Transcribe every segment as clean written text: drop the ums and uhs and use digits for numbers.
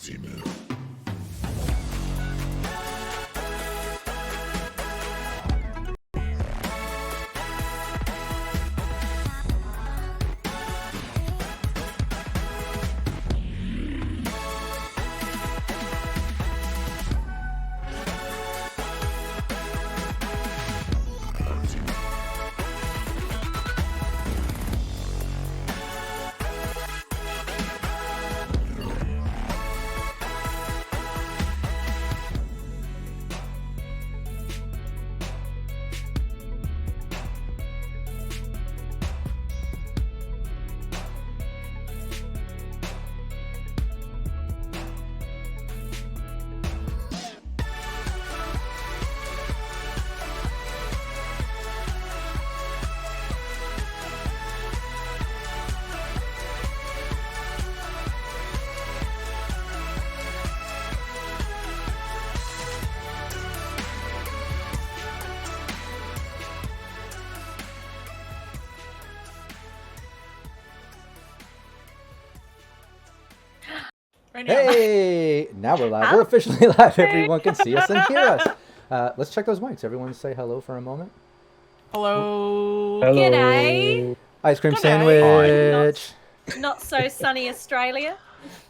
Right now. Hey, now we're live. We're officially live. Everyone can see us and hear us. Let's check those mics. Everyone say hello for a moment. Hello. G'day. Ice cream G'day. sandwich. Not so sunny Australia.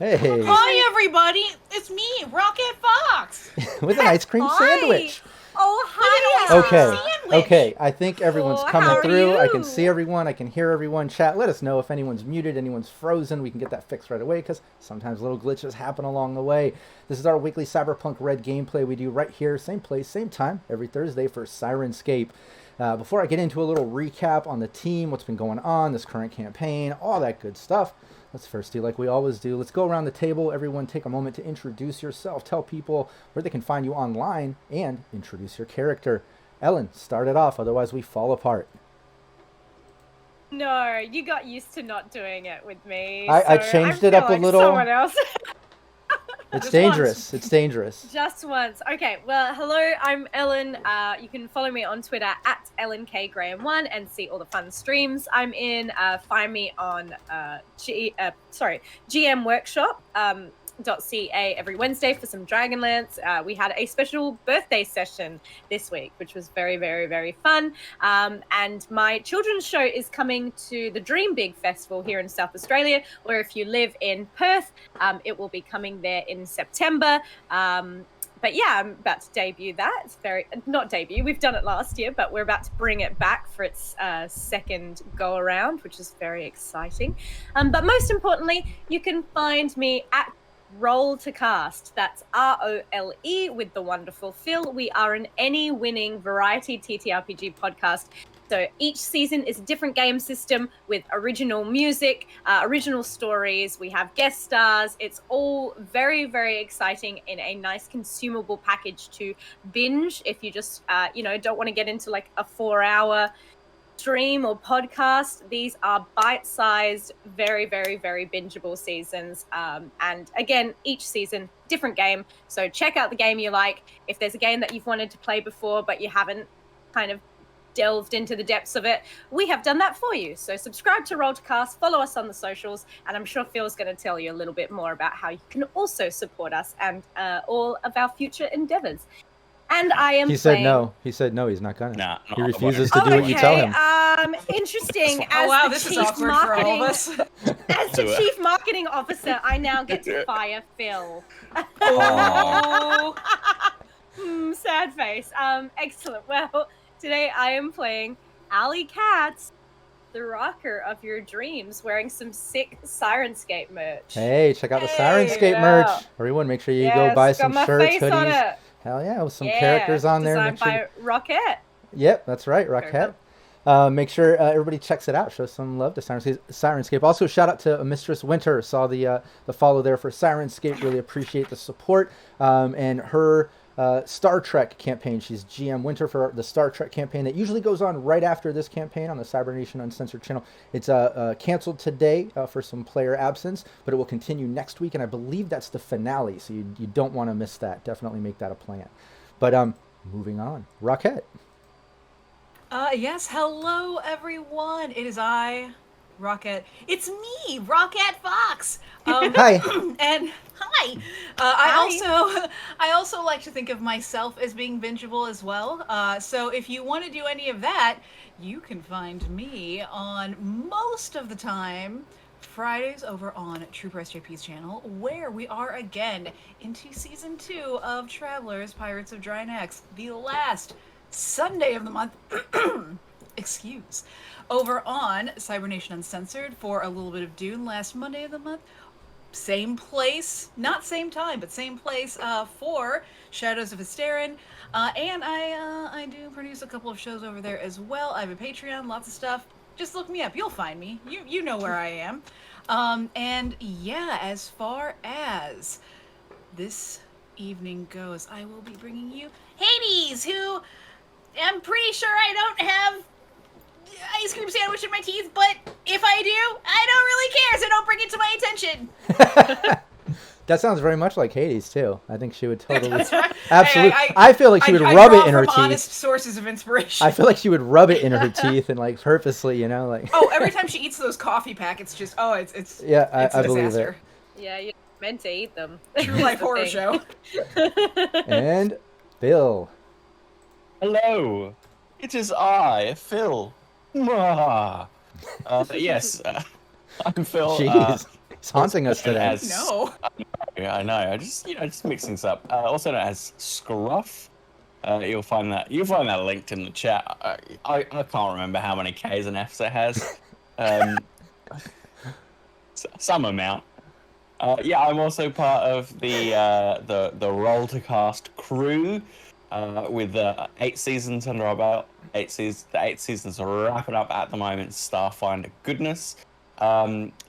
Hey, Hi, everybody. It's me, Rockette Fox. with an ice cream Hi. sandwich. Oh, hi. Okay, Sandwich. okay. I think everyone's Oh, coming how are through. I can you? see everyone. I can hear everyone. Chat. Let us know if anyone's muted, anyone's frozen. We can get that fixed right away because sometimes little glitches happen along the way. This is our weekly Cyberpunk Red gameplay we do right here, same place, same time, every Thursday for Syrinscape. Before I get into a little recap on the team, what's been going on, this current campaign, all that good stuff, let's first do like we always do. Let's go around the table. Everyone take a moment to introduce yourself. Tell people where they can find you online and introduce your character. Ellen, start it off, otherwise we fall apart. No, you got used to not doing it with me. I so changed I it up feel a like little. Someone else. It's Just dangerous. once. It's dangerous. Just once. Okay, well, hello, I'm Ellen. You can follow me on Twitter at EllenKGraham1 and see all the fun streams I'm in. Find me on GM Workshop. .ca every Wednesday for some Dragonlance. We had a special birthday session this week, which was very, very, very fun. And my children's show is coming to the Dream Big Festival here in South Australia, where if you live in Perth, it will be coming there in September. But yeah, I'm about to debut that. It's not debut, we've done it last year, but we're about to bring it back for its second go around, which is very exciting. But most importantly, you can find me at Roll to Cast. That's ROLE with the wonderful Phil. We are an Emmy-winning variety TTRPG podcast. So each season is a different game system with original music, original stories. We have guest stars. It's all very, very exciting in a nice consumable package to binge if you just, don't want to get into like a 4-hour stream or podcast. These are bite-sized, very, very, very bingeable seasons. And again, each season, different game. So check out the game you like. If there's a game that you've wanted to play before, but you haven't kind of delved into the depths of it, we have done that for you. So subscribe to Roll to Cast, follow us on the socials, and I'm sure Phil's going to tell you a little bit more about how you can also support us and all of our future endeavors. And I am He said no. He said no, he's not gonna. Nah, He refuses to do what you tell him. Interesting. Oh, wow, the this is chief awkward for all of us. As the chief marketing officer, I now get to fire Phil. Oh. Sad face. Excellent. Well, today I am playing Alley Katz, the rocker of your dreams, wearing some sick Syrinscape merch. Hey, check out the Hey, Syrinscape yeah. merch. Everyone, make sure you go buy Yes, some got my shirts, face on hoodies. it. Hell yeah, with some characters on there. Designed by Rockette. Yep, that's right, Very Rockette. Make sure everybody checks it out. Show some love to Syrinscape. Also, shout out to Mistress Winter. Saw the follow there for Syrinscape. Really appreciate the support. And her Star Trek campaign. She's GM Winter for the Star Trek campaign that usually goes on right after this campaign on the Cybernation Uncensored channel. It's canceled today for some player absence, but it will continue next week, and I believe that's the finale, so you don't want to miss that. Definitely make that a plan. But moving on. Rockette. Yes, hello everyone. It is I, Rockette. It's me, Rockette Fox. Hi. And hi. Hi. I also like to think of myself as being bingeable as well. So if you want to do any of that, you can find me on most of the time Fridays over on Trooper SJP's channel, where we are again into season 2 of Travelers Pirates of Drynax, the last Sunday of the month. Excuse. Over on Cybernation Uncensored for a little bit of Dune last Monday of the month. Same place, not same time, but same place for Shadows of Hysterin. And I do produce a couple of shows over there as well. I have a Patreon, lots of stuff. Just look me up, you'll find me. You know where I am. And yeah, as far as this evening goes, I will be bringing you Hades, who I'm pretty sure I don't have ice cream sandwich in my teeth, but if I do, I don't really care, so don't bring it to my attention. That sounds very much like Hades too. I think she would totally, That's right. absolutely. I feel like she would I rub draw it in her from teeth. honest sources of inspiration. I feel like she would rub it in her teeth and like purposely, you know, like. Oh, every time she eats those coffee packets, just it's Yeah, it's a I believe disaster. it. Yeah, you're meant to eat them. True life horror show. And Bill. Hello, it is I, Phil. Mwah. Yes, I'm Phil. Jeez, he's haunting us today. As, No. Yeah, I know. I just just mix things up. Also known as Scruff. You'll find that linked in the chat. I can't remember how many K's and F's it has. Some amount. Yeah, I'm also part of the Roll to Cast crew. With 8 seasons under our belt. The 8 seasons are wrapping up at the moment. Starfinder goodness.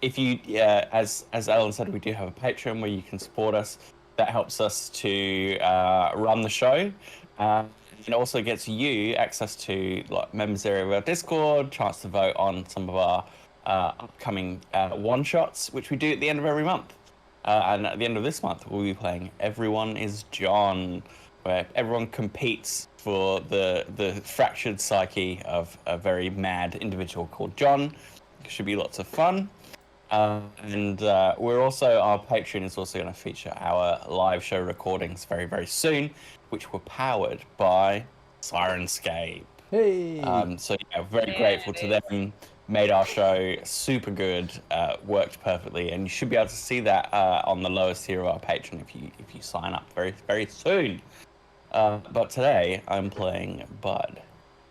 If you, as Ellen said, we do have a Patreon where you can support us. That helps us to run the show. It also gets you access to like members area of our Discord, chance to vote on some of our upcoming one shots, which we do at the end of every month. And at the end of this month, we'll be playing Everyone is John, where everyone competes for the fractured psyche of a very mad individual called John. It should be lots of fun. And we're also, our Patreon is also going to feature our live show recordings very, very soon, which were powered by Syrinscape. Hey. So yeah, very grateful to them. Made our show super good, worked perfectly, and you should be able to see that on the lowest tier of our Patreon if you sign up very, very soon. But today I'm playing Bud,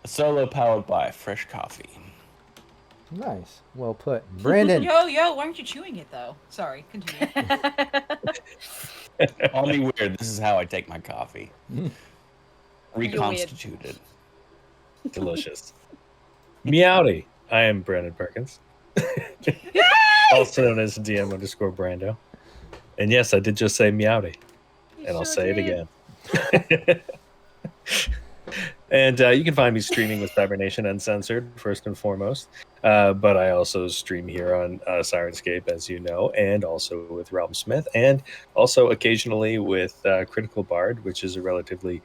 a solo powered by fresh coffee. Nice, well put, Brandon. Yo, why aren't you chewing it though? Sorry, continue. Only weird. This is how I take my coffee. Reconstituted. Delicious. Meowdy. I am Brandon Perkins. Also known as DM_Brando. And yes, I did just say meowdy. And I'll say it again. And you can find me streaming with Cybernation Uncensored, first and foremost. But I also stream here on Syrinscape, as you know, and also with Harker-Smith, and also occasionally with Critical Bard, which is a relatively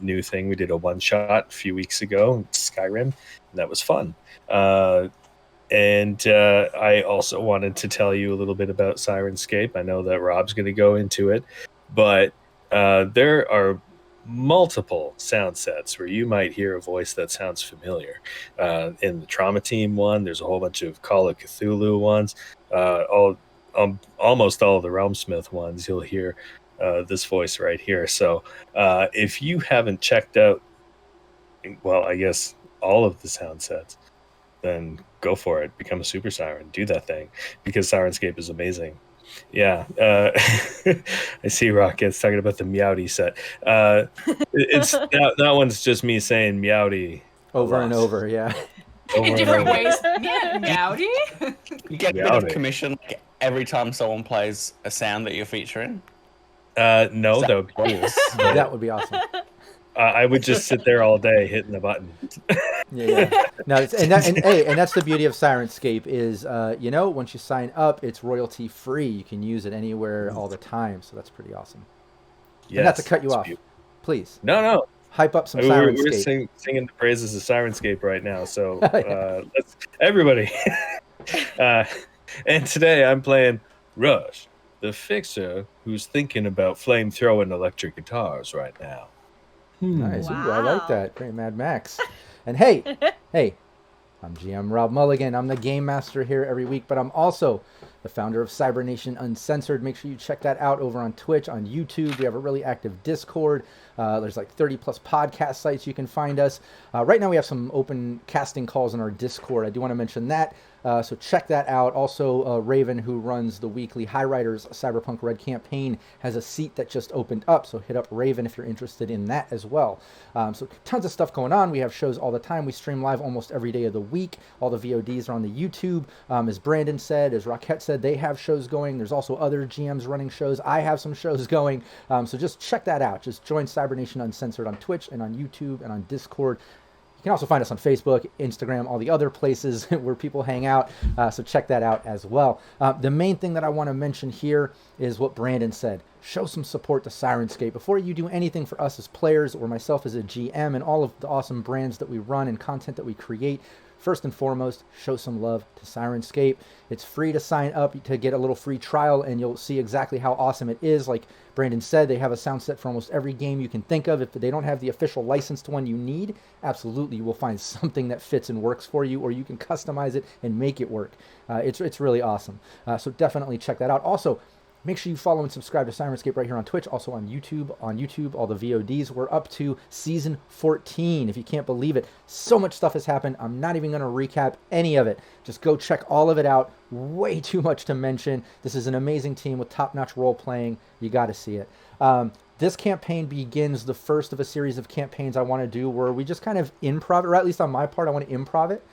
new thing. We did a one-shot a few weeks ago, Skyrim, and that was fun. And I also wanted to tell you a little bit about Syrinscape. I know that Rob's going to go into it, but there are multiple sound sets where you might hear a voice that sounds familiar. In the Trauma Team one, there's a whole bunch of Call of Cthulhu ones. Almost all of the Harker-Smith ones, you'll hear this voice right here. So if you haven't checked out, well, I guess all of the sound sets, then go for it. Become a super siren. Do that thing, because Syrinscape is amazing. Yeah, I see Rockette's talking about the Meowdy set. It's that one's just me saying Meowdy Over and over, yeah. In different ways. Yeah, meowdy. You get a bit of commission like, every time someone plays a sound that you're featuring. No, that would be cool. That would be awesome. I would just sit there all day hitting the button. Yeah. No, and that's the beauty of Syrinscape is, once you sign up, it's royalty free. You can use it anywhere, all the time. So that's pretty awesome. Yes, and not to cut you off, beautiful. Please. No. Hype up some We're Syrinscape. singing the praises of Syrinscape right now. So let's everybody. And today I'm playing Rush. the fixer who's thinking about flamethrowing electric guitars right now. Nice. Ooh, I like Wow. that. Very Mad Max. And hey, I'm GM Rob Mulligan. I'm the game master here every week, but I'm also the founder of Cybernation Uncensored. Make sure you check that out over on Twitch, on YouTube. We have a really active Discord. There's like 30 plus podcast sites you can find us. Right now we have some open casting calls in our Discord. I do want to mention that. So check that out. Also, Raven, who runs the weekly High Riders Cyberpunk Red campaign, has a seat that just opened up. So hit up Raven if you're interested in that as well. So tons of stuff going on. We have shows all the time. We stream live almost every day of the week. All the VODs are on the YouTube. As Brandon said, as Rockette said, they have shows going. There's also other GMs running shows. I have some shows going. So just check that out. Just join Cybernation Uncensored on Twitch and on YouTube and on Discord. You can also find us on Facebook, Instagram, all the other places where people hang out. So check that out as well. The main thing that I want to mention here is what Brandon said. Show some support to Syrinscape. Before you do anything for us as players or myself as a GM and all of the awesome brands that we run and content that we create, first and foremost, show some love to Syrinscape. It's free to sign up to get a little free trial, and you'll see exactly how awesome it is. Like Brandon said, they have a sound set for almost every game you can think of. If they don't have the official licensed one you need, absolutely you will find something that fits and works for you, or you can customize it and make it work. It's really awesome. So definitely check that out. Also, make sure you follow and subscribe to Syrinscape right here on Twitch, also on YouTube. On YouTube, all the VODs. We're up to season 14, if you can't believe it. So much stuff has happened. I'm not even going to recap any of it. Just go check all of it out. Way too much to mention. This is an amazing team with top-notch role-playing. You got to see it. This campaign begins the first of a series of campaigns I want to do where we just kind of improv it, or at least on my part, I want to improv it.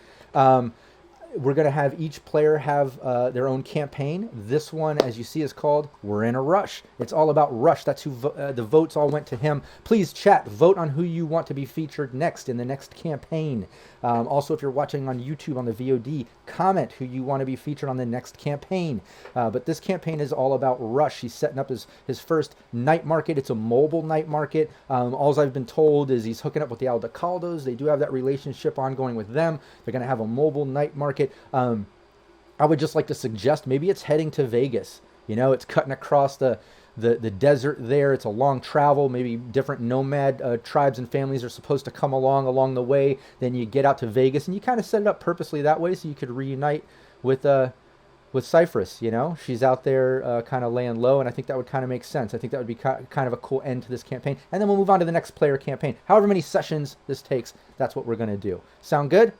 We're going to have each player have their own campaign. This one, as you see, is called We're in a Rush. It's all about Rush. That's who the votes all went to him. Please chat. Vote on who you want to be featured next in the next campaign. Also, if you're watching on YouTube on the VOD, comment who you want to be featured on the next campaign. But this campaign is all about Rush. He's setting up his first night market. It's a mobile night market. All I've been told is he's hooking up with the Aldecaldos. They do have that relationship ongoing with them. They're going to have a mobile night market. I would just like to suggest maybe it's heading to Vegas. You know, it's cutting across the desert there. It's a long travel. Maybe different nomad tribes and families are supposed to come along the way. Then you get out to Vegas, and you kind of set it up purposely that way so you could reunite with Cypherus. You know, she's out there kind of laying low, and I think that would kind of make sense. I think that would be kind of a cool end to this campaign. And then we'll move on to the next player campaign. However many sessions this takes, that's what we're going to do. Sound good?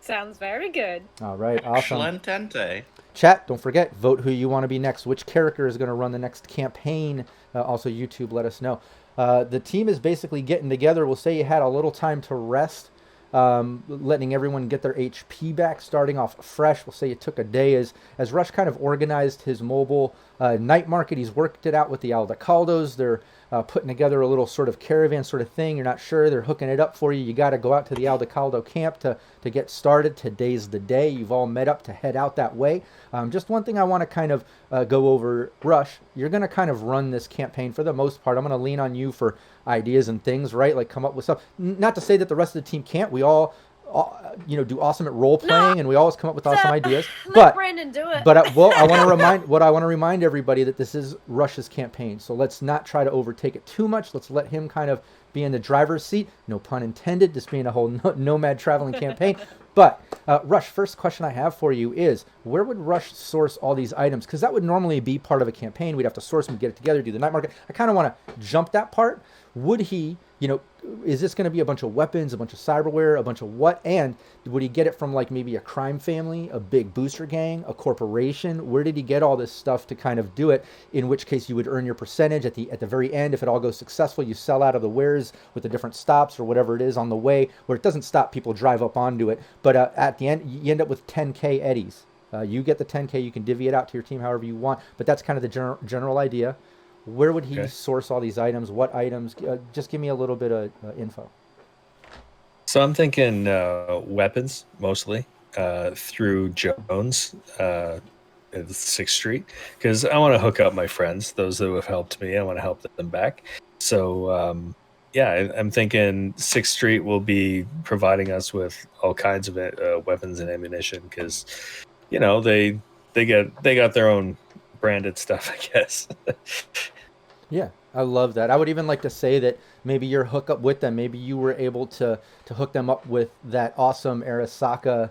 Sounds very good. All right, awesome. Excelente. Chat, don't forget, vote who you want to be next. Which character is going to run the next campaign? Also, YouTube, let us know. The team is basically getting together. We'll say you had a little time to rest, letting everyone get their HP back, starting off fresh. We'll say you took a day as Rush kind of organized his mobile night market. He's worked it out with the Aldecaldos. They're putting together a little sort of caravan sort of thing. You're not sure. They're hooking it up for you. You got to go out to the Aldecaldo camp to get started. Today's the day. You've all met up to head out that way. Just one thing I want to kind of go over, Rush. You're going to kind of run this campaign for the most part. I'm going to lean on you for ideas and things, right? Like come up with stuff. Not to say that the rest of the team can't. We all do awesome at role playing, and we always come up with awesome ideas. Let Brandon do it. But I want to remind everybody that this is Rush's campaign, so let's not try to overtake it too much. Let's let him kind of be in the driver's seat. No pun intended. This being a whole nomad traveling campaign. But Rush, first question I have for you is, where would Rush source all these items? Because that would normally be part of a campaign. We'd have to source them, get it together, do the night market. I kind of want to jump that part. Would he, is this going to be a bunch of weapons, a bunch of cyberware, a bunch of what? And would he get it from like maybe a crime family, a big booster gang, a corporation? Where did he get all this stuff to kind of do it? In which case you would earn your percentage at the very end. If it all goes successful, you sell out of the wares with the different stops or whatever it is on the way, where it doesn't stop, people drive up onto it. But at the end, you end up with 10K eddies. You get the 10K, you can divvy it out to your team however you want, but that's kind of the general idea. Where would he source all these items? What items? Just give me a little bit of info. So I'm thinking weapons mostly through Jones at 6th Street, because I want to hook up my friends, those who have helped me. I want to help them back. So I'm thinking 6th Street will be providing us with all kinds of weapons and ammunition, because they got their own branded stuff, I guess. Yeah, I love that. I would even like to say that maybe your hookup with them, maybe you were able to hook them up with that awesome Arasaka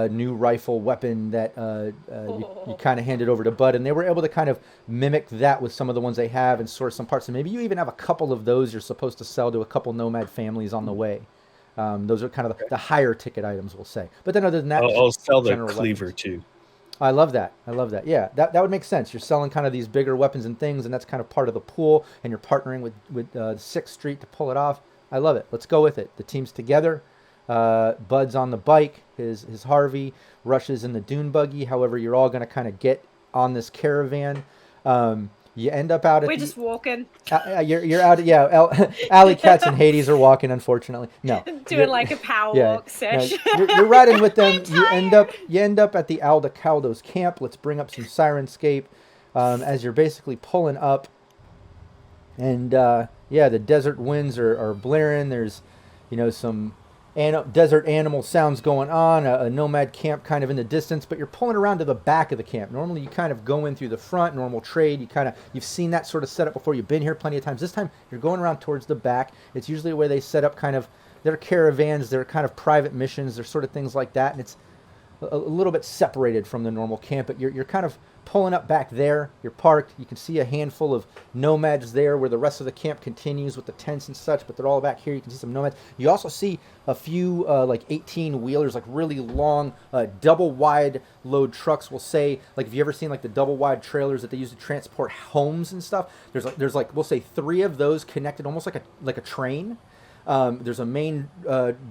new rifle weapon that you kind of handed over to Bud, and they were able to kind of mimic that with some of the ones they have and source some parts. And maybe you even have a couple of those you're supposed to sell to a couple nomad families on the way. Those are kind of the higher ticket items, we'll say. But then other than that, I'll sell the general cleaver weapons. too. I love that. I love that. Yeah, that would make sense. You're selling kind of these bigger weapons and things, and that's kind of part of the pool, and you're partnering with 6th Street to pull it off. I love it. Let's go with it. The team's together. Bud's on the bike. His Harvey rushes in the dune buggy. However, you're all going to kind of get on this caravan. You end up out at We're just walking. You're out. Yeah, Alley Cats and Hades are walking. Unfortunately, no. Doing like a power walk session. No, you're riding with them. You end up at the Aldecaldo's camp. Let's bring up some Syrinscape as you're basically pulling up. And the desert winds are blaring. There's some desert animal sounds going on, a nomad camp kind of in the distance, but you're pulling around to the back of the camp. Normally you kind of go in through the front, normal trade. You've seen that sort of setup before. You've been here plenty of times. This time you're going around towards the back. It's usually where they set up kind of their caravans, their kind of private missions, their sort of things like that. And it's a little bit separated from the normal camp, but you're kind of pulling up back there. You're parked. You can see a handful of nomads there where the rest of the camp continues with the tents and such, but they're all back here. You can see some nomads. You also see a few like 18-wheelers, like really long double wide load trucks, we'll say. Like, have you ever seen like the double wide trailers that they use to transport homes and stuff? There's like we'll say 3 of those connected almost like a train. There's a main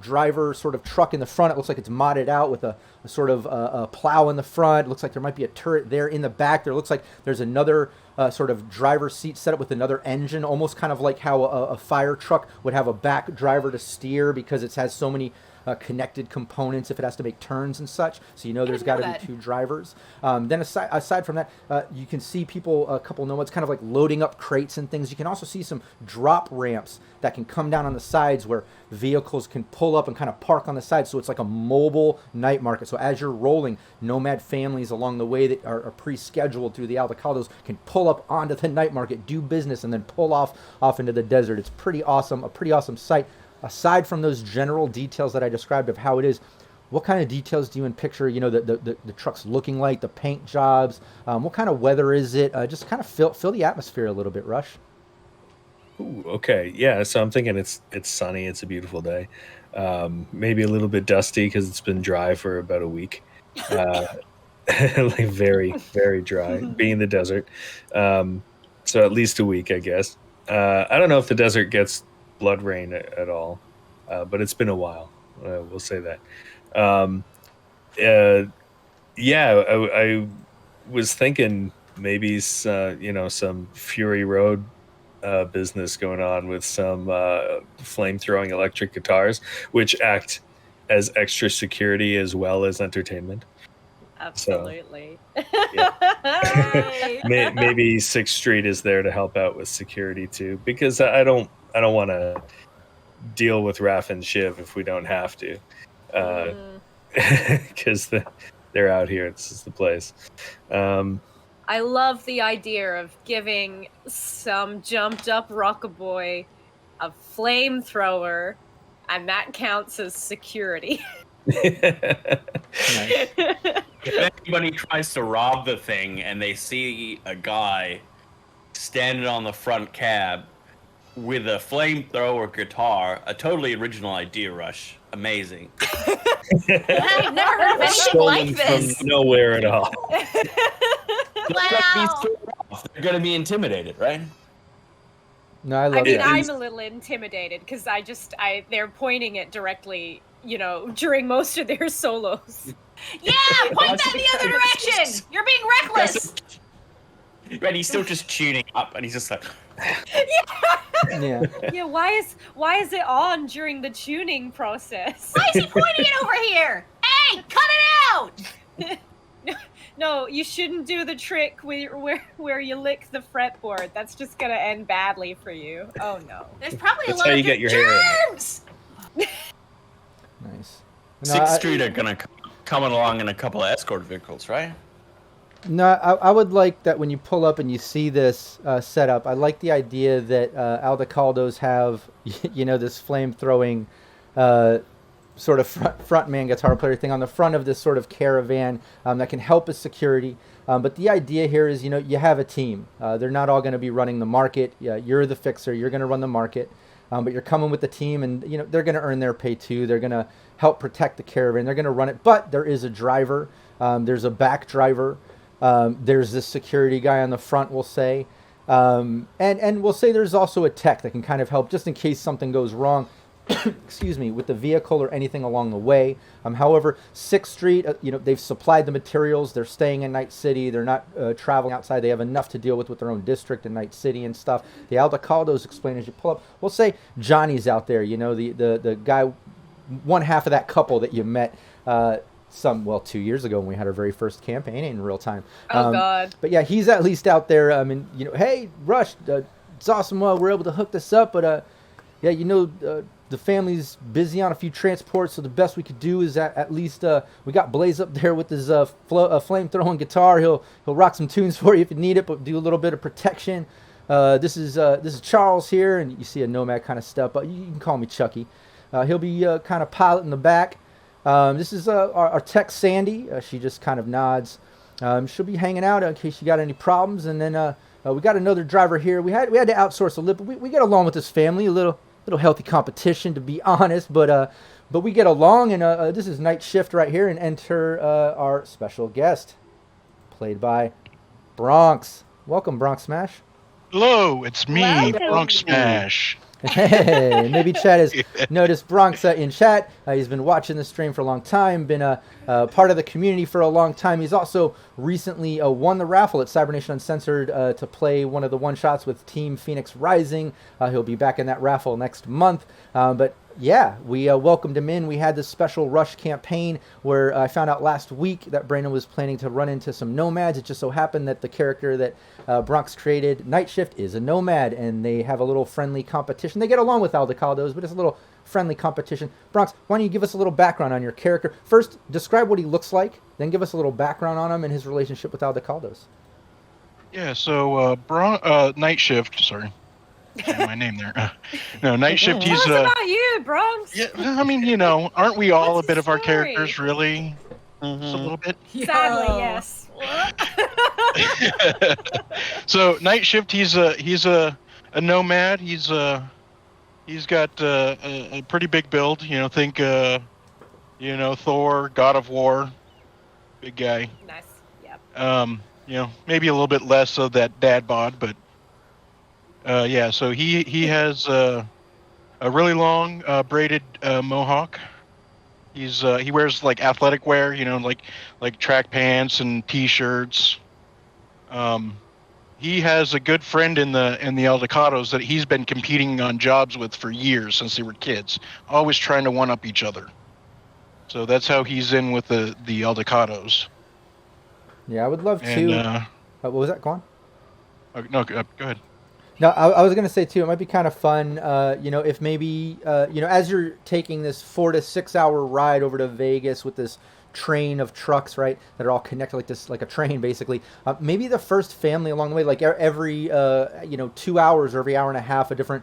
driver sort of truck in the front. It looks like it's modded out with a sort of a plow in the front. It looks like there might be a turret there in the back. There looks like there's another sort of driver's seat set up with another engine, almost kind of like how a fire truck would have a back driver to steer because it has so many connected components if it has to make turns and such. So there's got to be 2 drivers. Then aside from that, you can see people, a couple nomads, kind of like loading up crates and things. You can also see some drop ramps that can come down on the sides where vehicles can pull up and kind of park on the side. So it's like a mobile night market. So as you're rolling, nomad families along the way that are pre-scheduled through the Aldecaldos can pull up onto the night market, do business, and then pull off into the desert. It's pretty awesome, a pretty awesome sight. Aside from those general details that I described of how it is, what kind of details do you picture, the trucks looking like, the paint jobs? What kind of weather is it? Just kind of fill the atmosphere a little bit, Rush. Ooh, okay. Yeah, so I'm thinking it's sunny. It's a beautiful day. Maybe a little bit dusty because it's been dry for about a week. Like very, very dry, being in the desert. So at least a week, I guess. I don't know if the desert gets blood rain at all, but it's been a while. We'll say that. I was thinking maybe some Fury Road business going on with some flame-throwing electric guitars, which act as extra security as well as entertainment. Absolutely. So, yeah. Maybe 6th Street is there to help out with security too, because I don't want to deal with Raph and Shiv if we don't have to, because they're out here. This is the place. I love the idea of giving some jumped up Rockerboy a flamethrower, and that counts as security. Nice. If anybody tries to rob the thing and they see a guy standing on the front cab with a flamethrower guitar, a totally original idea, Rush. Amazing. I've never heard of anything like this. From nowhere at all. Wow. They're going to be intimidated, right? No, I love I mean, that. I'm a little intimidated because they're pointing it directly, during most of their solos. Yeah, point that in the other direction. You're being reckless. Right, he's still just tuning up, and he's just like, Yeah. Yeah, why is it on during the tuning process? Why is he pointing it over here? Hey, cut it out! No, you shouldn't do the trick where you lick the fretboard. That's just gonna end badly for you. Oh no. There's probably That's a lot how of you get good your hair in. germs. Nice. No, 6th Street are going to coming along in a couple of escort vehicles, right? No, I would like that when you pull up and you see this setup. I like the idea that Aldecaldos have, this flame throwing sort of frontman guitar player thing on the front of this sort of caravan that can help as security. But the idea here is, you have a team. They're not all going to be running the market. You're the fixer. You're going to run the market. But you're coming with the team, and they're going to earn their pay too. They're going to help protect the caravan. They're going to run it. But there is a driver. There's a back driver. There's this security guy on the front, we'll say. And we'll say there's also a tech that can kind of help just in case something goes wrong. Excuse me, with the vehicle or anything along the way. However, 6th Street, they've supplied the materials. They're staying in Night City. They're not traveling outside. They have enough to deal with their own district in Night City and stuff. The Aldecaldos explain as you pull up. We'll say Johnny's out there. The guy, one half of that couple that you met 2 years ago when we had our very first campaign in real time. God. But yeah, he's at least out there. Hey, Rush, it's awesome. We're able to hook this up, but the family's busy on a few transports, so the best we could do is at least we got Blaze up there with his flame throwing guitar. He'll rock some tunes for you if you need it, but do a little bit of protection. This is Charles here, and you see a nomad kind of step up. You can call me Chucky. He'll be kind of piloting the back. This is our tech Sandy. She just kind of nods. She'll be hanging out in case you got any problems, and then we got another driver here. We had to outsource a little, but we get along with this family a little healthy competition, to be honest, but we get along, and this is Night Shift right here, and enter our special guest, played by Bronx. Welcome, Bronx Smash. Hello, it's me, Welcome. Bronx Smash. Hey, maybe Chad has noticed Bronx in chat. He's been watching the stream for a long time, been a part of the community for a long time. He's also recently won the raffle at Cybernation Uncensored to play one of the one-shots with Team Phoenix Rising. He'll be back in that raffle next month. But yeah, we welcomed him in. We had this special Rush campaign where I found out last week that Brandon was planning to run into some nomads. It just so happened that the character that Bronx created, Night Shift, is a nomad, and they have a little friendly competition. They get along with Aldecaldos, but it's a little friendly competition. Bronx, why don't you give us a little background on your character? First, describe what he looks like, then give us a little background on him and his relationship with Aldecaldos. Yeah, so Night Shift, sorry. My name there. No, Night Shift, he's Tell us about you, Bronx. yeah, I mean, aren't we all What's a bit his of our story? characters, really? Just a little bit. Sadly, Yo. yes. So Night Shift, he's a nomad. He's got a pretty big build. Think Thor, God of War, big guy. Nice. Yep. Maybe a little bit less of that dad bod, but yeah. So he has a really long braided mohawk. He wears like athletic wear, like track pants and t-shirts. He has a good friend in the Aldecaldos that he's been competing on jobs with for years since they were kids, always trying to one up each other. So that's how he's in with the Aldecaldos. Yeah, I would love And to. What was that? Go on. no, go ahead. No, I was going to say, too, it might be kind of fun, if maybe, as you're taking this 4 to 6 hour ride over to Vegas with this train of trucks, right, that are all connected like a train, basically. Maybe the first family along the way, like every, 2 hours or every hour and a half, a different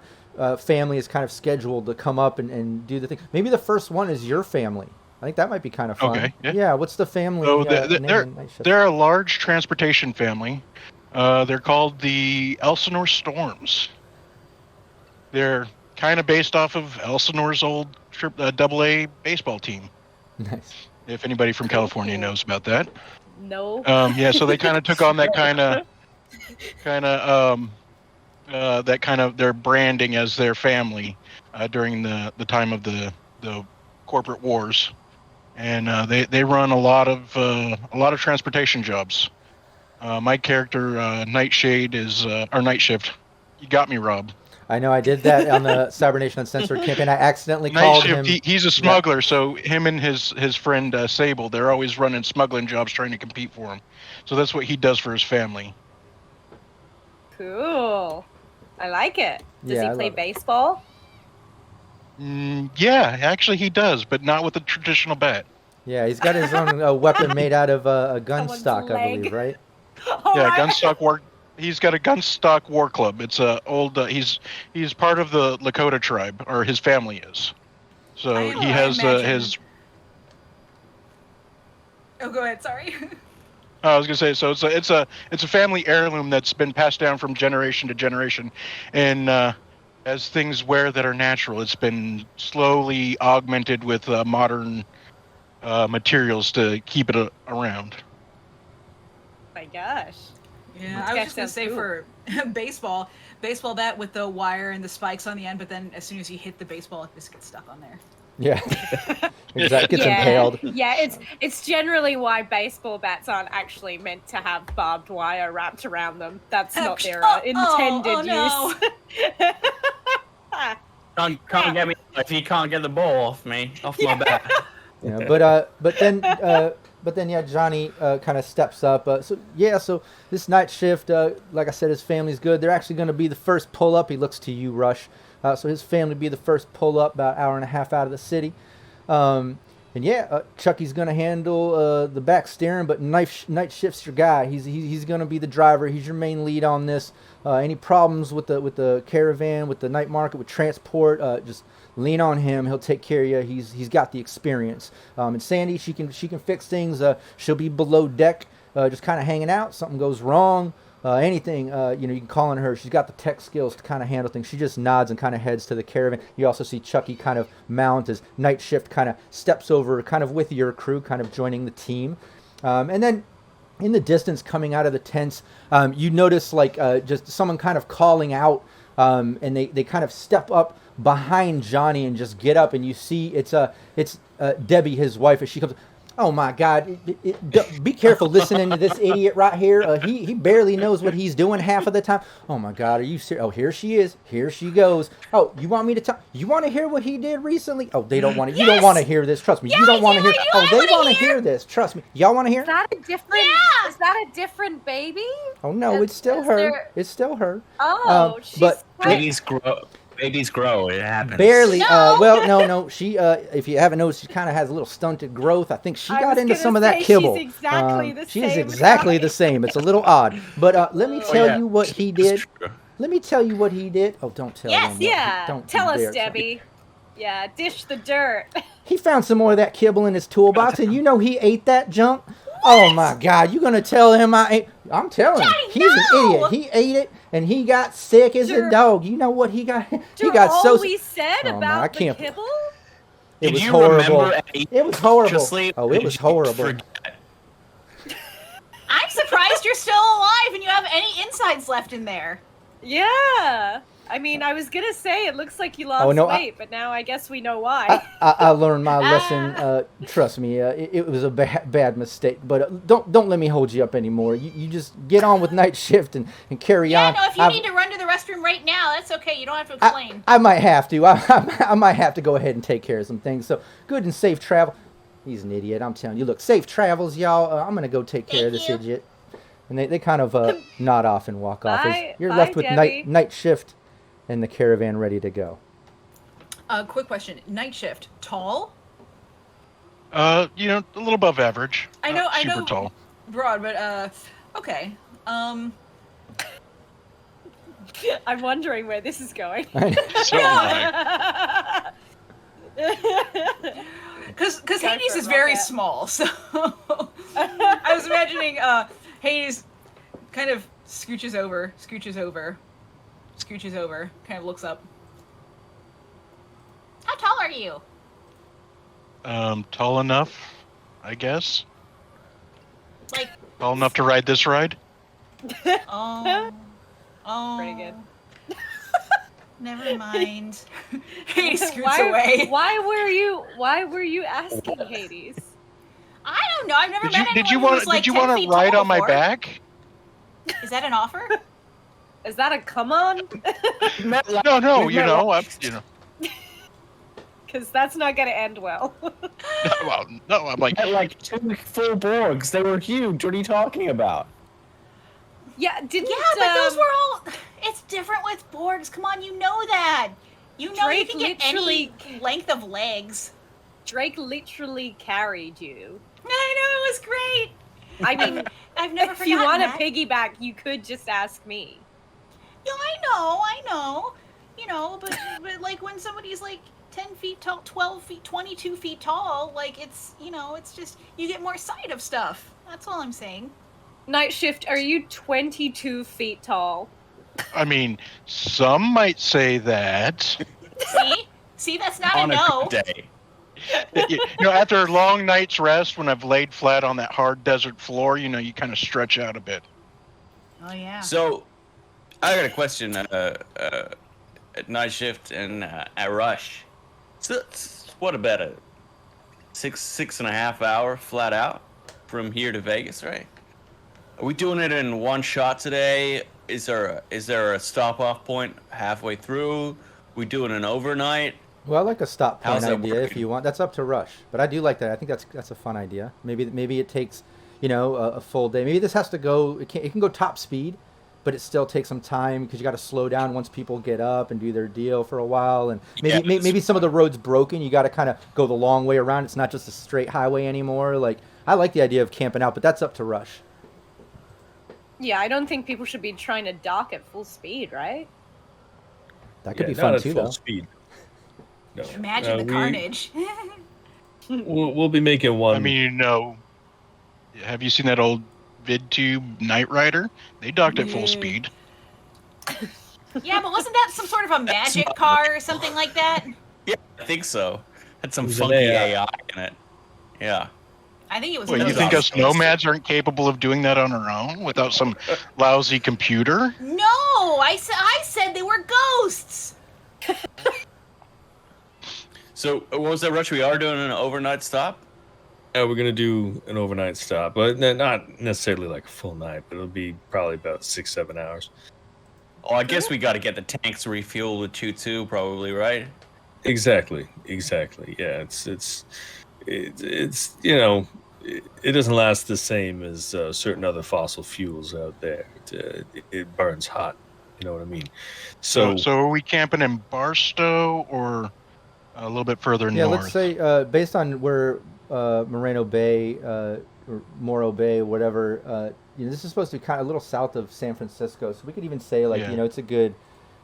family is kind of scheduled to come up and do the thing. Maybe the first one is your family. I think that might be kind of fun. Okay, yeah. Yeah, what's the family So name in Night Shift? they're a large transportation family. They're called the Elsinore Storms. They're kind of based off of Elsinore's old AA baseball team. Nice. If anybody from California knows about that. No. Yeah, so they kind of took on that kind of their branding as their family during the time of the corporate wars, and they run a lot of transportation jobs. My character, Nightshade, is or Night Shift. You got me, Rob. I know I did that on the Cybernation Uncensored campaign. I accidentally Night called Shift, him. he's a smuggler, so him and his friend Sable, they're always running smuggling jobs trying to compete for him. So that's what he does for his family. Cool. I like it. Does Yeah, I he play love it. baseball? Yeah, actually he does, but not with a traditional bat. Yeah, he's got his own weapon made out of a gun Someone's stock, I leg. believe, right? All Yeah, right. Gunstock War. He's got a Gunstock War Club. It's a old. He's part of the Lakota tribe, or his family is. So I he has imagine- his. Oh, go ahead. Sorry. I was gonna say, so it's a family heirloom that's been passed down from generation to generation, and as things wear that are natural, it's been slowly augmented with modern materials to keep it around. My gosh. Yeah, This I guy was just gonna sounds say cool. for baseball bat with the wire and the spikes on the end, but then as soon as you hit the baseball, it just gets stuck on there. Yeah. Exactly. Gets impaled. Yeah, it's generally why baseball bats aren't actually meant to have barbed wire wrapped around them. That's not their intended no. use. Can't get me if you can't get the ball off me, off my bat. Yeah, but then yeah, Johnny kind of steps up. So this night shift, like I said, his family's good. They're actually going to be the first pull up. He looks to you, Rush. So his family be the first pull up, about an hour and a half out of the city. Chucky's going to handle the back steering, but night shift's your guy. He's going to be the driver. He's your main lead on this. Any problems with the caravan, with the night market, with transport, just lean on him. He'll take care of you. He's got the experience. And Sandy, she can fix things. She'll be below deck, just kind of hanging out. Something goes wrong. Anything, you can call on her. She's got the tech skills to kind of handle things. She just nods and kind of heads to the caravan. You also see Chucky kind of mount as night shift kind of steps over kind of with your crew, kind of joining the team. And then in the distance coming out of the tents, you notice just someone kind of calling out, and they kind of step up behind Johnny and just get up, and you see it's Debbie, his wife, as she comes. Oh my God! Be careful listening to this idiot right here. He barely knows what he's doing half of the time. Oh my God! Are you serious? Oh, here she is. Here she goes. Oh, you want me to tell? You want to hear what he did recently? Oh, they don't want to. You don't want to hear this. Trust me. You don't want to hear. Oh, they want to hear this. Trust me. Y'all want to hear? Is that a different? Yeah. Is that a different baby? Oh no, it's still her. There... It's still her. Oh, she's but Babies grow. It happens. Barely. No. No. She, if you haven't noticed, she kind of has a little stunted growth. I think she got into some of that kibble. She's exactly the she same. is exactly the same. It's a little odd. But let me tell you what he did. Let me tell you what he did. Oh, don't tell them. Don't tell us, dare Debbie. Yeah, dish the dirt. He found some more of that kibble in his toolbox, and he ate that junk. Oh my God! You gonna tell him I ate? I'm telling him, he's an idiot. He ate it, and he got sick as a dog. You know what he got? He got so. We said about the kibble. It was horrible. It was horrible. Oh, it was horrible. I'm surprised you're still alive and you have any insides left in there. Yeah. I mean, I was gonna say it looks like you lost weight, but now I guess we know why. I learned my lesson. Trust me, it was a bad mistake. But don't let me hold you up anymore. You just get on with night shift and carry on. Yeah, no. If you need to run to the restroom right now, that's okay. You don't have to explain. I might have to. I might have to go ahead and take care of some things. So good and safe travel. He's an idiot. I'm telling you. Look, safe travels, y'all. I'm gonna go take care of this idiot. And they kind of nod off and walk off. You're left with night shift. And the caravan ready to go. Quick question: night shift, tall? A little above average. I know, super tall. Broad, but okay. I'm wondering where this is going. So Because Hades is very small, so I was imagining Hades kind of scooches over, kind of looks up. How tall are you? Tall enough, I guess. Like tall enough to ride this ride. Oh. Pretty good. Never mind. Hades scoots away. Why were you asking Hades? I don't know. I've never met anyone did you who was like 10 feet tall want to ride on my before. back? Is that an offer? Is that a come on? No. Because that's not going to end well. No, I'm like... Like 2 full Borgs. They were huge. What are you talking about? Yeah, but those were all... It's different with Borgs. Come on, you know that. You know Drake you can get any length of legs. Drake literally carried you. I know, it was great. I mean, I've never if you forgotten want to that. piggyback, you could just ask me. No, I know. You know, but like when somebody's like 10 feet tall, 12 feet, 22 feet tall, like it's, you know, it's just, you get more sight of stuff. That's all I'm saying. Night Shift, are you 22 feet tall? I mean, some might say that. See, that's not On a a no. good day. You know, after a long night's rest, when I've laid flat on that hard desert floor, you know, you kind of stretch out a bit. Oh yeah. So, I got a question. At Night Shift and at Rush, so it's what about a 6.5 hour flat out from here to Vegas, right? Are we doing it in one shot today? Is there a stop off point halfway through? We doing an overnight? Well, I like a stop point How's that idea if working? you want. That's up to Rush, but I do like that. I think that's a fun idea. Maybe it takes, you know, a full day. Maybe this has to go. It can go top speed, but it still takes some time because you got to slow down once people get up and do their deal for a while. And maybe Yeah, maybe some of the roads broken. You got to kind of go the long way around. It's not just a straight highway anymore. Like I like the idea of camping out, but that's up to Rush. Yeah, I don't think people should be trying to dock at full speed, right? That could be not fun at too, full though. speed. No. Imagine the carnage. We'll be making one. I mean, you know, have you seen that old VidTube Knight Rider? They docked at full speed. Yeah, but wasn't that some sort of a magic car or something like that? Yeah, I think so. Had some It was an funky AI. AI in it. Yeah. I think it was. Well, you those think guys. us nomads aren't capable of doing that on our own without some lousy computer? No, I said they were ghosts. So, what was that, Rush? We are doing an overnight stop? Yeah, we're gonna do an overnight stop, but not necessarily like a full night. But it'll be probably about 6-7 hours. Oh, I guess we got to get the tanks refueled with Choo-2, probably, right? Exactly. Yeah, it's you know, it doesn't last the same as certain other fossil fuels out there. It burns hot. You know what I mean? So are we camping in Barstow or a little bit further Yeah, north? let's say based on where Moreno Bay or Morro Bay, whatever, you know, this is supposed to be kind of a little south of San Francisco, so we could even say like, Yeah. you know, it's a good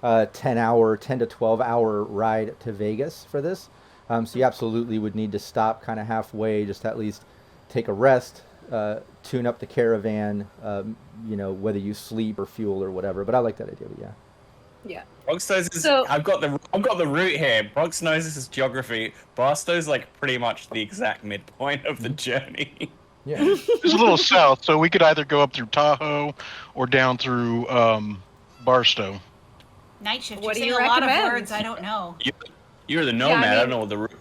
10 to 12 hour ride to Vegas for this. So you absolutely would need to stop kind of halfway, just at least take a rest, tune up the caravan, you know, whether you sleep or fuel or whatever. But I like that idea. But yeah. Yeah. Bronx knows this. So- I've got the route here. Bronx knows this is geography. Barstow's like pretty much the exact midpoint of the journey. Yeah. It's a little south, so we could either go up through Tahoe or down through Barstow. Night shift. What do You're you saying a lot of recommend? words I don't know. You're the nomad. I mean- don't know what the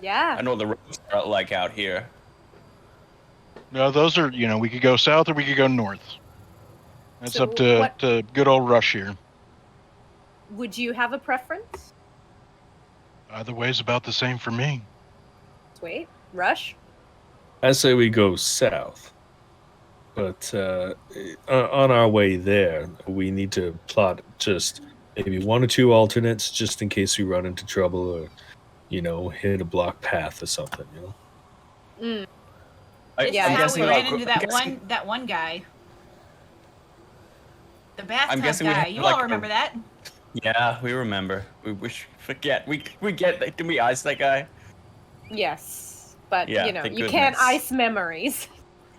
Yeah. I know what the roads are like out here. No, those are, you know, we could go south or we could go north. That's So up to, what- to good old Rush here. Would you have a preference? Either way's about the same for me. Sweet. Rush? I say we go south, but on our way there, we need to plot just maybe 1 or 2 alternates, just in case we run into trouble or, you know, hit a block path or something. You know. Mm. Yeah, I'm how guessing we ran like- into I'm guessing- that one guy. The bathtub guessing we guy. have, You like, all a- remember that? Yeah, we remember. We wish forget. We get. Did we ice that guy? Yes. But, Yeah, you know, thank you can't goodness. ice memories.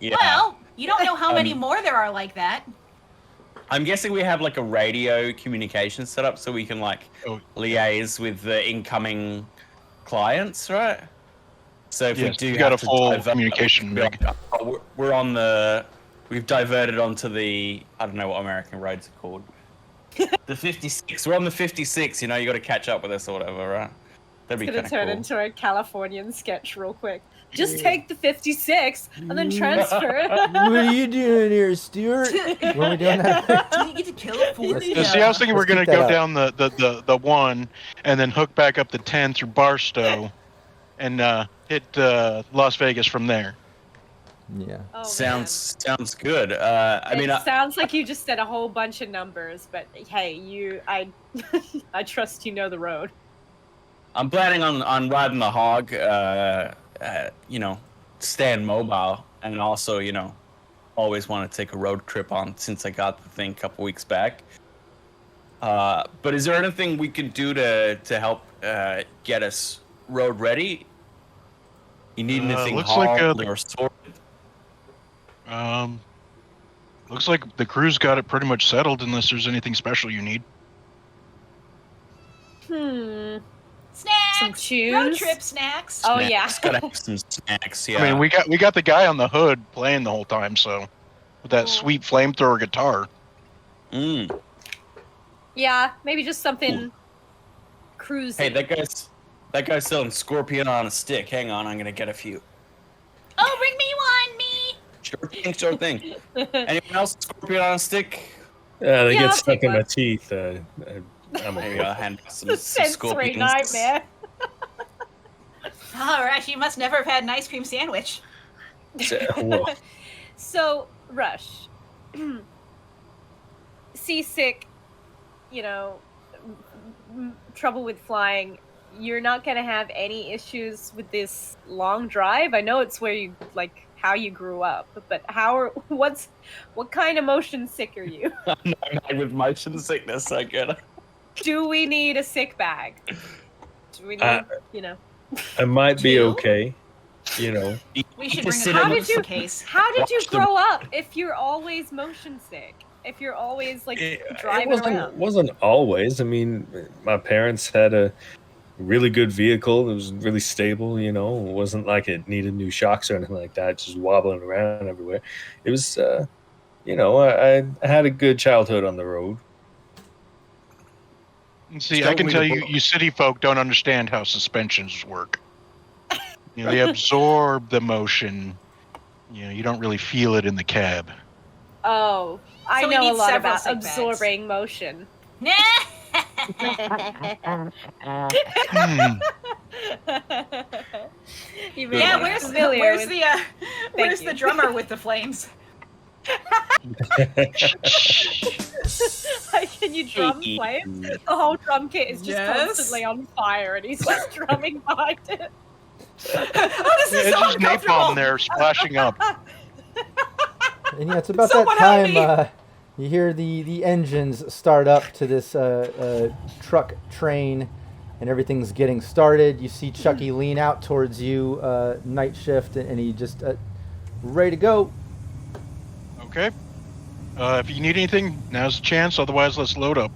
Yeah. Well, you don't know how many Um, more there are like that. I'm guessing we have like a radio communication set up so we can like Oh. liaise with the incoming clients, right? So if Yes, we do we got have a to full divert, communication we can be like, oh, we're on the. We've diverted onto the. I don't know what American roads are called. The 56. We're on the 56. You know, you got to catch up with us or whatever, right? That'd be It's kind gonna of turn cool. into a Californian sketch real quick. Just take the 56 and then transfer. What are you doing here, Stuart? Were we doing that? You get to California. Yeah. See, I was thinking we're Let's going keep to go that down the 1 and then hook back up the 10 through Barstow and hit Las Vegas from there. Yeah. Oh, Sounds good. man. I mean, It sounds like you just said a whole bunch of numbers, but hey, I trust you know the road. I'm planning on riding the hog. You know, stand mobile, and also, you know, always want to take a road trip on since I got the thing a couple weeks back. But is there anything we can do to help get us road ready? You need anything looks like, hauled or sorted? Looks like the crew's got it pretty much settled, unless there's anything special you need. Some Snacks. tunes. Road trip snacks. Oh yeah. Gotta have some snacks. Yeah. I mean, we got the guy on the hood playing the whole time, so with that sweet flamethrower guitar. Yeah, maybe just something cruising. Hey, that guy's selling Scorpion on a stick. Hang on, I'm gonna get a few. Oh, bring me one, me. Sure thing. Anyone else Scorpion on a stick? They Yeah, get I'll stuck take in my one. teeth. I'm There you go. Hand out some The sensory Scorpions. nightmare. All right, you must never have had an ice cream sandwich. Whoa. So, Rush, seasick, you know, trouble with flying. You're not gonna have any issues with this long drive. I know it's where you like how you grew up, but what kind of motion sick are you? I'm not with motion sickness. I get it. Do we need a sick bag? Do we need, you know? I might be Two? okay. You know, We should To bring sit a in condom the- case. How did you Watch them. grow up if you're always motion sick? If you're always like driving around? wasn't always. I mean, my parents had a really good vehicle. It was really stable. You know, it wasn't like it needed new shocks or anything like that. Just wobbling around everywhere. It was, you know, I had a good childhood on the road. See, Don't I can read tell a you, book. you city folk don't understand how suspensions work. You know, they absorb the motion. You know, you don't really feel it in the cab. Oh, I So we know need a lot several about sick bags. absorbing motion. Nah. Hmm. You may Yeah, be where's familiar where's with- the where's you. the drummer with the flames? Can you drum flames? The whole drum kit is just Yes. constantly on fire, and he's just drumming behind it. Oh, this is It's so just uncomfortable. napalm there splashing up. And yeah, it's about Someone that help time you hear the engines start up to this truck train, and everything's getting started. You see Chucky lean out towards you, night shift, and he just ready to go. Okay. If you need anything, now's the chance. Otherwise, let's load up.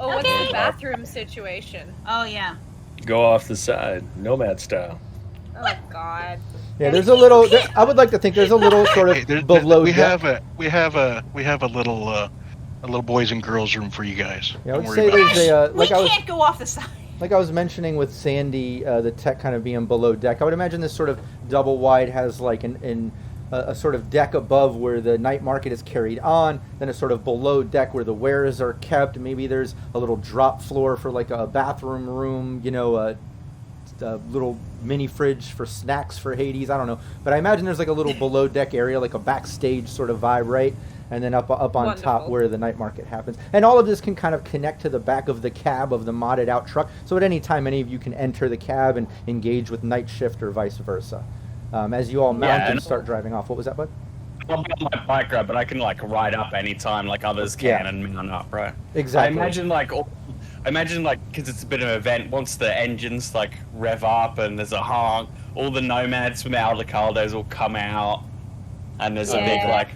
Oh, what's Okay. the bathroom situation? Oh yeah. Go off the side, nomad style. Oh God. Yeah, there's a little. I would like to think there's a little sort of Hey, below we deck. have a little boys and girls room for you guys. Yeah, I Don't would worry say about there's it. a like we I was can't go off the side. like I was mentioning with Sandy, the tech kind of being below deck. I would imagine this sort of double wide has like a sort of deck above where the night market is carried on, then a sort of below deck where the wares are kept. Maybe there's a little drop floor for like a bathroom room, you know, a little mini fridge for snacks for Hades. I don't know, but I imagine there's like a little below deck area, like a backstage sort of vibe, right? And then up on top Wonderful. where the night market happens. And all of this can kind of connect to the back of the cab of the modded out truck. So at any time, any of you can enter the cab and engage with night shift or vice versa. As you all mount and and- start driving off. What was that, bud? I'll be on my bike ride, but I can like ride up anytime like others can Yeah. and mount up, right? Exactly. I imagine like because it's a bit of an event. Once the engines like rev up and there's a honk, all the nomads from Aldecaldos will come out, and there's a big Yeah. like.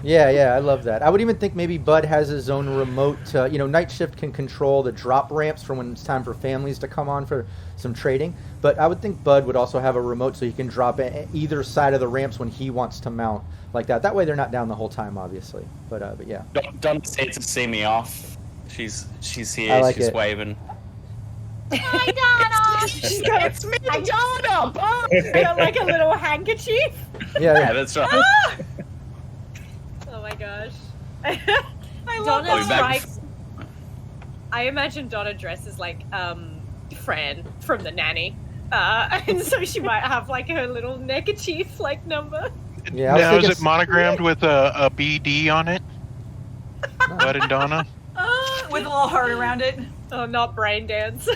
Yeah, I love that. I would even think maybe Bud has his own remote. Night shift can control the drop ramps for when it's time for families to come on for some trading. But I would think Bud would also have a remote so he can drop either side of the ramps when he wants to mount like that. That way they're not down the whole time, obviously. But yeah. Donna's here to see me off. She's here. I like she's it. waving. Hi, Donna. She's got It's me, Donna. got like a little handkerchief. Yeah. Yeah, that's right. Oh my gosh. I love Donna I'll be back strikes. I imagine Donna dresses like Fran from The Nanny. And so she might have like her little neckerchief like number. Yeah, I was Now, is thinking it monogrammed with a BD on it? Bud and Donna? with a little heart around it. Oh, not brain dance.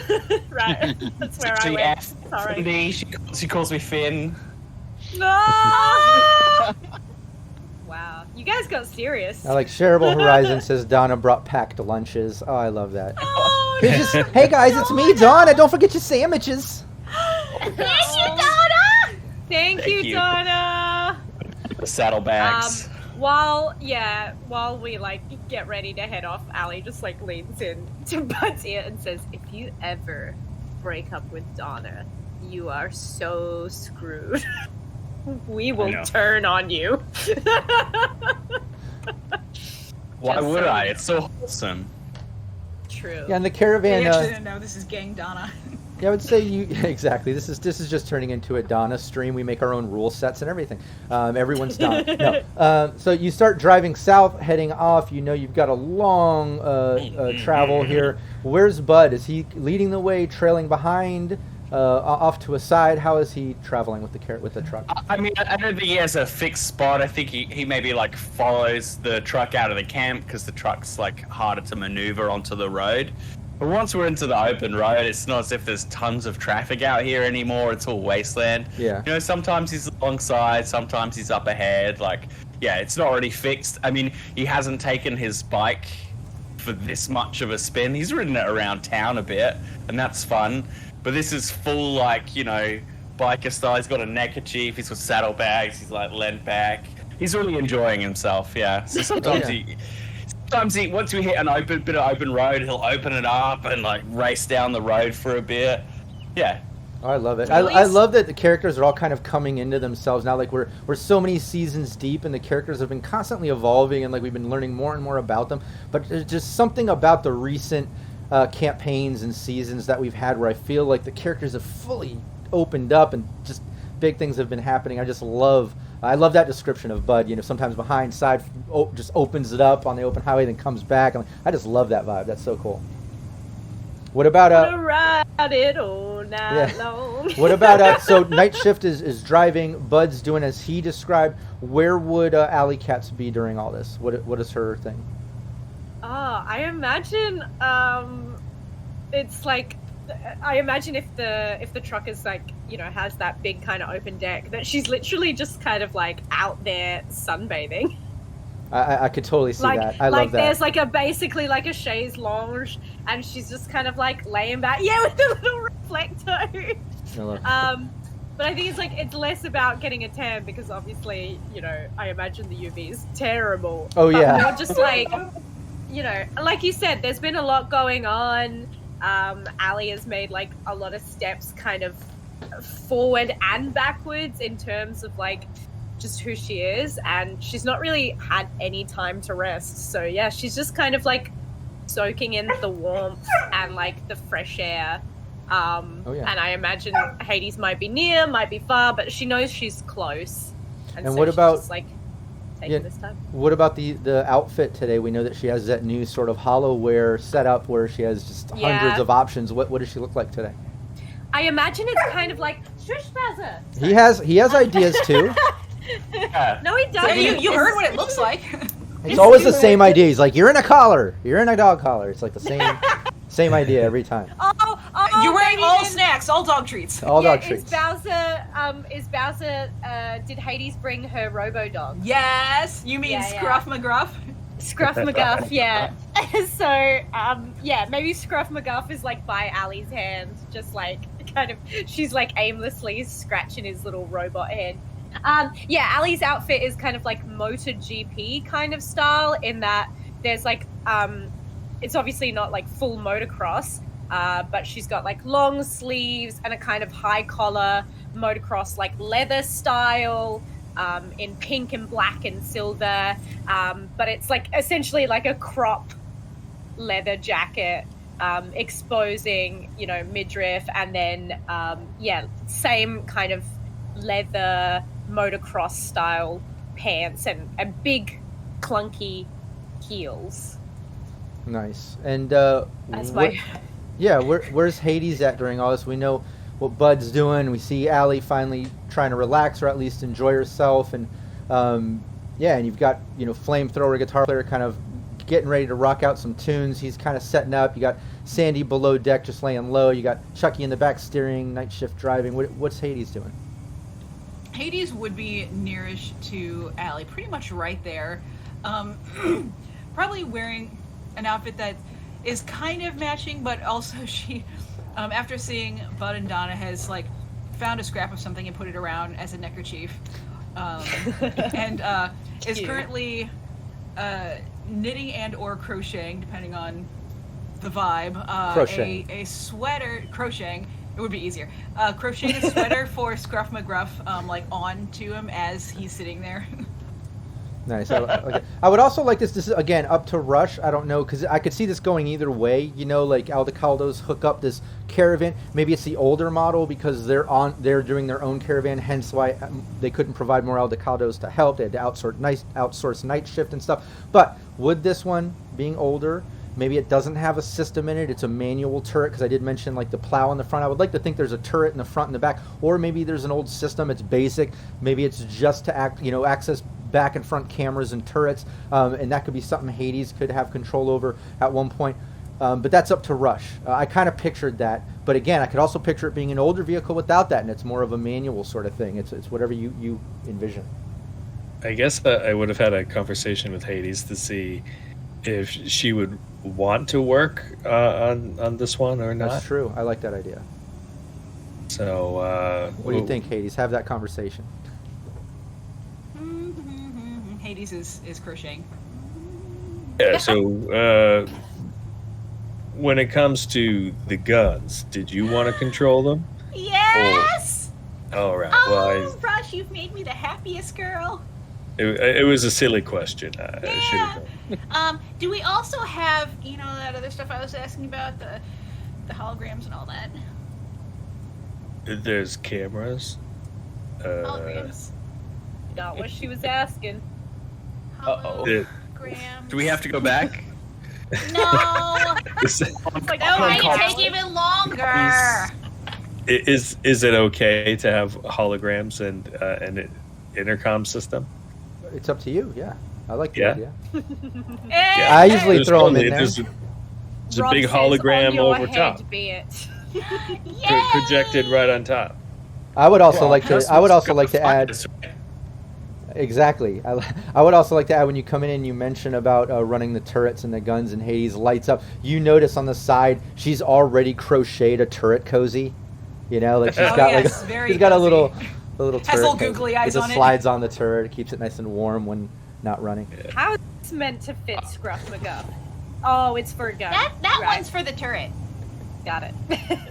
Right, that's where I went. F, Sorry. Cindy, she calls me Finn. No! Wow, you guys got serious. I like Shareable Horizon says Donna brought packed lunches. Oh, I love that. Oh, It's just, hey guys, it's me, Donna. Don't forget your sandwiches. thank you, Donna. Thank you, you. Donna. The saddlebags. While we like get ready to head off, Allie just like leans in to Bud's ear and says, "If you ever break up with Donna, you are so screwed. We will turn on you." Why would I? It's so wholesome. True. Yeah, and the We caravan. actually didn't know this is Gang Donna. Yeah, I would say you exactly. This is just turning into a Donna stream. We make our own rule sets and everything. Everyone's Donna. No. So you start driving south, heading off. You know you've got a long travel here. Where's Bud? Is he leading the way, trailing behind, off to a side? How is he traveling with the truck? I mean, I don't think he has a fixed spot. I think he maybe like follows the truck out of the camp because the truck's like harder to maneuver onto the road. But once we're into the open road, it's not as if there's tons of traffic out here anymore. It's all wasteland. Yeah. You know, sometimes he's alongside, sometimes he's up ahead. Like, yeah, it's not really fixed. I mean, he hasn't taken his bike for this much of a spin. He's ridden it around town a bit, and that's fun. But this is full, like, you know, biker style. He's got a neckerchief, he's got saddlebags, he's like leant back. He's really enjoying himself, yeah. So sometimes he, once we hit an bit of open road, he'll open it up and like race down the road for a bit. Yeah. Oh, I love it. I love that the characters are all kind of coming into themselves now. Like we're so many seasons deep, and the characters have been constantly evolving, and like we've been learning more and more about them. But there's just something about the recent campaigns and seasons that we've had where I feel like the characters have fully opened up, and just big things have been happening. I love that description of Bud. You know, sometimes behind side just opens it up on the open highway, then comes back. I just love that vibe. That's so cool. What about ride it all night long. What about so night shift is driving. Bud's doing as he described. Where would Alley Cats be during all this? What is her thing? I imagine it's like, I imagine if the truck is like, you know, has that big kind of open deck, that she's literally just kind of like out there sunbathing. I could totally see that. I love that. There's like basically like a chaise lounge, and she's just kind of like laying back, with a little reflector. But I think it's less about getting a tan, because obviously, you know, I imagine the UV is terrible. Oh yeah. More just like, you know, like you said, there's been a lot going on. Allie has made like a lot of steps kind of forward and backwards in terms of like just who she is, and she's not really had any time to rest. So yeah, she's just kind of like soaking in the warmth and like the fresh air. And I imagine Hades might be near, might be far, but she knows she's close. And so what she's about just, like, taking this time? What about the outfit today? We know that she has that new sort of hollow wear setup where she has just hundreds of options. What does she look like today? I imagine it's kind of like Shush Buzzer. He has ideas too. No, he doesn't. You heard what it looks like. It's always the same idea. He's like, you're in a collar. You're in a dog collar. It's like the same idea every time. You're wearing all snacks, all dog treats. All dog treats. Is Bowser, did Hades bring her robo-dog? Yes. You mean Scruff McGruff? Scruff McGuff, yeah. So, maybe Scruff McGuff is like by Allie's hand, just like kind of, she's like aimlessly scratching his little robot head. Allie's outfit is kind of like MotoGP kind of style, in that there's like, it's obviously not like full motocross, but she's got like long sleeves and a kind of high collar motocross, like leather style, in pink and black and silver. But it's like essentially like a crop leather jacket, exposing, you know, midriff, and then, same kind of leather motocross style pants and big clunky heels. Nice. And that's where's Hades at during all this? We know what Bud's doing. We see Allie finally trying to relax, or at least enjoy herself, and and you've got, you know, flamethrower guitar player kind of getting ready to rock out some tunes. He's kind of setting up. You got Sandy below deck just laying low. You got Chucky in the back steering, night shift driving. What's Hades doing? Hades would be nearest to Allie, pretty much right there. Probably wearing an outfit that is kind of matching, but also she, after seeing Bud and Donna, has like found a scrap of something and put it around as a neckerchief, and is currently knitting and or crocheting, depending on the vibe. Crocheting. A sweater, crocheting. It would be easier. Crocheting a sweater for Scruff McGruff, like onto him as he's sitting there. Nice. I would also like this. This is again up to Rush. I don't know, because I could see this going either way. You know, like Aldecaldos hook up this caravan. Maybe it's the older model because they're doing their own caravan. Hence why they couldn't provide more Aldecaldos to help. They had to outsource night shift and stuff. But would this one, being older, maybe it doesn't have a system in it. It's a manual turret, because I did mention like the plow in the front. I would like to think there's a turret in the front and the back, or maybe there's an old system. It's basic. Maybe it's just to access back and front cameras and turrets, and that could be something Hades could have control over at one point. But that's up to Rush. I kind of pictured that, but again, I could also picture it being an older vehicle without that, and it's more of a manual sort of thing. It's whatever you envision. I guess I would have had a conversation with Hades to see if she would want to work on this one or not. That's true. I like that idea. So, what do you think, Hades? Have that conversation. Hades is crocheting. Yeah, so when it comes to the guns, did you want to control them? Yes! All right. Oh, Rush, you've made me the happiest girl. It was a silly question. I should have known. Do we also have, that other stuff I was asking about, the holograms and all that? There's cameras. Holograms. Not what she was asking. Uh-oh. Holograms. Do we have to go back? No! It's like, That oh, might I take even longer! Is it okay to have holograms and an intercom system? It's up to you. Yeah, I like the Yeah. idea. Hey! I usually There's throw them only- in there. There's a Rob big says, hologram on your over head, top, Be it. Yay! projected right on top. I would also like to. Plus, I would it's also got like the to add. fires, right? Exactly. I would also like to add, when you come in and you mention about running the turrets and the guns and Hades lights up, you notice on the side she's already crocheted a turret cozy. Like she's got yes, very she's got cozy. a little turret. Has little cozy. googly eyes It on just it. slides on the turret. It keeps it nice and warm when not running. How is this meant to fit Scruff McGuff? Oh, it's for a gun. That right. one's for the turret. Got it.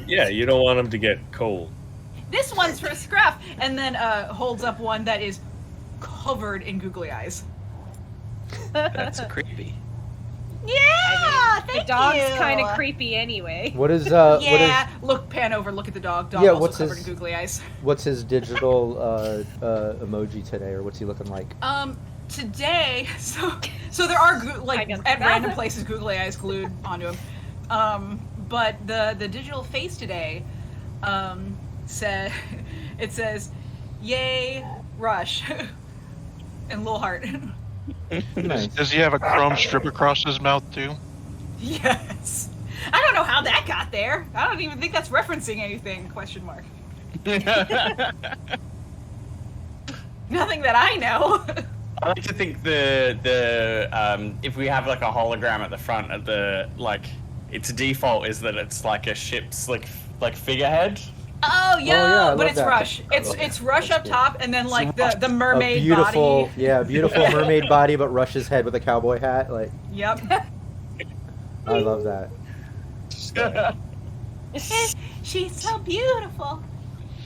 Yeah, you don't want them to get cold. This one's for Scruff, and then holds up one that is covered in googly eyes. That's creepy. Yeah, The thank dog's you. kind of creepy anyway. What is Yeah, look, pan over, look at the dog. Dog Yeah, also what's covered his- in googly eyes. what's his digital emoji today, or what's he looking like? Today, so there are I guess. at random places googly eyes glued onto him. But the digital face today, says, "Yay, Rush," and little heart. Nice. Does he have a chrome strip across his mouth too? Yes. I don't know how that got there. I don't even think that's referencing anything. Question mark. Nothing that I know. I like to think the if we have like a hologram at the front of the its default is that it's like a ship's like figurehead. Oh yeah, I but love it's that. Rush. It's Rush up top, and then like the mermaid A beautiful, body. yeah, beautiful mermaid body, but Rush's head with a cowboy hat. Like, Yep. I love that. She's so beautiful.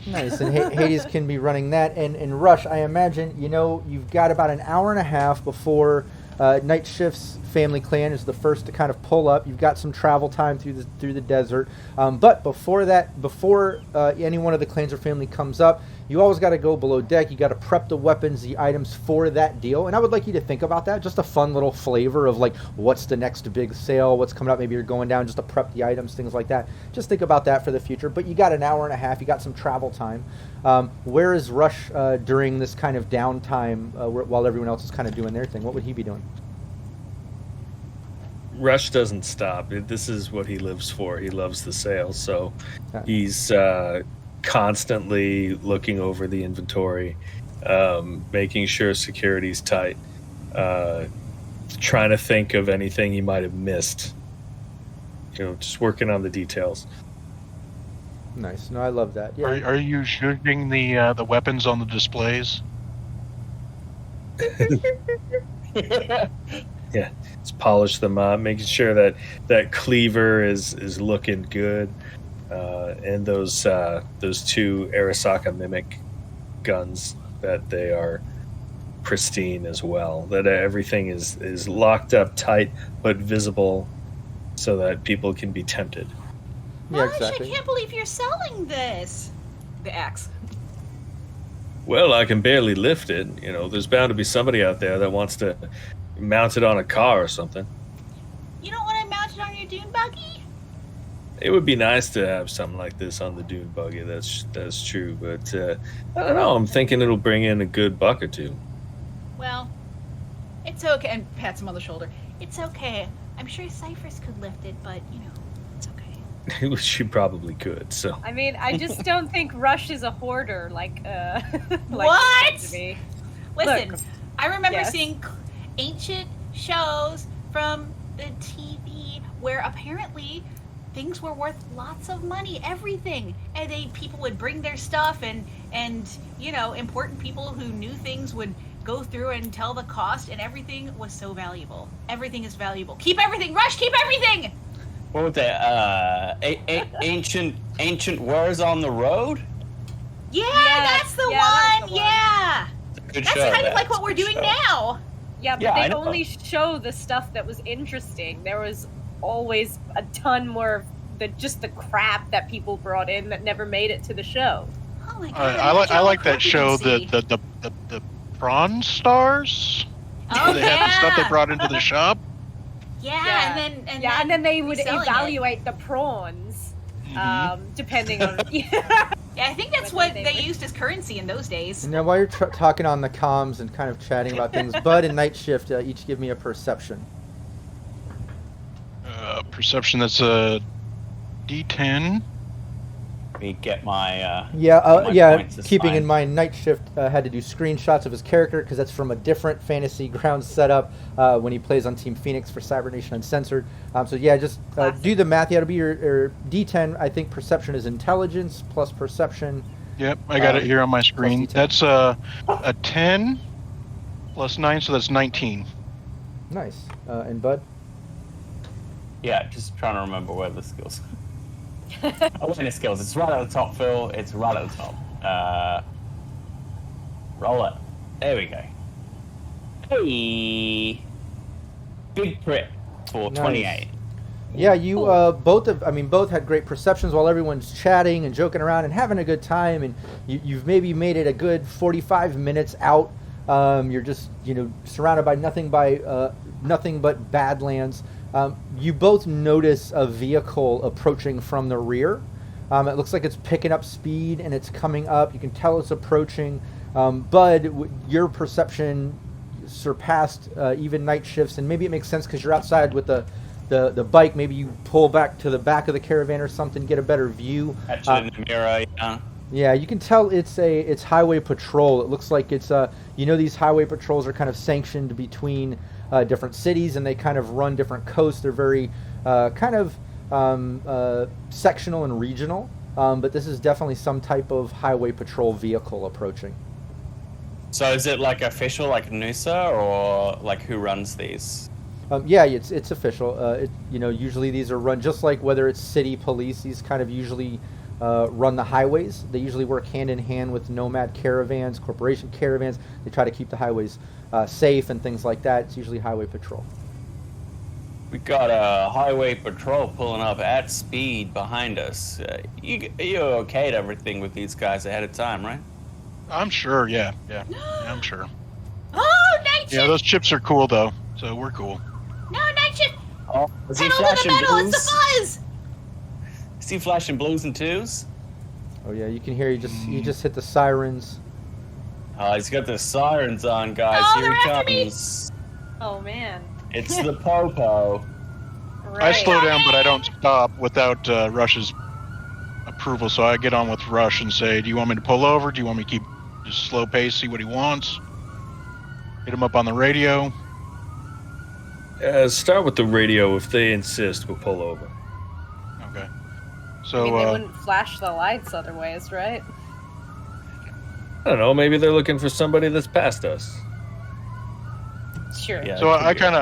Nice, and Hades can be running that, and Rush, I imagine, you've got about an hour and a half before Night Shift's family clan is the first to kind of pull up. You've got some travel time through the desert, but before any one of the clans or family comes up, you always got to go below deck. You got to prep the weapons, the items for that deal, and I would like you to think about that. Just a fun little flavor of like what's the next big sale, what's coming up. Maybe you're going down just to prep the items, things like that. Just think about that for the future. But you got an hour and a half. You got some travel time. Where is Rush during this kind of downtime while everyone else is kind of doing their thing? What would he be doing? Rush doesn't stop. This is what he lives for. He loves the sales, so Yeah. he's constantly looking over the inventory, making sure security's tight, trying to think of anything he might have missed. Just working on the details. Nice. No, I love that. Yeah. Are you shooting the weapons on the displays? Yeah, just polish them up, making sure that cleaver is looking good, and those two Arasaka mimic guns, that they are pristine as well. That everything is locked up tight but visible, so that people can be tempted. Yeah, Gosh, exactly. I can't believe you're selling this. The axe. Well, I can barely lift it. There's bound to be somebody out there that wants to mount it on a car or something. You don't want to mount it on your dune buggy? It would be nice to have something like this on the dune buggy. That's true, but I don't know. I'm thinking it'll bring in a good buck or two. Well, it's okay. And pats him on the shoulder. It's okay. I'm sure Cyphers could lift it, but, it's okay. She probably could. So I mean, I just don't think Rush is a hoarder like What? to me. Listen, Look, I remember yes. seeing ancient shows from the TV where apparently things were worth lots of money, everything, and people would bring their stuff, and important people who knew things would go through and tell the cost, and everything was so valuable. Everything is valuable. Keep everything, Rush. Keep everything. What was that? Ancient Wars on the Road? Yeah, Yes, that's the yeah, one. that's the one. Yeah, Good that's show, kind of that. like what we're doing Good show. now. Yeah, but Yeah, I they know. only show the stuff that was interesting. There was always a ton more of just the crap that people brought in that never made it to the show. Oh my god! I like that crap you show, can see. the Prawn Stars. Oh, They had the stuff they yeah. brought into the shop. Yeah, and then they would reselling it. evaluate the prawns, depending on. Yeah, I think that's Whether what they they would- used as currency in those days. Now, while you're talking on the comms and kind of chatting about things, Bud and Night Shift each give me a perception. Perception, that's a D10. Let me get my Yeah. points, it's Keeping fine. in mind, Night Shift had to do screenshots of his character because that's from a different Fantasy Grounds setup when he plays on Team Phoenix for Cybernation Uncensored. So yeah, just Classic. do the math. Yeah, it'll be your D10. I think perception is intelligence plus perception. Yep, I got it here on my screen. D10. That's a 10 plus 9, so that's 19. Nice. And Bud? Yeah, just trying to remember where the skills. Awareness skills. It's right at the top, Phil. It's right at the top. Roll it. There we go. Hey, big crit for Nice. 28. Yeah, you both had great perceptions while everyone's chatting and joking around and having a good time, and you've maybe made it a good 45 minutes out. You're just surrounded by nothing but badlands. You both notice a vehicle approaching from the rear. It looks like it's picking up speed and it's coming up. You can tell it's approaching. Bud, your perception surpassed even Night Shift's, and maybe it makes sense because you're outside with the bike. Maybe you pull back to the back of the caravan or something, get a better view. Catch it in the mirror. Yeah. Yeah, you can tell it's highway patrol. It looks like it's these highway patrols are kind of sanctioned between different cities, and they kind of run different coasts. They're very sectional and regional, but this is definitely some type of highway patrol vehicle approaching. So is it like official, like NUSA, or like who runs these? Yeah, it's official. Usually these are run just like whether it's city police. These kind of usually run the highways. They usually work hand in hand with nomad caravans, corporation caravans. They try to keep the highways safe and things like that. It's usually highway patrol. We got a highway patrol pulling up at speed behind us. You okayed everything with these guys ahead of time, right? I'm sure, yeah, I'm sure. Oh, Night Shift! Yeah, those chips are cool though, so we're cool. No, Night Shift! Oh, is he Pedal to the flashing metal, blues? it's the buzz! Is he flashing blues and twos? Oh yeah, you can hear you just hit the sirens. Oh, he's got the sirens on, guys. Oh, Here they're he after me. comes. Oh man. It's the Popo. I slow down, but I don't stop without Rush's approval. So I get on with Rush and say, "Do you want me to pull over? Do you want me to keep just slow pace, see what he wants? Hit him up on the radio." Start with the radio. If they insist, we'll pull over. Okay. I So mean, they wouldn't flash the lights otherwise, right? I don't know. Maybe they're looking for somebody that's passed us. Sure. Yeah. so I kind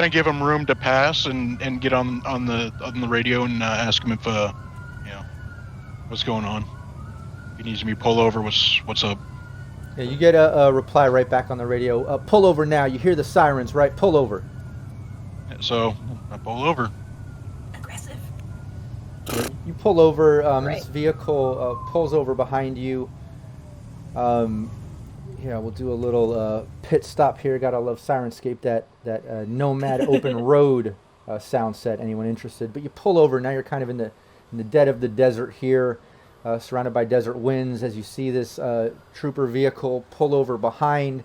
of give him room to pass and get on the radio and ask him if what's going on. If he needs me to pull over. What's up? Yeah, you get a reply right back on the radio. Pull over now. You hear the sirens, right? Pull over. So I pull over. Aggressive. You pull over. Right. This vehicle pulls over behind you. We'll do a little pit stop here. Gotta love Syrinscape, that Nomad open road sound set. Anyone interested? But you pull over. Now you're kind of in the dead of the desert here, surrounded by desert winds. As you see this trooper vehicle pull over behind.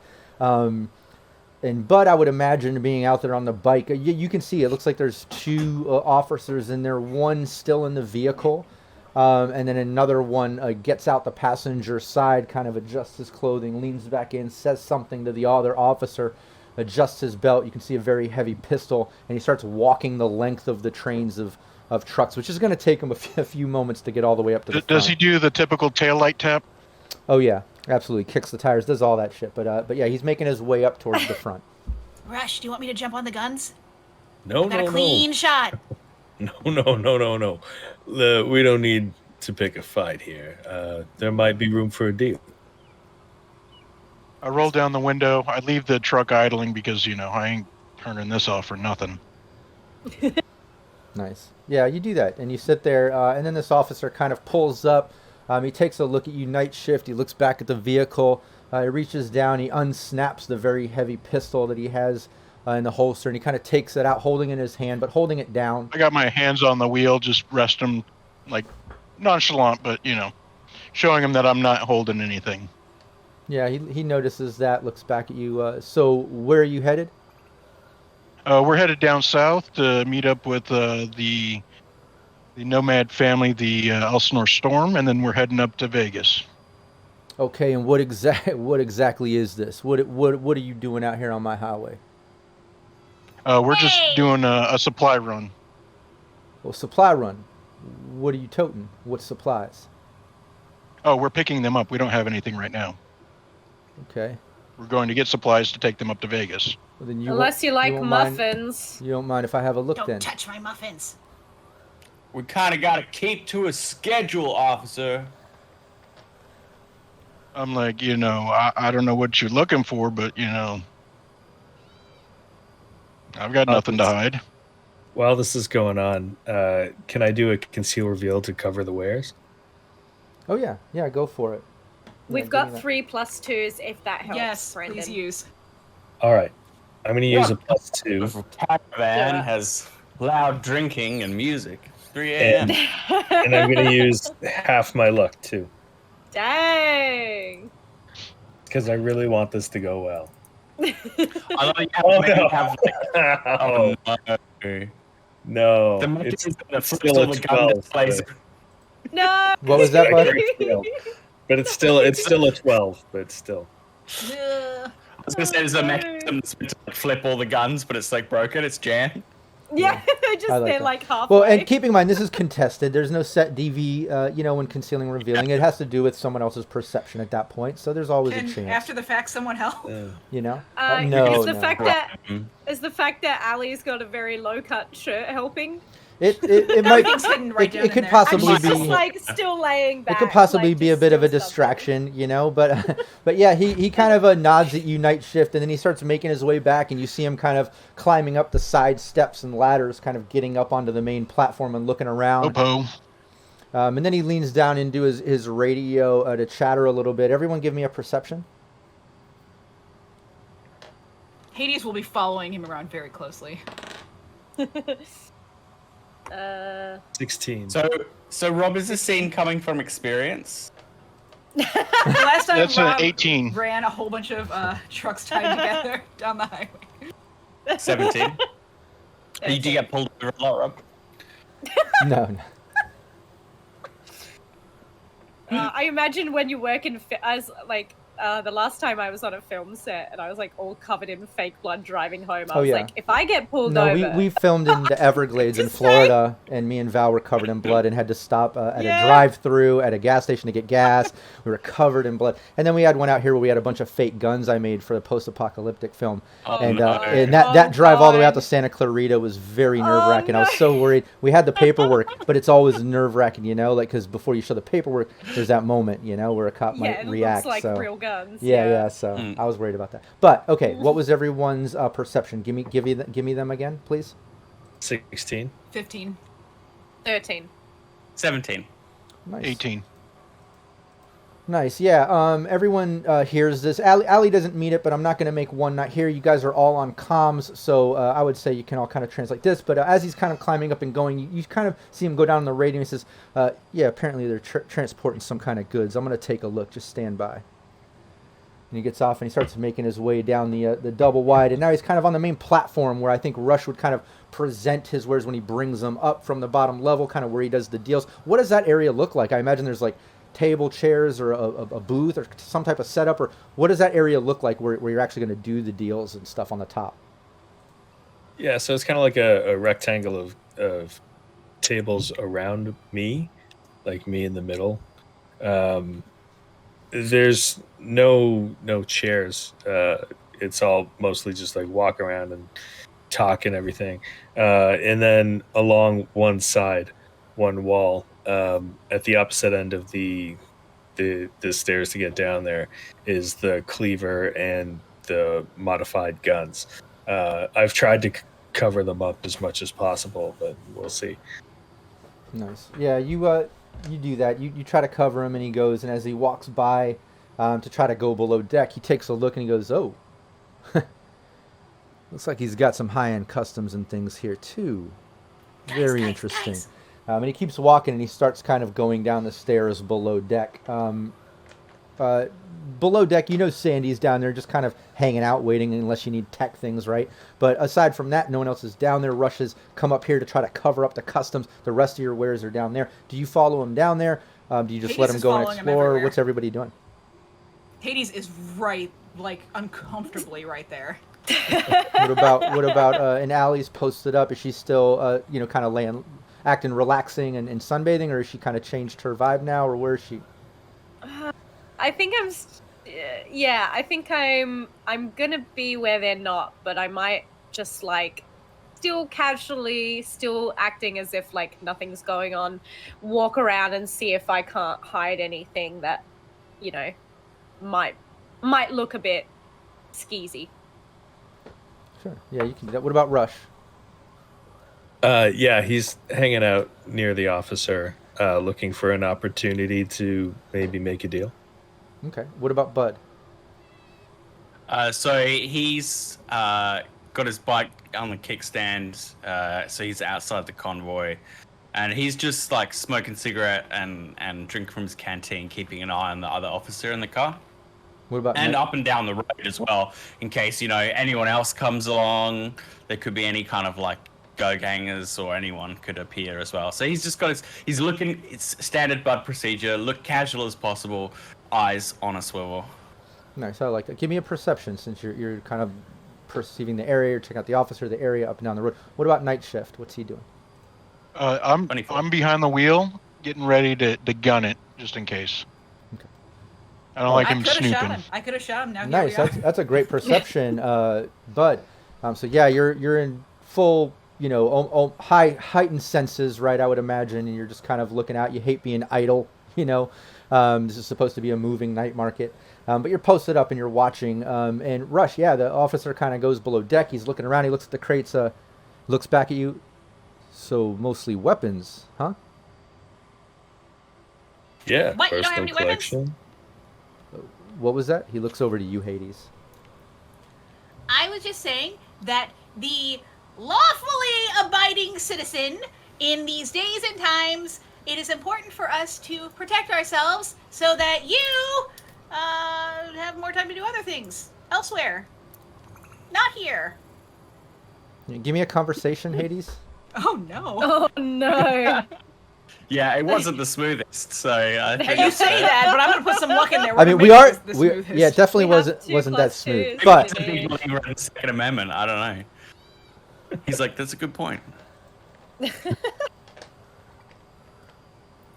And Bud, I would imagine, being out there on the bike, you can see it looks like there's two officers in there, one still in the vehicle, and then another one gets out the passenger side, kind of adjusts his clothing, leans back in, says something to the other officer, adjusts his belt. You can see a very heavy pistol, and he starts walking the length of the trains of trucks, which is going to take him a few moments to get all the way up to the front. Does he do the typical taillight tap? Oh, yeah. Absolutely, kicks the tires, does all that shit, but yeah, he's making his way up towards the front. Rush, do you want me to jump on the guns? No, Got a clean shot. No. We don't need to pick a fight here. There might be room for a deal. I roll down the window. I leave the truck idling because I ain't turning this off for nothing. Nice. Yeah, you do that, and you sit there, and then this officer kind of pulls up. He takes a look at you, night shift. He looks back at the vehicle. He reaches down. He unsnaps the very heavy pistol that he has in the holster, and he kind of takes it out, holding it in his hand, but holding it down. I got my hands on the wheel, just rest them, like nonchalant, but showing him that I'm not holding anything. Yeah, he notices that, looks back at you. So where are you headed? We're headed down south to meet up with the Nomad family, the Elsinore Storm, and then we're heading up to Vegas. Okay, and what exactly is this? What are you doing out here on my highway? We're just doing a supply run. Well, supply run. What are you toting? What supplies? Oh, we're picking them up. We don't have anything right now. Okay. We're going to get supplies to take them up to Vegas. Well, then Unless you like won't mind- muffins. you don't mind if I have a look Don't then? touch my muffins. We kind of got to keep to a schedule, officer. I'm like, I don't know what you're looking for, but, I've got nothing to hide. While this is going on, can I do a conceal reveal to cover the wares? Oh yeah, go for it. We've Yeah, got give me 3 plus 2s if that helps, Yes, Brendan. please use. All right. I'm going to use a +2. The caravan Yeah. has loud drinking and music. 3 a.m. And I'm going to use half my luck, too. Dang. Because I really want this to go well. Although you Oh, maybe no. have Oh, no. no. The It's mechanism that still flips all a the gun 12, displays. No. What was that, bud? But it's still a 12, but still. Ugh. I was gonna say there's a mechanism that's meant to like, flip all the guns, but it's like broken. It's jammed. Yeah, just I like they're that. like halfway. Well, and keep in mind, this is contested. There's no set DV, when concealing and revealing. It has to do with someone else's perception at that point, so there's always a Can chance. after the fact someone help? No, is the no. fact that is the fact that Ali's got a very low cut shirt helping? It might. Everything's hidden right down It in could there. possibly She's be. just like still laying back. It could possibly like, be a just bit of a still something. distraction, but yeah, he kind of nods at you, night shift, and then he starts making his way back, and you see him kind of climbing up the side steps and ladders, kind of getting up onto the main platform and looking around. Popo. And then he leans down into his radio to chatter a little bit. Everyone give me a perception. Hades will be following him around very closely. 16. So Rob, is this scene coming from experience? The last time That's an Rob 18. ran a whole bunch of trucks tied together down the highway. 17. You do get pulled over a lot, Rob. No. I imagine when you work in as like the last time I was on a film set and I was like all covered in fake blood driving home. I was yeah. like, if I get pulled No, over, we filmed in the Everglades in Florida, and me and Val were covered in blood and had to stop at a drive-through at a gas station to get gas. We were covered in blood, and then we had one out here where we had a bunch of fake guns I made for the post-apocalyptic film, and that drive all the way out to Santa Clarita was very nerve-wracking. I was so worried. We had the paperwork, but it's always nerve-wracking, you know, like because before you show the paperwork, there's that moment, you know, where a cop might react. Looks like so. real guns. Yeah. So I was worried about that. But okay, what was everyone's perception? Give me them again, please. 16. 15. 13. 17. Nice. 18. Nice. Yeah. Everyone hears this. Allie doesn't meet it, but I'm not going to make one not here. You guys are all on comms, so I would say you can all kind of translate this. But as he's kind of climbing up and going, you kind of see him go down the radio. And he says, "Yeah, apparently they're transporting some kind of goods. I'm going to take a look. Just stand by." And he gets off and he starts making his way down the double wide. And now he's kind of on the main platform where I think Rush would kind of present his wares when he brings them up from the bottom level, kind of where he does the deals. What does that area look like? I imagine there's like table, chairs, or a booth or some type of setup. Or what does that area look like where you're actually going to do the deals and stuff on the top? Yeah, so it's kind of like a rectangle of tables around me, like me in the middle. There's no chairs. It's all mostly just like walk around and talk and everything. And then along one side, one wall, at the opposite end of the stairs to get down there is the cleaver and the modified guns. I've tried to cover them up as much as possible, but we'll see. Nice. Yeah, you do that. You try to cover him, and he goes, and as he walks by to try to go below deck, he takes a look and he goes, "Oh, looks like he's got some high-end customs and things here too. Very interesting." Nice. And he keeps walking, and he starts kind of going down the stairs below deck. Below deck, you know Sandy's down there just kind of hanging out, waiting unless you need tech things, right? But aside from that, no one else is down there. Rushes come up here to try to cover up the customs. The rest of your wares are down there. Do you follow him down there? Do you just let him go and explore? What's everybody doing? Hades is right, like, uncomfortably right there. What about and Allie's posted up? Is she still, kind of acting relaxing and sunbathing, or has she kind of changed her vibe now, or where is she? I think I think I'm gonna be where they're not, but I might just like still casually, still acting as if like nothing's going on, walk around and see if I can't hide anything that, might look a bit skeezy. Sure. Yeah, you can do that. What about Rush? Yeah, he's hanging out near the officer, looking for an opportunity to maybe make a deal. Okay. What about Bud? So he's got his bike on the kickstand, so he's outside the convoy, and he's just like smoking cigarette and drinking from his canteen, keeping an eye on the other officer in the car. What about and up and down the road as well, in case anyone else comes along. There could be any kind of like go gangers or anyone could appear as well. So he's just got he's looking. It's standard Bud procedure. Look casual as possible. Eyes on a swivel. Nice, I like that. Give me a perception since you're kind of perceiving the area, you're checking out the officer, the area up and down the road. What about night shift? What's he doing? I'm behind the wheel, getting ready to gun it just in case. Okay. I don't like him snooping. I could have shot him. Now nice. Here we are. That's a great perception, Bud. So yeah, you're in full, heightened senses, right? I would imagine, and you're just kind of looking out. You hate being idle, This is supposed to be a moving night market. But you're posted up and you're watching. And Rush, yeah, the officer kind of goes below deck. He's looking around. He looks at the crates, looks back at you. So mostly weapons, huh? Yeah, What? You don't have personal any weapons? collection. What was that? He looks over to you, Hades. I was just saying that the lawfully abiding citizen in these days and times, it is important for us to protect ourselves so that you have more time to do other things elsewhere. Not here. Give me a conversation, Hades. Oh no. Oh no. Yeah, it wasn't the smoothest, so I think You it's, say that, but I'm gonna put some luck in there. I mean, We're we gonna are. make this the smoothest. Yeah, it definitely We have wasn't 2 wasn't that plus smooth. 2s But today. people who read the Second Amendment. I don't know. He's like, that's a good point.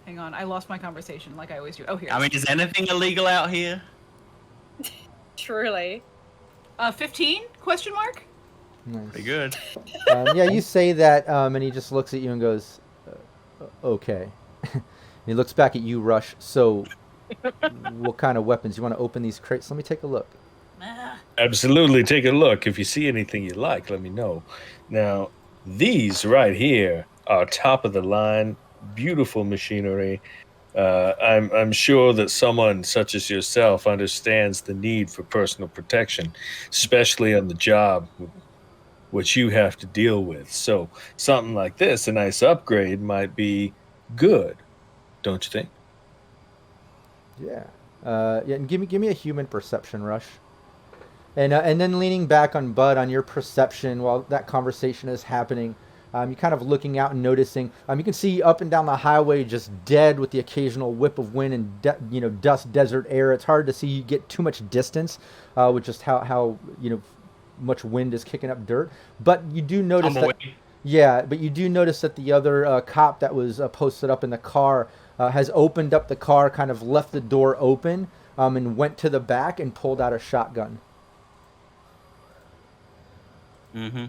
Hang on, I lost my conversation like I always do. Oh, here. I mean, is anything illegal out here? Truly. 15? Question mark? nice. Pretty good. Yeah, you say that, and he just looks at you and goes, "Okay." And he looks back at you, Rush. So, what kind of weapons you want to open these crates? Let me take a look. Absolutely, take a look. If you see anything you like, let me know. Now, these right here are top of the line, beautiful machinery. I'm sure that someone such as yourself understands the need for personal protection, especially on the job, which you have to deal with. So something like this, a nice upgrade, might be good, don't you think? Yeah. Yeah. And give me a human perception, Rush. And then leaning back on Bud on your perception while that conversation is happening. You're kind of looking out and noticing. You can see up and down the highway just dead with the occasional whip of wind and dust, desert air. It's hard to see you get too much distance with just how much wind is kicking up dirt. But you do notice that. Yeah, but you do notice that the other cop that was posted up in the car has opened up the car, kind of left the door open, and went to the back and pulled out a shotgun. Mm-hmm.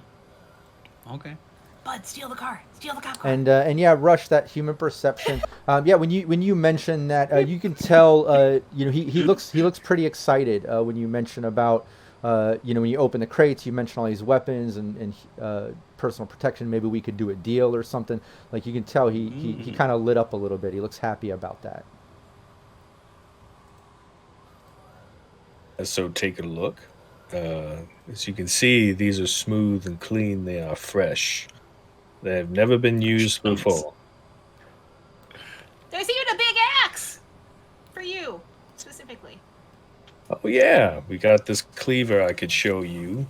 Okay. Bud, steal the car. Steal the cop car. And yeah, Rush, that human perception. Yeah, when you mention that, you can tell. He looks pretty excited when you mention about. When you open the crates, you mention all these weapons and personal protection. Maybe we could do a deal or something. Like you can tell he kind of lit up a little bit. He looks happy about that. So take a look. As you can see, these are smooth and clean. They are fresh. They have never been used before. There's even a big axe for you specifically. Oh yeah, we got this cleaver I could show you.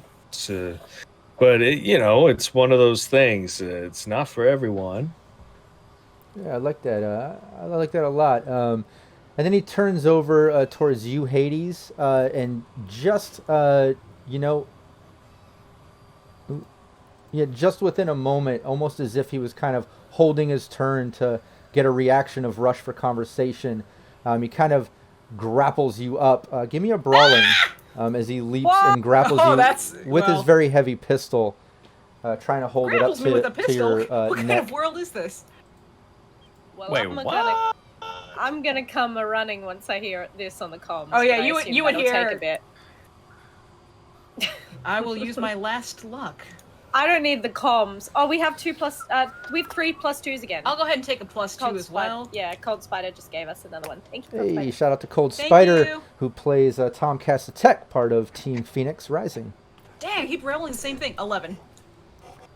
But it's one of those things. It's not for everyone. Yeah, I like that. I like that a lot. And then he turns over towards you, Hades, and just just within a moment, almost as if he was kind of holding his turn to get a reaction of Rush for conversation, he kind of grapples you up. Give me a brawling as he leaps and grapples you with his very heavy pistol, trying to hold it up to your what neck. kind of world is this? Well, Wait, what? I'm gonna come running once I hear this on the comms. Oh, yeah, but I you would- assume you would that'll hear- take a bit. I will use my last luck. I don't need the comms. Oh, we have 3 plus 2s again. I'll go ahead and take a +2 Cold as Spider- well. Yeah, Cold Spider just gave us another one. Thank you, Cold Hey, Spider. shout out to Cold Thank Spider, you. who plays Tom Tech, part of Team Phoenix Rising. Dang, I keep rolling the same thing. 11.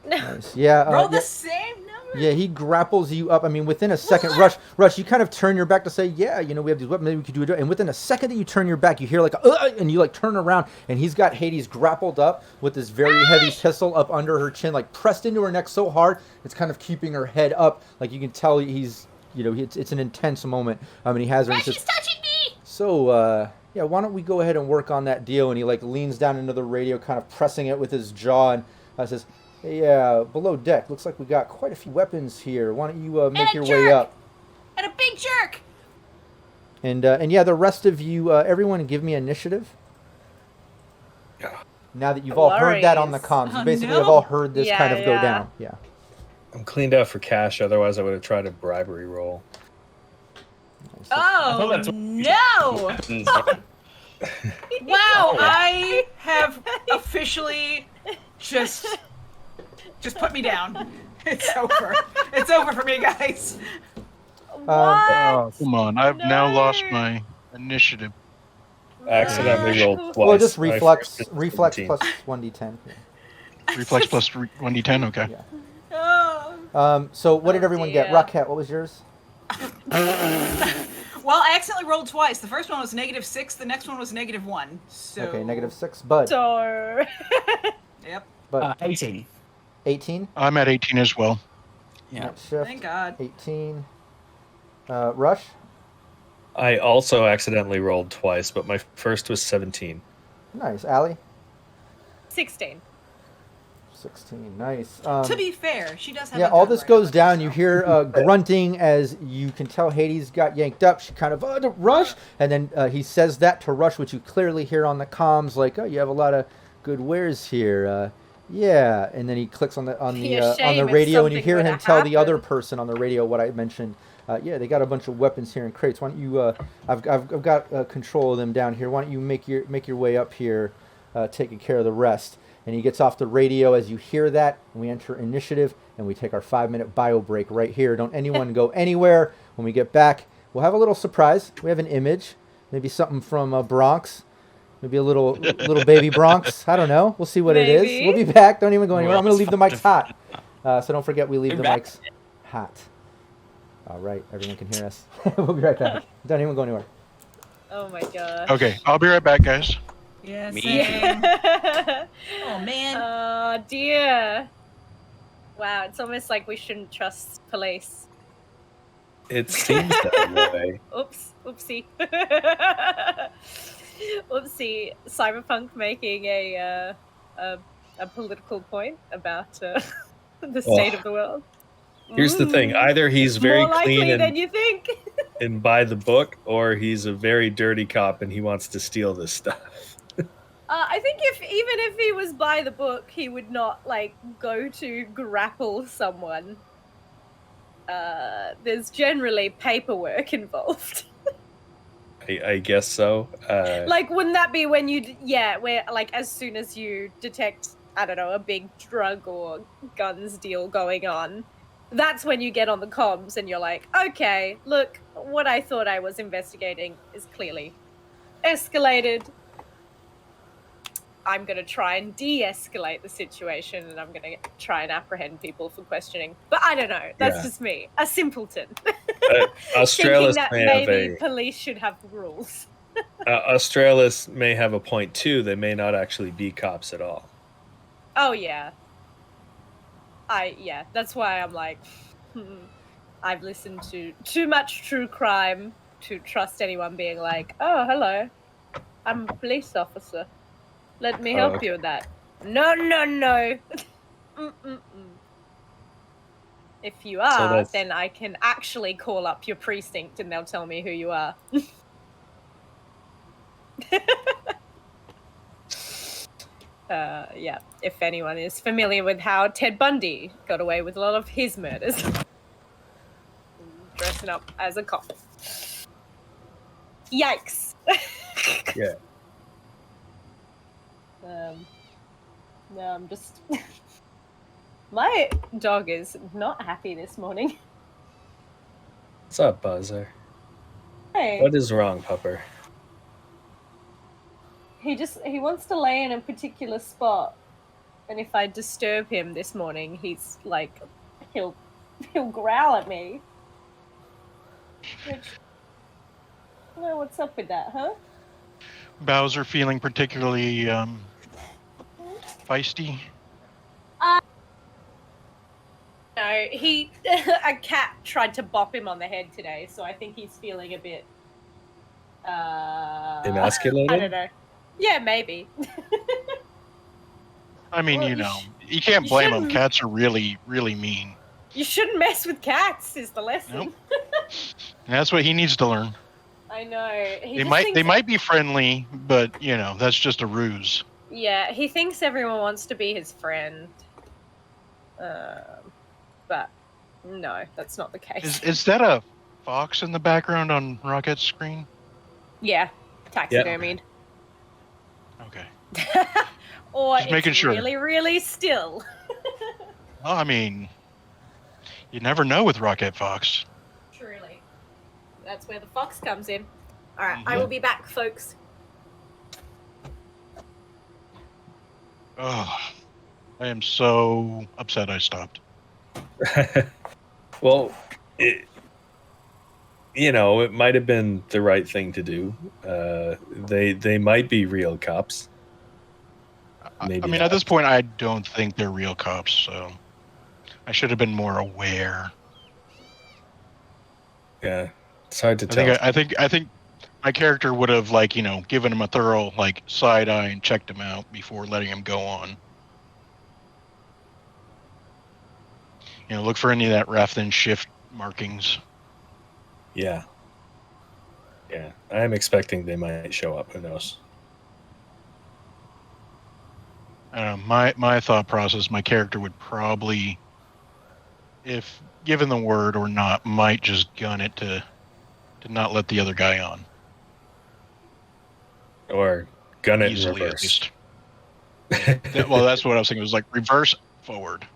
Nice. Yeah. Roll yeah. the same number. Yeah, he grapples you up. I mean, within a second, Rush, you kind of turn your back to say, yeah, we have these weapons, maybe we could do it. And within a second that you turn your back, you hear like, and you like turn around, and he's got Hades grappled up with this very heavy pistol up under her chin, like pressed into her neck so hard, it's kind of keeping her head up. Like you can tell he's, it's an intense moment. I mean, he has her. Rush, he's touching me! So, yeah, why don't we go ahead and work on that deal? And he like leans down into the radio, kind of pressing it with his jaw, and says, hey, below deck, looks like we got quite a few weapons here. Why don't you make your way up? And a big jerk! And yeah, the rest of you, everyone give me initiative. Yeah. Now that you've all heard that on the comms. You basically have all heard this kind of go down. Yeah. I'm cleaned out for cash, otherwise I would have tried a bribery roll. Oh, that's what- no! Wow, I have officially just put me down. It's over. It's over for me, guys. What? Oh, come on. I've now lost my initiative. Accidentally rolled twice. Well, just My reflex first is plus 17. 1d10. Reflex plus 1d10, okay. Yeah. Oh. So what did everyone get? dear. Rockette, what was yours? Well, I accidentally rolled twice. The first one was -6. The next one was -1. So. Okay, -6. Bud. Door. Yep. Bud. 18. 18. I'm at 18 as well. Yeah. Night shift. Thank God. 18. Rush. I also accidentally rolled twice, but my first was 17. Nice. Allie. 16. 16. Nice. To be fair, she does have. Yeah, a all gun this right goes up down. her, You so. hear grunting as you can tell Hades got yanked up. She kind of, Rush. And then he says that to Rush, which you clearly hear on the comms, like, oh, you have a lot of good wares here. Yeah. And then he clicks on the Be a shame if radio, and you something hear were to him tell the other happen. person on the radio what I mentioned. Yeah, they got a bunch of weapons here in crates. Why don't you? I've got control of them down here. Why don't you make your way up here, taking care of the rest? And he gets off the radio as you hear that, and we enter initiative, and we take our 5-minute bio break right here. Don't anyone go anywhere. When we get back, we'll have a little surprise. We have an image, maybe something from Bronx, maybe a little baby Bronx. I don't know. We'll see what it is. Maybe. We'll be back. Don't even go anywhere. I'm going to Well, leave the mics hot. So don't forget we leave the We're back. mics hot. All right, everyone can hear us. We'll be right back. Don't even go anywhere. Oh my god. Okay, I'll be right back, guys. Yeah, Me. same. Yeah. Oh man. Oh dear. Wow, it's almost like we shouldn't trust police. It seems that way. Oops, oopsie. Oopsie. Cyberpunk making a political point about the state of the world. Here's the thing: either he's very More likely clean than and, you think. and by the book, or he's a very dirty cop and he wants to steal this stuff. I think even if he was by the book, he would not like go to grapple someone. There's generally paperwork involved. I guess so. Like, wouldn't that be when where like as soon as you detect, I don't know, a big drug or guns deal going on, that's when you get on the comms and you're like, okay, look, what I thought I was investigating is clearly escalated. I'm going to try and de-escalate the situation, and I'm going to try and apprehend people for questioning. But I don't know. That's Yeah. just me, a simpleton. Australis Thinking that may have maybe a police should have rules. Australis may have a point too. They may not actually be cops at all. Oh yeah. That's why I'm like, I've listened to too much true crime to trust anyone being like, oh, hello, I'm a police officer. Let me help okay. you with that. No. Mm-mm-mm. If you are, that's- then I can actually call up your precinct and they'll tell me who you are. Yeah, if anyone is familiar with how Ted Bundy got away with a lot of his murders. Dressing up as a cop. Yikes. Yeah. No, I'm just... My dog is not happy this morning. What's up, Buzzer? Hey. What is wrong, Pupper? He wants to lay in a particular spot, and if I disturb him this morning, he's like, he'll growl at me. Which, well, what's up with that, huh? Bowser feeling particularly feisty. No, a cat tried to bop him on the head today, so I think he's feeling a bit Emasculated? I don't know. Yeah, maybe. I mean, Well, you you know, sh- you can't you blame them. shouldn't. Cats are really, really mean. You shouldn't mess with cats, is the lesson. Nope. And that's what he needs to learn. I know. They might be friendly, but you know, that's just a ruse. Yeah, he thinks everyone wants to be his friend. But no, that's not the case. Is that a fox in the background on Rockette's screen? Yeah, taxidermied. Okay. Or Just making it's sure. really, really still. Well, I mean, you never know with Rockette Fox. Truly. That's where the fox comes in. Alright, I will be back, folks. Oh, I am so upset I stopped. Well, it might have been the right thing to do. They might be real cops. maybe. I mean, at this point, I don't think they're real cops, so I should have been more aware. Yeah, it's hard to tell. I think my character would have given him a thorough side eye and checked him out before letting him go on. Look for any of that ref and shift markings. Yeah. Yeah, I'm expecting they might show up. Who knows? My thought process, my character would probably, if given the word or not, might just gun it to not let the other guy on. Or gun it Easily, in at reverse. least. Well, that's what I was thinking. It was reverse forward.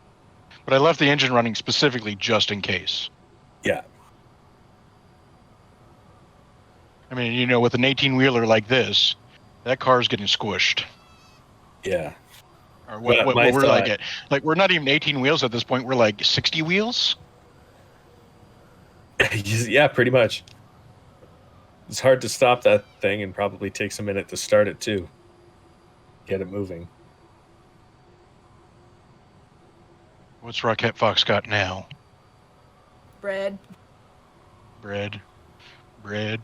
But I left the engine running specifically just in case. Yeah. I mean, with an 18-wheeler like this, that car's getting squished. Yeah. Or what my we're thought- at. We're not even 18 wheels at this point. We're 60 wheels. Yeah, pretty much. It's hard to stop that thing and probably takes a minute to start it too. Get it moving. What's Rockette Fox got now? Bread. Bread. Bread.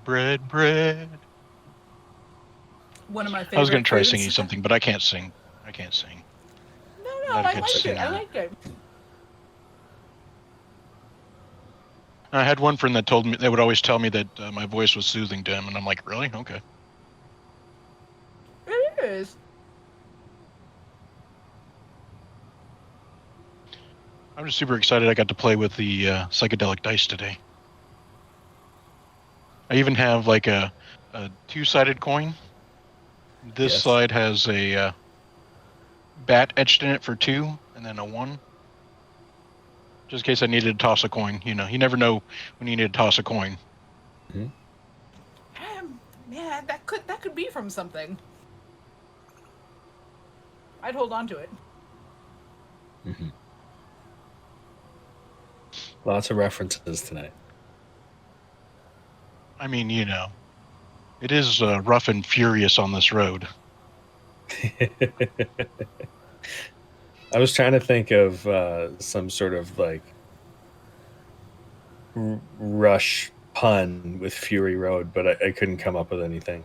One of my favorite I was going to try foods. singing something, but I can't sing. No, Not a I good liked it. singer. I liked it. I had one friend that would always tell me that my voice was soothing to him, and I'm like, really? Okay. It is. I'm just super excited I got to play with the psychedelic dice today. I even have a two-sided coin. This Yes. side has a bat etched in it for 2, and then a 1. Just in case I needed to toss a coin. You never know when you need to toss a coin. Yeah, that could be from something. I'd hold on to it. Mm-hmm. Lots of references tonight. I mean, it is rough and furious on this road. I was trying to think of some sort of Rush pun with Fury Road, but I couldn't come up with anything.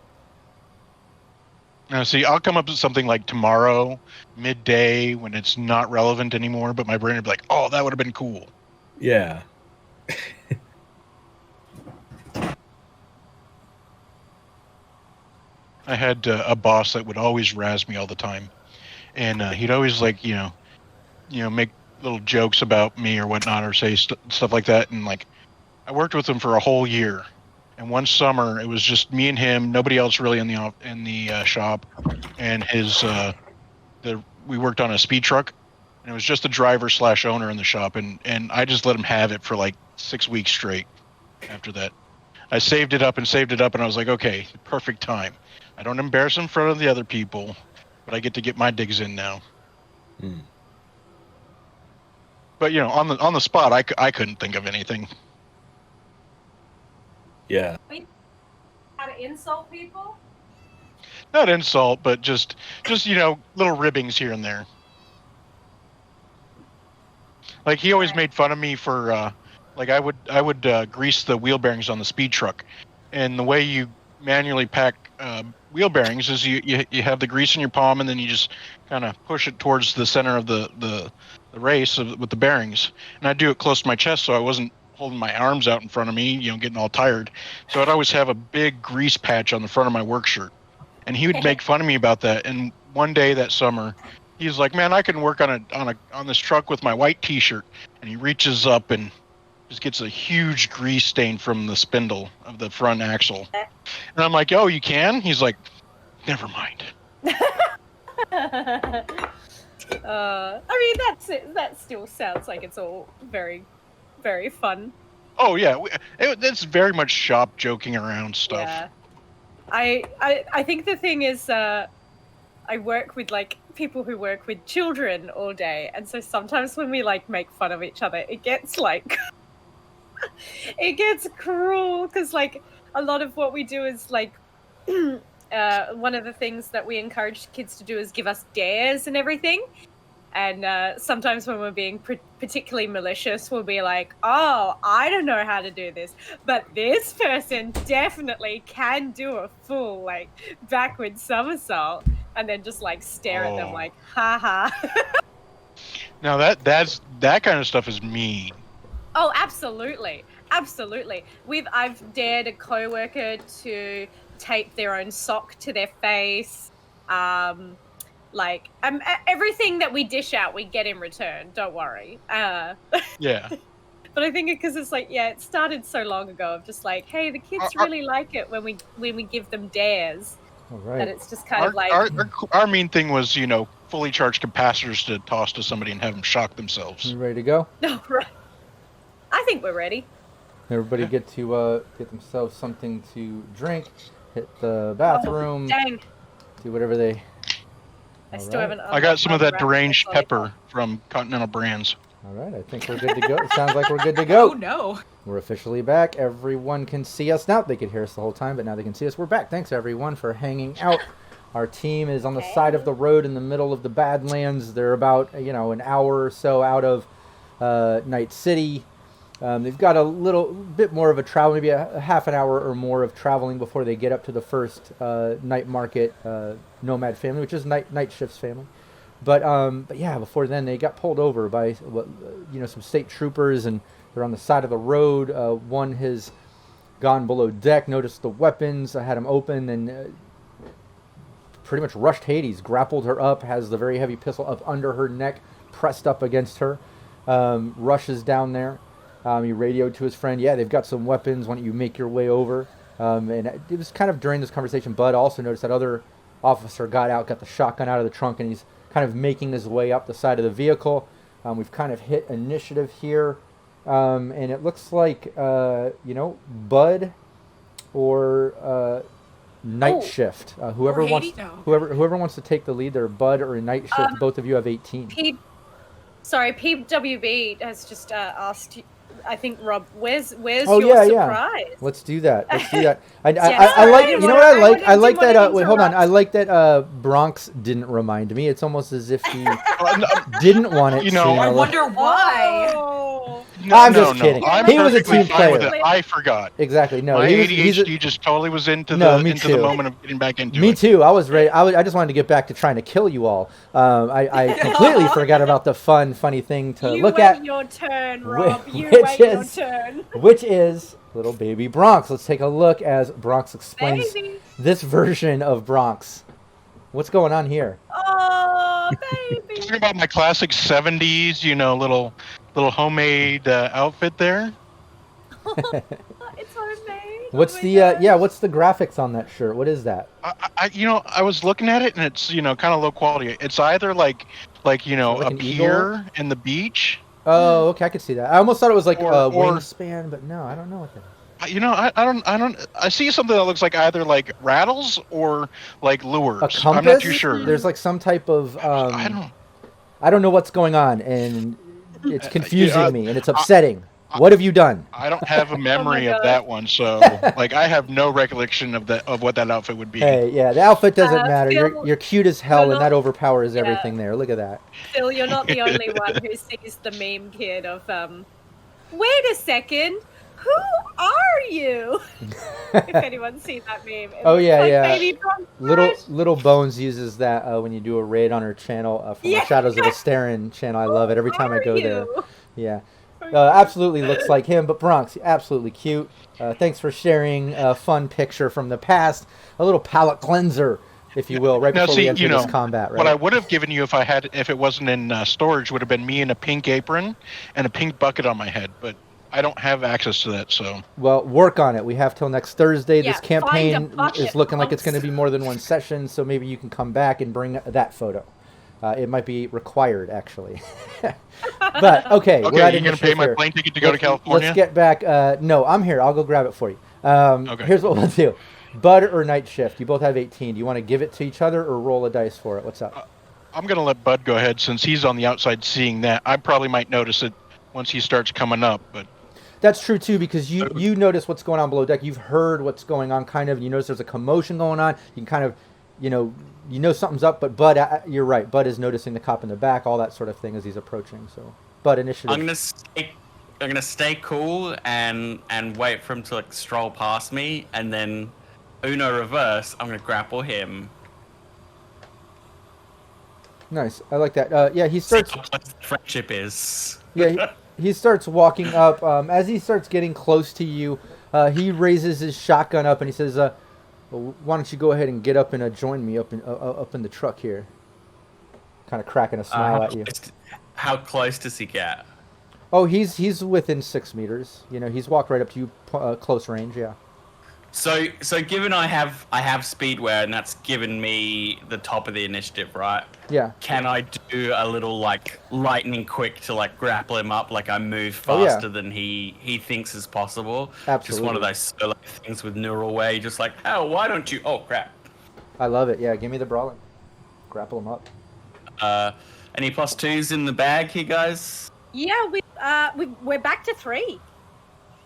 Now, see, I'll come up with something like tomorrow, midday, when it's not relevant anymore, but my brain would be like, oh, that would have been cool. Yeah. I had a boss that would always razz me all the time. And he'd always make little jokes about me or whatnot, or say stuff like that. And I worked with him for a whole year. And one summer, it was just me and him, nobody else really in the shop. And we worked on a speed truck, and it was just the driver / owner in the shop. And I just let him have it for 6 weeks straight. After that, I saved it up, and I was like, okay, perfect time. I don't embarrass him in front of the other people, but I get to get my digs in now. But on the spot, I couldn't think of anything. Yeah. How to insult people? Not insult, but just little ribbings here and there. He always made fun of me for I would grease the wheel bearings on the speed truck, and the way you manually pack wheel bearings is you have the grease in your palm, and then you just kind of push it towards the center of the race with the bearings. And I do it close to my chest, so I wasn't holding my arms out in front of me, getting all tired. So I'd always have a big grease patch on the front of my work shirt, and he would make fun of me about that. And one day that summer, he's like, "Man, I can work on this truck with my white T-shirt." And he reaches up and just gets a huge grease stain from the spindle of the front axle. And I'm like, "Oh, you can?" He's like, "Never mind." I mean, that still sounds like it's all very, very fun. Oh yeah, it's very much shop joking around stuff. Yeah. I think the thing is, I work with people who work with children all day, and so sometimes when we make fun of each other, it gets it gets cruel, because a lot of what we do is one of the things that we encourage kids to do is give us dares and everything. And sometimes when we're being particularly malicious, we'll be like, oh, I don't know how to do this, but this person definitely can do a full, like, backward somersault, and then just, like, stare at them like, ha. Now that kind of stuff is mean. Oh, absolutely. Absolutely. I've dared a coworker to tape their own sock to their face. Everything that we dish out, we get in return. Don't worry. Yeah. But I think because it's like, it started so long ago of just like, hey, the kids really like it when we give them dares. All right. And it's just kind of like our main thing was, fully charged capacitors to toss to somebody and have them shock themselves. You ready to go? No, right. I think we're ready. Everybody get themselves something to drink. Hit the bathroom. Dang. Do whatever they. I still haven't. I got some of that deranged lollipop. pepper from Continental Brands. All right, I think we're good to go. It sounds like we're good to go. Oh no. We're officially back. Everyone can see us now. They could hear us the whole time, but now they can see us. We're back. Thanks everyone for hanging out. Our team is on the side of the road in the middle of the Badlands. They're about an hour or so out of Night City. They've got a little bit more of a travel, maybe a half an hour or more of traveling before they get up to the first night market nomad family, which is night shift's family. But yeah, before then they got pulled over by some state troopers, and they're on the side of the road. One has gone below deck, noticed the weapons, had them open, and pretty much rushed Hades, grappled her up, has the very heavy pistol up under her neck, pressed up against her, rushes down there. He radioed to his friend, they've got some weapons, why don't you make your way over? And it was kind of during this conversation, Bud also noticed that other officer got the shotgun out of the trunk, and he's kind of making his way up the side of the vehicle. We've kind of hit initiative here, and it looks like, Bud or Night Shift. Whoever Or wants Hades? No. whoever wants to take the lead, there, Bud or Night Shift. Both of you have 18. PWB has just asked. I think Rob, where's Oh, your yeah. surprise? Let's do that. I Yeah, like. sorry, You know what I like? I like that. wanted to Wait, hold on. interrupt. I like that. Bronx didn't remind me. It's almost as if he didn't want it. I wonder why. Oh. I'm just kidding. I'm He was a perfectly team fine with player. it. I forgot. Exactly. No, My he's ADHD just totally was into No, the me into too. the moment of getting back into me it. too. I was ready. I just wanted to get back to trying to kill you all. I completely forgot about the funny thing to You look wait at, your turn, Rob. You which wait your is- turn. which is little baby Bronx. Let's take a look as Bronx explains Baby. this version of Bronx. What's going on here? Oh, baby. Talking about my classic '70s, little homemade outfit there. It's homemade. What's Oh my the gosh. what's the graphics on that shirt? What is that? I was looking at it and it's kind of low quality. It's either like Like a an pier and the beach. Oh, okay, I could see that. I almost thought it was like Or- wingspan, but no, I don't know what that is. I don't. I see something that looks like either like rattles or like lures. A compass? I'm not too sure. There's like some type of I don't. I don't know what's going on, and it's confusing yeah, me, and it's upsetting. What have you done? I don't have a memory of God. that one, so like I have no recollection of what that outfit would be. Hey, yeah, the outfit doesn't matter. Phil, You're cute as hell, you're and that not- overpowers yeah. everything there. Look at that. Phil, you're not the only one who sees the meme kid of wait a second, who are you? If anyone's seen that meme. It Oh, looks yeah, like yeah. Baby Bronx. Little Bones uses that when you do a raid on her channel from the Yeah. Shadows of Asterin channel. I love it every time I go there. You? Yeah. Absolutely looks like him, but Bronx, absolutely cute. Thanks for sharing a fun picture from the past. A little palate cleanser, if you will, right Now, before see, we enter this combat, right? What I would have given you if it wasn't in storage would have been me in a pink apron and a pink bucket on my head, but I don't have access to that, so. Well, work on it. We have till next Thursday. Yeah, This campaign find a bucket, is looking like it's folks. going to be more than one session, so maybe you can come back and bring that photo. It might be required, actually. But, okay. we're Okay, at you're going to pay initiative my here. plane ticket to go to California? Let's get back. No, I'm here. I'll go grab it for you. Okay. Here's what we'll do. Bud or Night Shift, you both have 18. Do you want to give it to each other or roll a dice for it? What's up? I'm going to let Bud go ahead since he's on the outside seeing that. I probably might notice it once he starts coming up, but That's true too, because you notice what's going on below deck. You've heard what's going on, kind of. You notice there's a commotion going on. You can kind of, you know something's up. But Bud, you're right. Bud is noticing the cop in the back, all that sort of thing as he's approaching. So, Bud, initiative. I'm gonna stay cool and wait for him to like stroll past me, and then Uno reverse. I'm gonna grapple him. Nice. I like that. Yeah, he starts. See how close the friendship is. Yeah, he starts walking up. As he starts getting close to you, he raises his shotgun up and he says, well, "Why don't you go ahead and get up and join me up in the truck here?" Kind of cracking a smile at you. How close does he get? Oh, he's within 6 meters. You know, he's walked right up to you, close range. Yeah. So given I have speedwear and that's given me the top of the initiative, right? Yeah. Can I do a little like lightning quick to like grapple him up, like I move faster than he thinks is possible? Absolutely. Just one of those solo things with neural way, just like, oh, why don't you? Oh crap. I love it. Yeah, give me the brawling. Grapple him up. Any +2s in the bag here, guys? Yeah, we're back to 3.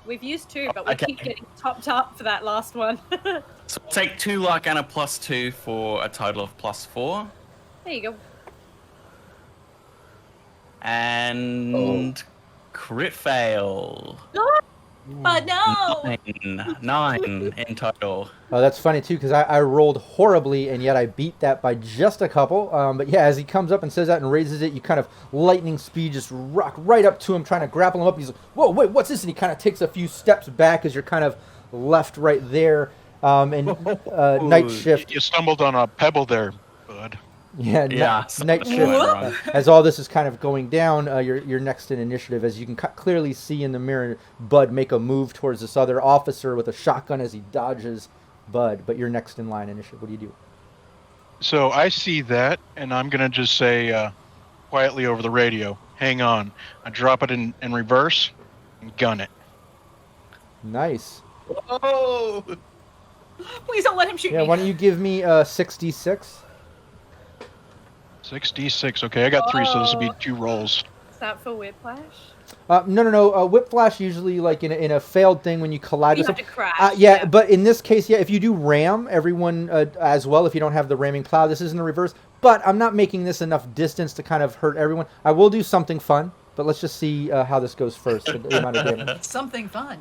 We've used 2, but we keep getting topped up for that last one. So I'll take 2 luck and a +2 for a total of +4. There you go. And crit fail. But no. 9 in total. Oh, that's funny too, because I rolled horribly, and yet I beat that by just a couple. But yeah, as he comes up and says that and raises it, you kind of lightning speed just rock right up to him, trying to grapple him up. He's like, "Whoa, wait, what's this?" And he kind of takes a few steps back as you're kind of left right there. Night shift. You stumbled on a pebble there, bud. Yeah, night shift. As all this is kind of going down, you're next in initiative, as you can clearly see in the mirror. Bud make a move towards this other officer with a shotgun as he dodges Bud. But you're next in line initiative. What do you do? So I see that, and I'm gonna just say quietly over the radio, "Hang on." I drop it in reverse and gun it. Nice. Oh! Please don't let him shoot me. Why don't you give me 66? 6d6. Okay, I got 3, so this will be 2 rolls. Is that for whiplash? No. Whiplash usually, like in a failed thing when you collide You with have to something. crash. Yeah, but in this case, if you do ram, everyone as well, if you don't have the ramming plow, this is in the reverse. But I'm not making this enough distance to kind of hurt everyone. I will do something fun, but let's just see how this goes first. The amount of damage. Something fun.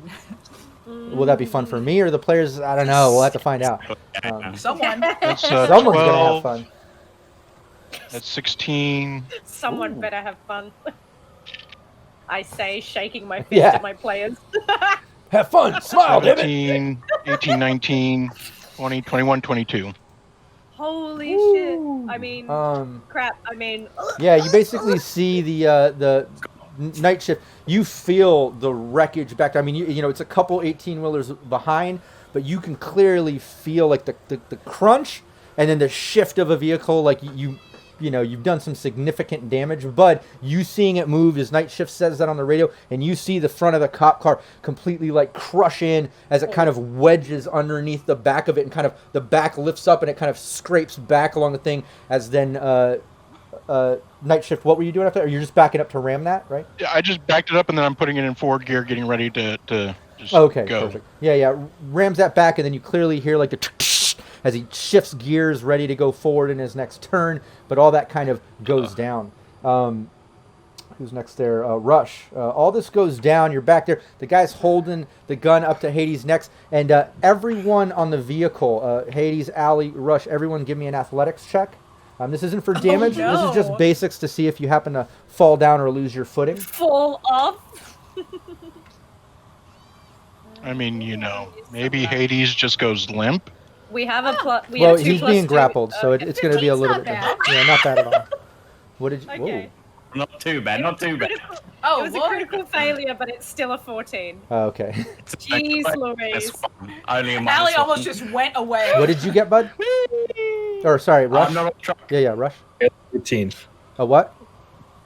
Will that be fun for me or the players? I don't know. We'll have to find out. Someone. That's Someone's 12, going to have fun. That's 16. Someone better have fun. I say, shaking my fist at my players. Have fun. Smile, damn it. 17, 18, 19, 20, 21, 22. Holy shit. I mean, crap. I mean... Yeah, you basically see the night shift. You feel the wreckage back. I mean, you know, it's a couple 18-wheelers behind, but you can clearly feel like the crunch and then the shift of a vehicle. Like you know, you've done some significant damage, but you seeing it move as night shift says that on the radio, and you see the front of the cop car completely like crush in as it kind of wedges underneath the back of it, and kind of the back lifts up and it kind of scrapes back along the thing as then night shift. What were you doing after that? Or you're just backing up to ram that, right? Yeah, I just backed it up and then I'm putting it in forward gear, getting ready to just okay, go. Perfect. Yeah, rams that back, and then you clearly hear like the as he shifts gears, ready to go forward in his next turn. But all that kind of goes down. Who's next there? Rush. All this goes down. You're back there. The guy's holding the gun up to Hades' next, and everyone on the vehicle, Hades, Allie, Rush, everyone, give me an athletics check. This isn't for damage. no. This is just basics to see if you happen to fall down or lose your footing. Fall off? I mean, you know, maybe Hades just goes limp. We have a plot. Well, he's being grappled, so it's going to be a little bit. Not bad. Yeah, not bad at all. What did you? Okay. Not too bad, not too bad. Oh, It was a Lord. critical failure, but it's still a 14. Oh, okay. Jeez That's Louise. fine. Only a Allie minus almost one. just went away. What did you get, Bud? Or sorry, Rush. I'm not on track. Yeah, Rush. 13. A what?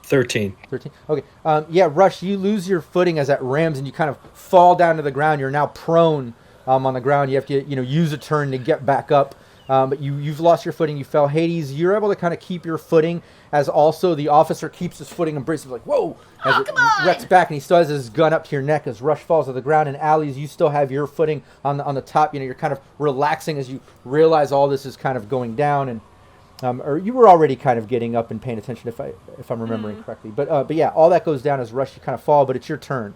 13. 13. Okay. Yeah, Rush, you lose your footing as that rams, and you kind of fall down to the ground. You're now prone on the ground. You have to, use a turn to get back up. But you've lost your footing. You fell. Hades, you're able to kind of keep your footing as also the officer keeps his footing and braces like, whoa! As it come on! wrecks back, and he still has his gun up to your neck as Rush falls to the ground. And Allie's, you still have your footing on the top. You're kind of relaxing as you realize all this is kind of going down. And or you were already kind of getting up and paying attention if I'm remembering correctly. But yeah, all that goes down as Rush, you kind of fall, but it's your turn.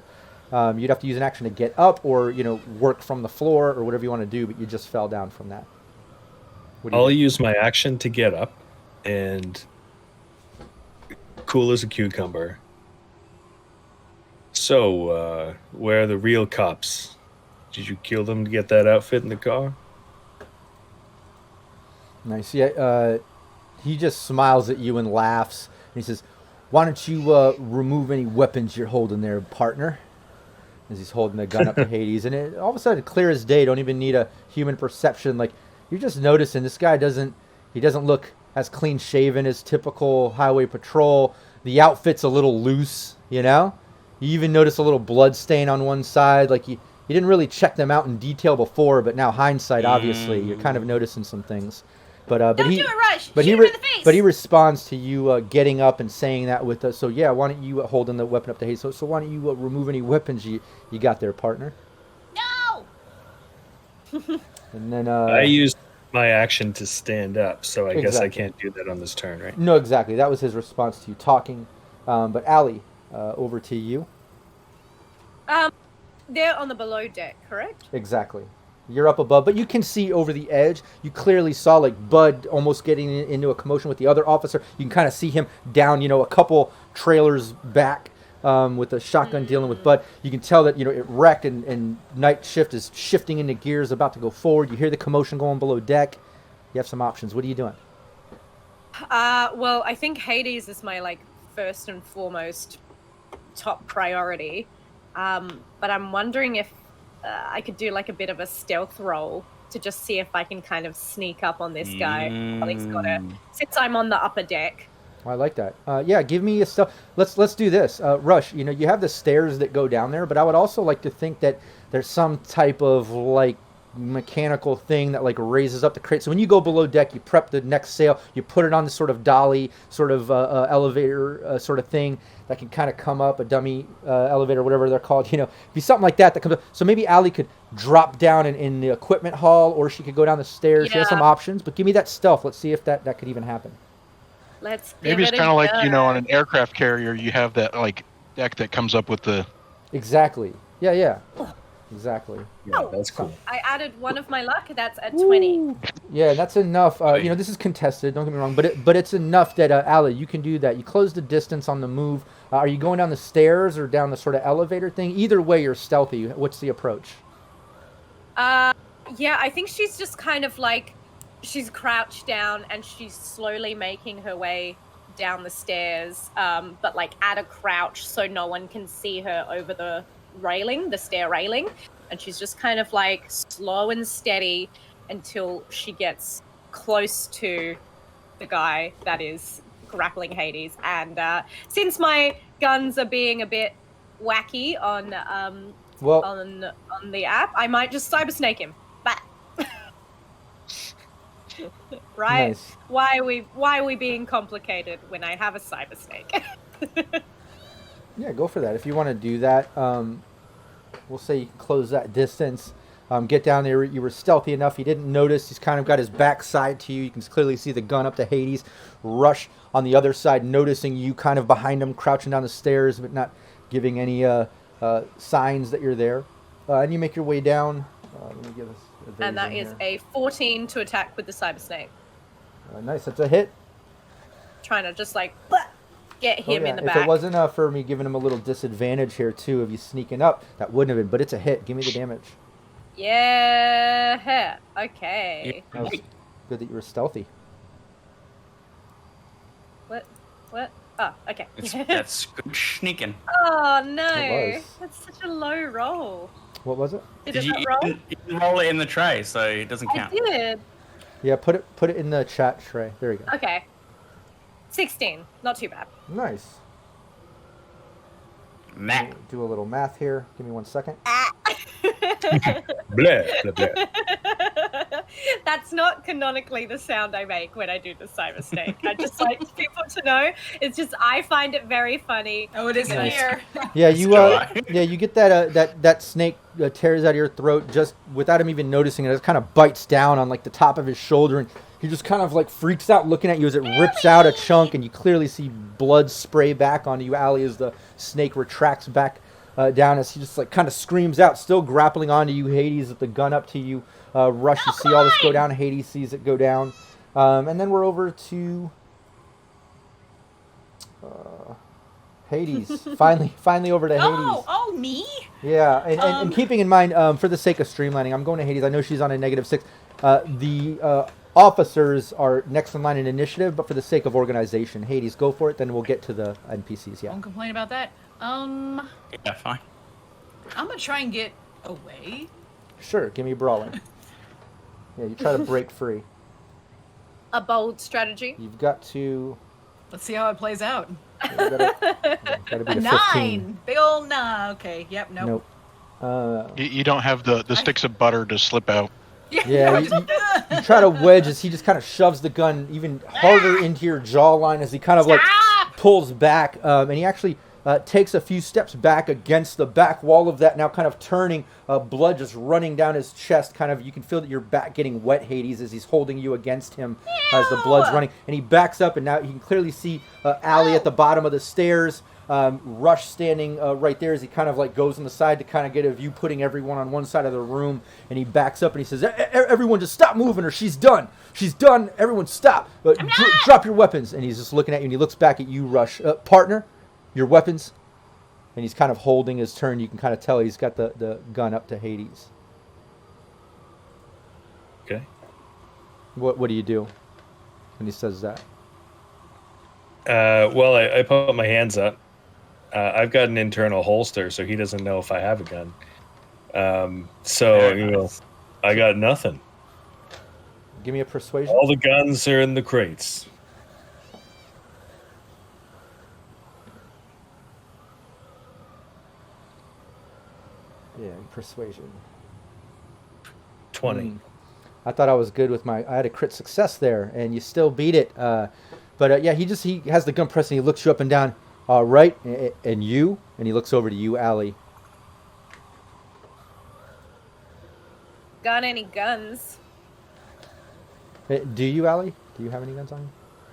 You'd have to use an action to get up or, work from the floor or whatever you want to do, but you just fell down from that. I'll use my action to get up and cool as a cucumber. So, where are the real cops? Did you kill them to get that outfit in the car? Nice. Yeah, he just smiles at you and laughs. And he says, why don't you remove any weapons you're holding there, partner? As he's holding the gun up to Hades. And it, all of a sudden, clear as day, don't even need a human perception. Like, you're just noticing this guy doesn't look as clean shaven as typical highway patrol. The outfit's a little loose, You even notice a little blood stain on one side. Like, you didn't really check them out in detail before, but now hindsight, obviously, you're kind of noticing some things. But Don't do it, Rush! But Shoot him in the face! But he responds to you getting up and saying that with us. So yeah, why don't you holding the weapon up to Hades? So why don't you remove any weapons you got there, partner? No! And then I used my action to stand up, so I guess I Exactly. can't do that on this turn, right? No, exactly. That was his response to you talking. But Allie, over to you. They're on the below deck, correct? Exactly. You're up above, but you can see over the edge. You clearly saw like Bud almost getting into a commotion with the other officer. You can kind of see him down, a couple trailers back with a shotgun dealing with Bud. You can tell that it wrecked and night shift is shifting into gears, about to go forward. You hear the commotion going below deck. You have some options. What are you doing? Well, I think Hades is my first and foremost top priority. But I'm wondering if I could do a bit of a stealth roll to just see if I can kind of sneak up on this guy while he's got it, since I'm on the upper deck. I like that. Yeah, give me a stuff. Let's do this. Rush, you have the stairs that go down there, but I would also like to think that there's some type of mechanical thing that raises up the crate. So when you go below deck, you prep the next sail, you put it on this sort of dolly, sort of elevator sort of thing that can kind of come up, a dummy elevator, whatever they're called. Be something like that comes up. So maybe Allie could drop down in the equipment hall, or she could go down the stairs. Yeah. She has some options, but give me that stealth. Let's see if that could even happen. Let's Maybe it's kind of like on an aircraft carrier, you have that deck that comes up with the. Exactly. Yeah. Exactly. Yeah, that's cool. I added one of my luck. That's a 20. Yeah, that's enough. This is contested. Don't get me wrong, but it's enough that Allie, you can do that. You close the distance on the move. Are you going down the stairs or down the sort of elevator thing? Either way, you're stealthy. What's the approach? Yeah, I think she's just kind of she's crouched down and she's slowly making her way down the stairs, but at a crouch so no one can see her over the railing, the stair railing, and she's just kind of slow and steady until she gets close to the guy that is grappling Hades. And since my guns are being a bit wacky on the app, I might just cyber snake him. But right? Nice. Why are we being complicated when I have a cyber snake? Yeah, go for that. If you want to do that, we'll say you can close that distance. Get down there. You were stealthy enough. He didn't notice. He's kind of got his backside to you. You can clearly see the gun up to Hades. Rush on the other side, noticing you kind of behind him, crouching down the stairs, but not giving any signs that you're there. And you make your way down. Let me give us a And that is a 14 to attack with the cyber snake. Nice. That's a hit. Trying to just get him in the back. If it wasn't for me giving him a little disadvantage here too of you sneaking up, that wouldn't have been. But it's a hit. Give me the damage. Yeah. Okay. That was good that you were stealthy. What? Oh, okay. That's good sneaking. Oh no! It was. That's such a low roll. What was it? Did You it not roll? can roll it in the tray, so it doesn't count. I did. Yeah, put it in the chat tray. There you go. Okay. 16. Not too bad. Nice. Matt. Do a little math here. Give me 1 second. Blah, blah, blah. That's not canonically the sound I make when I do the cyber snake. I just like people to know. It's just I find it very funny. Oh, it isn't Nice. here. Yeah, Sure. you get that snake tears out of your throat just without him even noticing it. It kind of bites down on like the top of his shoulder, and he just kind of like freaks out looking at you as it rips out a chunk, and you clearly see blood spray back onto you, Allie, as the snake retracts back down as he just like kind of screams out, still grappling onto you, Hades, with the gun up to you. Rush, you see all this go down. Hades sees it go down, and then we're over to Hades. finally over to Hades. Oh, me? Yeah, and keeping in mind, for the sake of streamlining, I'm going to Hades. I know she's on a -6. The officers are next in line in initiative, but for the sake of organization, Hades, go for it. Then we'll get to the NPCs. Yeah. Don't complain about that. Yeah, fine. I'm gonna try and get away. Sure. Give me brawling. Yeah, you try to break free. A bold strategy. You've got to. Let's see how it plays out. Gotta be A the 15. 9. Big old 9. Okay. Yep. Nope. Nope. You don't have the sticks of butter to slip out. Yeah, you try to wedge as he just kind of shoves the gun even harder into your jawline as he kind of like pulls back, and he actually takes a few steps back against the back wall of that, now kind of turning, blood just running down his chest. Kind of, you can feel that your back getting wet, Hades, as he's holding you against him as the blood's running. And he backs up, and now you can clearly see Allie at the bottom of the stairs. Rush standing right there as he kind of like goes on the side to kind of get a view, putting everyone on one side of the room, and he backs up and he says, everyone just stop moving or she's done. She's done. Everyone stop. Drop your weapons. And he's just looking at you, and he looks back at you, Rush. Partner, your weapons. And he's kind of holding his turn. You can kind of tell he's got the gun up to Hades. Okay. What do you do when he says that? Well, I put my hands up. I've got an internal holster, so he doesn't know if I have a gun. Very nice. I got nothing. Give me a persuasion. All the guns are in the crates. Yeah, persuasion. 20. I thought I was good with I had a crit success there, and you still beat it. But yeah, he has the gun pressed, and he looks you up and down. All right, and you? And he looks over to you, Allie. Got any guns? Do you, Allie? Do you have any guns on you?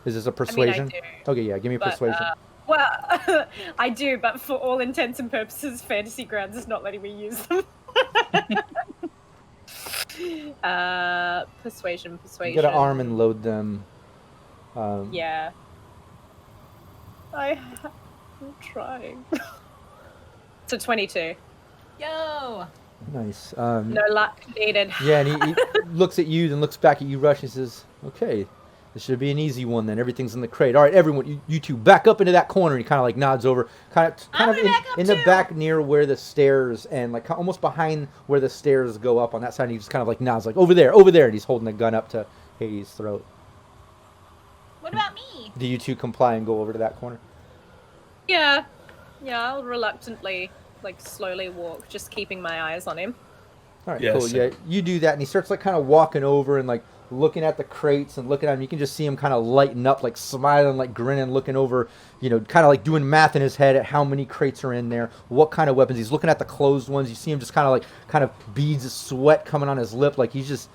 Is this a persuasion? do. Okay, yeah, give me a But, persuasion. Well, I do, but for all intents and purposes, Fantasy Grounds is not letting me use them. Persuasion. You get an arm and load them. Yeah. I'm trying. So 22. Yo. Nice. No luck needed. Yeah, and he looks at you, then looks back at you, Rush, and says, okay, this should be an easy one then. Everything's in the crate. All right, everyone, you two, back up into that corner. And he kind of like nods over, kind of in the back near where the stairs, and like almost behind where the stairs go up on that side. And he just kind of like nods, like over there. And he's holding the gun up to Hades' throat. What about me? Do you two comply and go over to that corner? Yeah, I'll reluctantly, like, slowly walk, just keeping my eyes on him. All right, Yes, cool. sir. Yeah, you do that, and he starts like kind of walking over and like looking at the crates and looking at him. You can just see him kind of lighten up, like smiling, like grinning, looking over, kind of like doing math in his head at how many crates are in there, what kind of weapons. He's looking at the closed ones. You see him just kind of beads of sweat coming on his lip, like he's just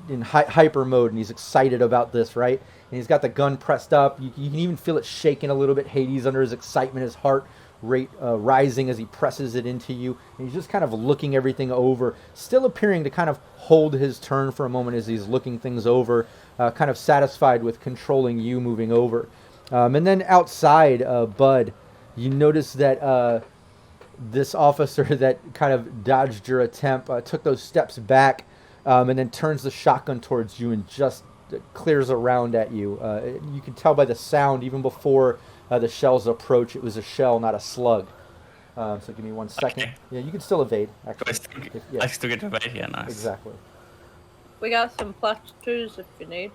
in hyper mode, and he's excited about this, right? And he's got the gun pressed up. You can even feel it shaking a little bit. Hades under his excitement, his heart rate rising as he presses it into you. And he's just kind of looking everything over, still appearing to kind of hold his turn for a moment as he's looking things over, kind of satisfied with controlling you moving over. And then outside, Bud, you notice that this officer that kind of dodged your attempt took those steps back and then turns the shotgun towards you and just clears around at you. You can tell by the sound, even before the shells approach, it was a shell, not a slug. So give me 1 second. Okay. Yeah, you can still evade, actually. I still get to evade, yeah, nice. Exactly. We got some +2s if you need.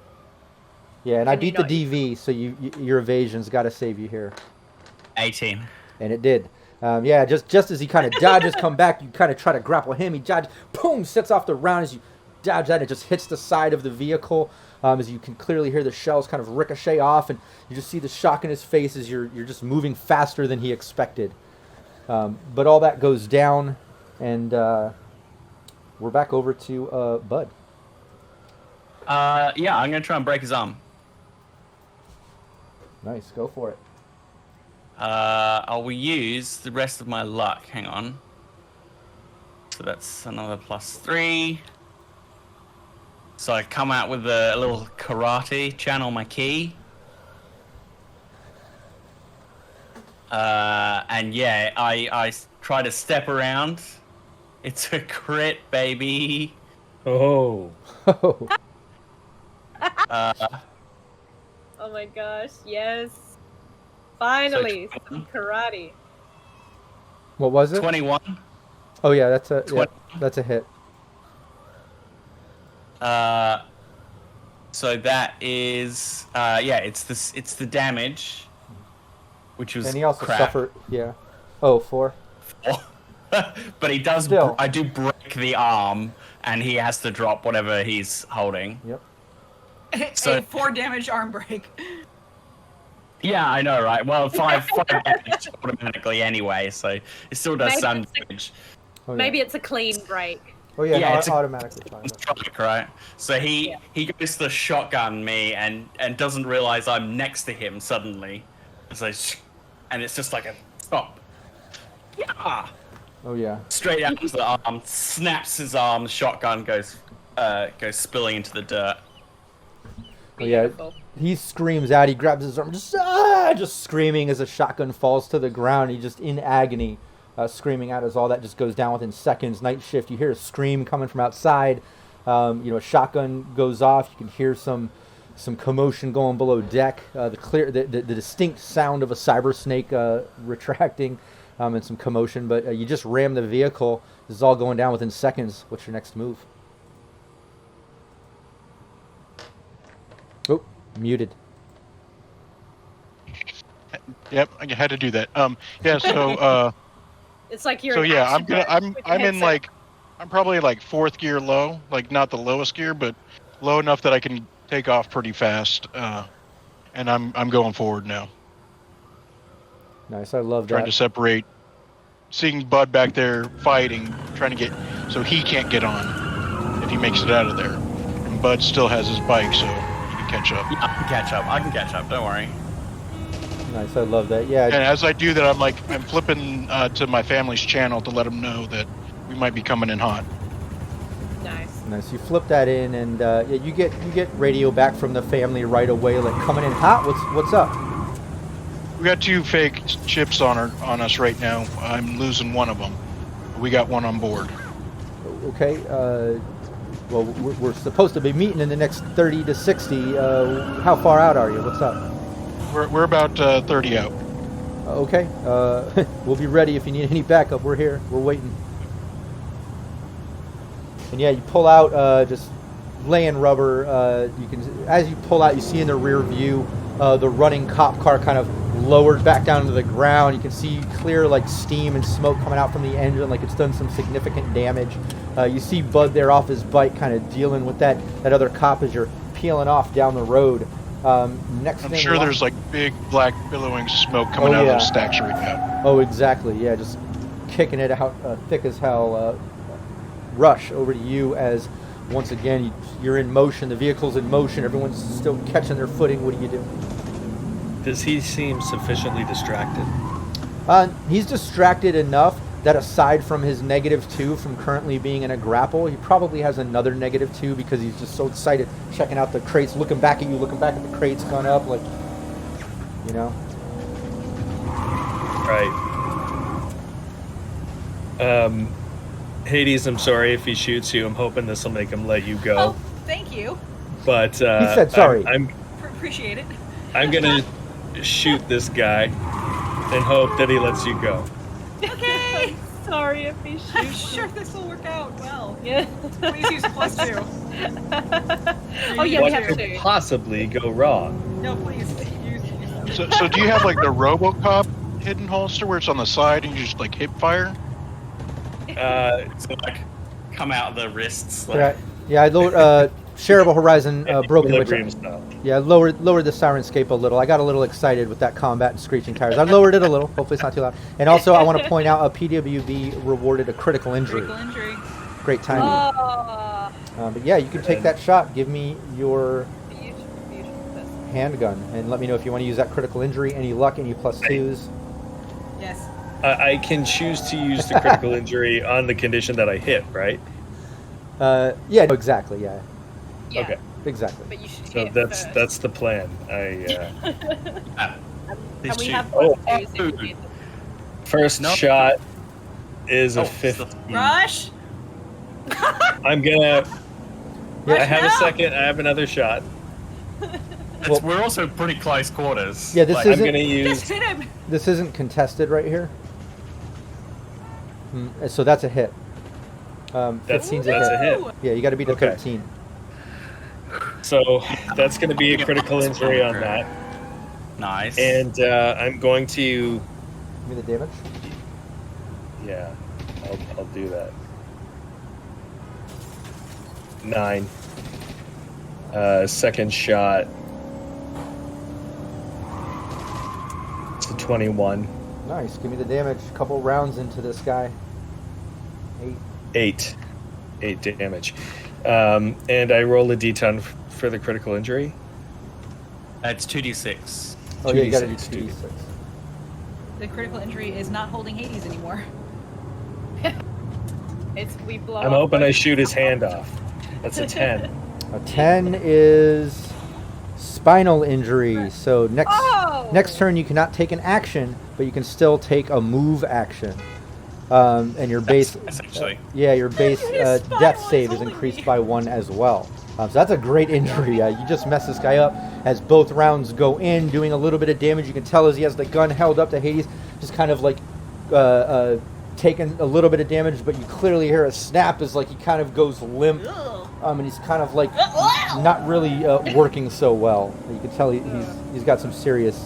Yeah, and I Can you beat the not- DV, so your evasion's got to save you here. 18. And it did. Just as he kind of dodges, come back, you kind of try to grapple him. He dodges, boom, sets off the round as you dodge that. It just hits the side of the vehicle. As you can clearly hear the shells kind of ricochet off, and you just see the shock in his face as you're just moving faster than he expected. But all that goes down, and we're back over to Bud. Yeah, I'm gonna try and break his arm. Nice, go for it. I will use the rest of my luck. Hang on. So that's another +3. So I come out with a little karate, channel my ki. And yeah, I try to step around. It's a crit, baby. Oh. Oh, Oh my gosh, yes. Finally, So- some karate. what was it? 21. Oh yeah, that's a hit. So that is it's the damage, which was And he also crap. suffered. Yeah. Oh, 4. But he does. Still. I do break the arm, and he has to drop whatever he's holding. Yep. So- a 4 damage arm break. Yeah, I know, right? Well, 5 damage automatically anyway, so it still does Maybe some it's a- damage. Oh, yeah. Maybe it's a clean break. Oh yeah, Yeah, no, it's a- automatically fine. Strike, right? So he goes to shotgun me and doesn't realize I'm next to him suddenly. So, and it's just like a stop. Yeah. Oh yeah. Straight out to the arm, snaps his arm. The shotgun goes spilling into the dirt. Oh yeah. Beautiful. He screams out. He grabs his arm, just screaming as a shotgun falls to the ground. He's just in agony, screaming out as all that just goes down within seconds. Night shift. You hear a scream coming from outside. A shotgun goes off. You can hear some commotion going below deck. The distinct sound of a cyber snake retracting, and some commotion. But you just ram the vehicle. This is all going down within seconds. What's your next move? Oh, muted. Yep, I had to do that. Yeah. So, It's like you're. so an yeah, action with your I'm in headset. like, I'm probably like 4th gear low, like not the lowest gear, but low enough that I can take off pretty fast. And I'm going forward now, Nice. I love trying that. to separate. Seeing Bud back there fighting, trying to get so he can't get on if he makes it out of there. And Bud still has his bike, so he can catch up. Yeah, I can catch up. Don't worry. Nice. I love that. Yeah. And as I do that, I'm flipping to my family's channel to let them know that we might be coming in hot. Nice. Nice. You flip that in, and you get radio back from the family right away, like coming in hot. What's up? We got 2 fake chips on us right now. I'm losing one of them. We got one on board. Okay. Well, we're supposed to be meeting in the next 30 to 60. How far out are you? What's up? We're about 30 out. Okay. We'll be ready if you need any backup. We're here. We're waiting. And yeah, you pull out, just laying rubber. You can, as you pull out, you see in the rear view the running cop car kind of lowered back down to the ground. You can see clear like steam and smoke coming out from the engine, like it's done some significant damage. You see Bud there off his bike, kind of dealing with that other cop as you're peeling off down the road. Next I'm thing sure there's like big black billowing smoke coming out of those stacks right now. Oh, exactly. Yeah, just kicking it out thick as hell. Rush over to you as once again you're in motion. The vehicle's in motion. Everyone's still catching their footing. What do you do? Does he seem sufficiently distracted? He's distracted enough that aside from his -2 from currently being in a grapple, he probably has another -2 because he's just so excited checking out the crates, looking back at you, looking back at the crates going up, like, you know. Right. Hades, I'm sorry if he shoots you. I'm hoping this will make him let you go. Oh, thank you. But He said sorry. Appreciate it. I'm gonna shoot this guy and hope that he lets you go. Okay. Sorry if he I'm shoots. sure this will work out well. Yeah. Please use +2. Oh yeah, we What have could to. possibly go wrong? No, please use. So do you have like the RoboCop hidden holster where it's on the side and you just like hip fire? So like come out of the wrists. Like, Yeah, Yeah, I lowered shareable horizon broken witch. Equilibrium style. Yeah, I lowered the Syrinscape a little. I got a little excited with that combat and screeching tires. I lowered it a little. Hopefully it's not too loud. And also, I want to point out a PWB rewarded a critical injury. Critical injury. Great timing. Oh, But yeah, you can take that shot. Give me your beautiful person. handgun and let me know if you want to use that critical injury. Any luck? Any +2s? Yes. I can choose to use the critical injury on the condition that I hit, right? Yeah, exactly. Yeah, Yeah, Okay. exactly. but you should So hit that's first. that's the plan. And we have Oh. +2s if you need them. First No. shot is a Oh, 15. Rush. I'm gonna. Yeah. I have a now. second. I have another shot. Well- We're also pretty close quarters. Yeah, this Like, I'm isn't gonna Just use. hit him. this isn't contested right here. So that's a hit. 15's That's a hit. Ooh. Yeah, you got to beat a Okay. 13. So that's gonna be a critical injury on that, Nice. and I'm going to. Give me the damage. Yeah, I'll do that. 9. Second shot. It's a 21. Nice. Give me the damage. Couple rounds into this guy. 8. 8 damage. And I roll a d10 for the critical injury. It's 2d6. Oh yeah, you got to do 2d6, 2d6. The critical injury is not holding Hades anymore. We blow I'm up hoping both- I shoot his hand off. That's a 10. A 10 is spinal injury. So next turn you cannot take an action, but you can still take a move action. And your base, Essentially. your base His spinal death is save is holding increased me. by 1 as well. So that's a great injury. You just mess this guy up as both rounds go in, doing a little bit of damage. You can tell as he has the gun held up to Hades, just kind of like taking a little bit of damage, but you clearly hear a snap as like he kind of goes limp. Ugh. And he's kind of like not really working so well. You can tell he's got some serious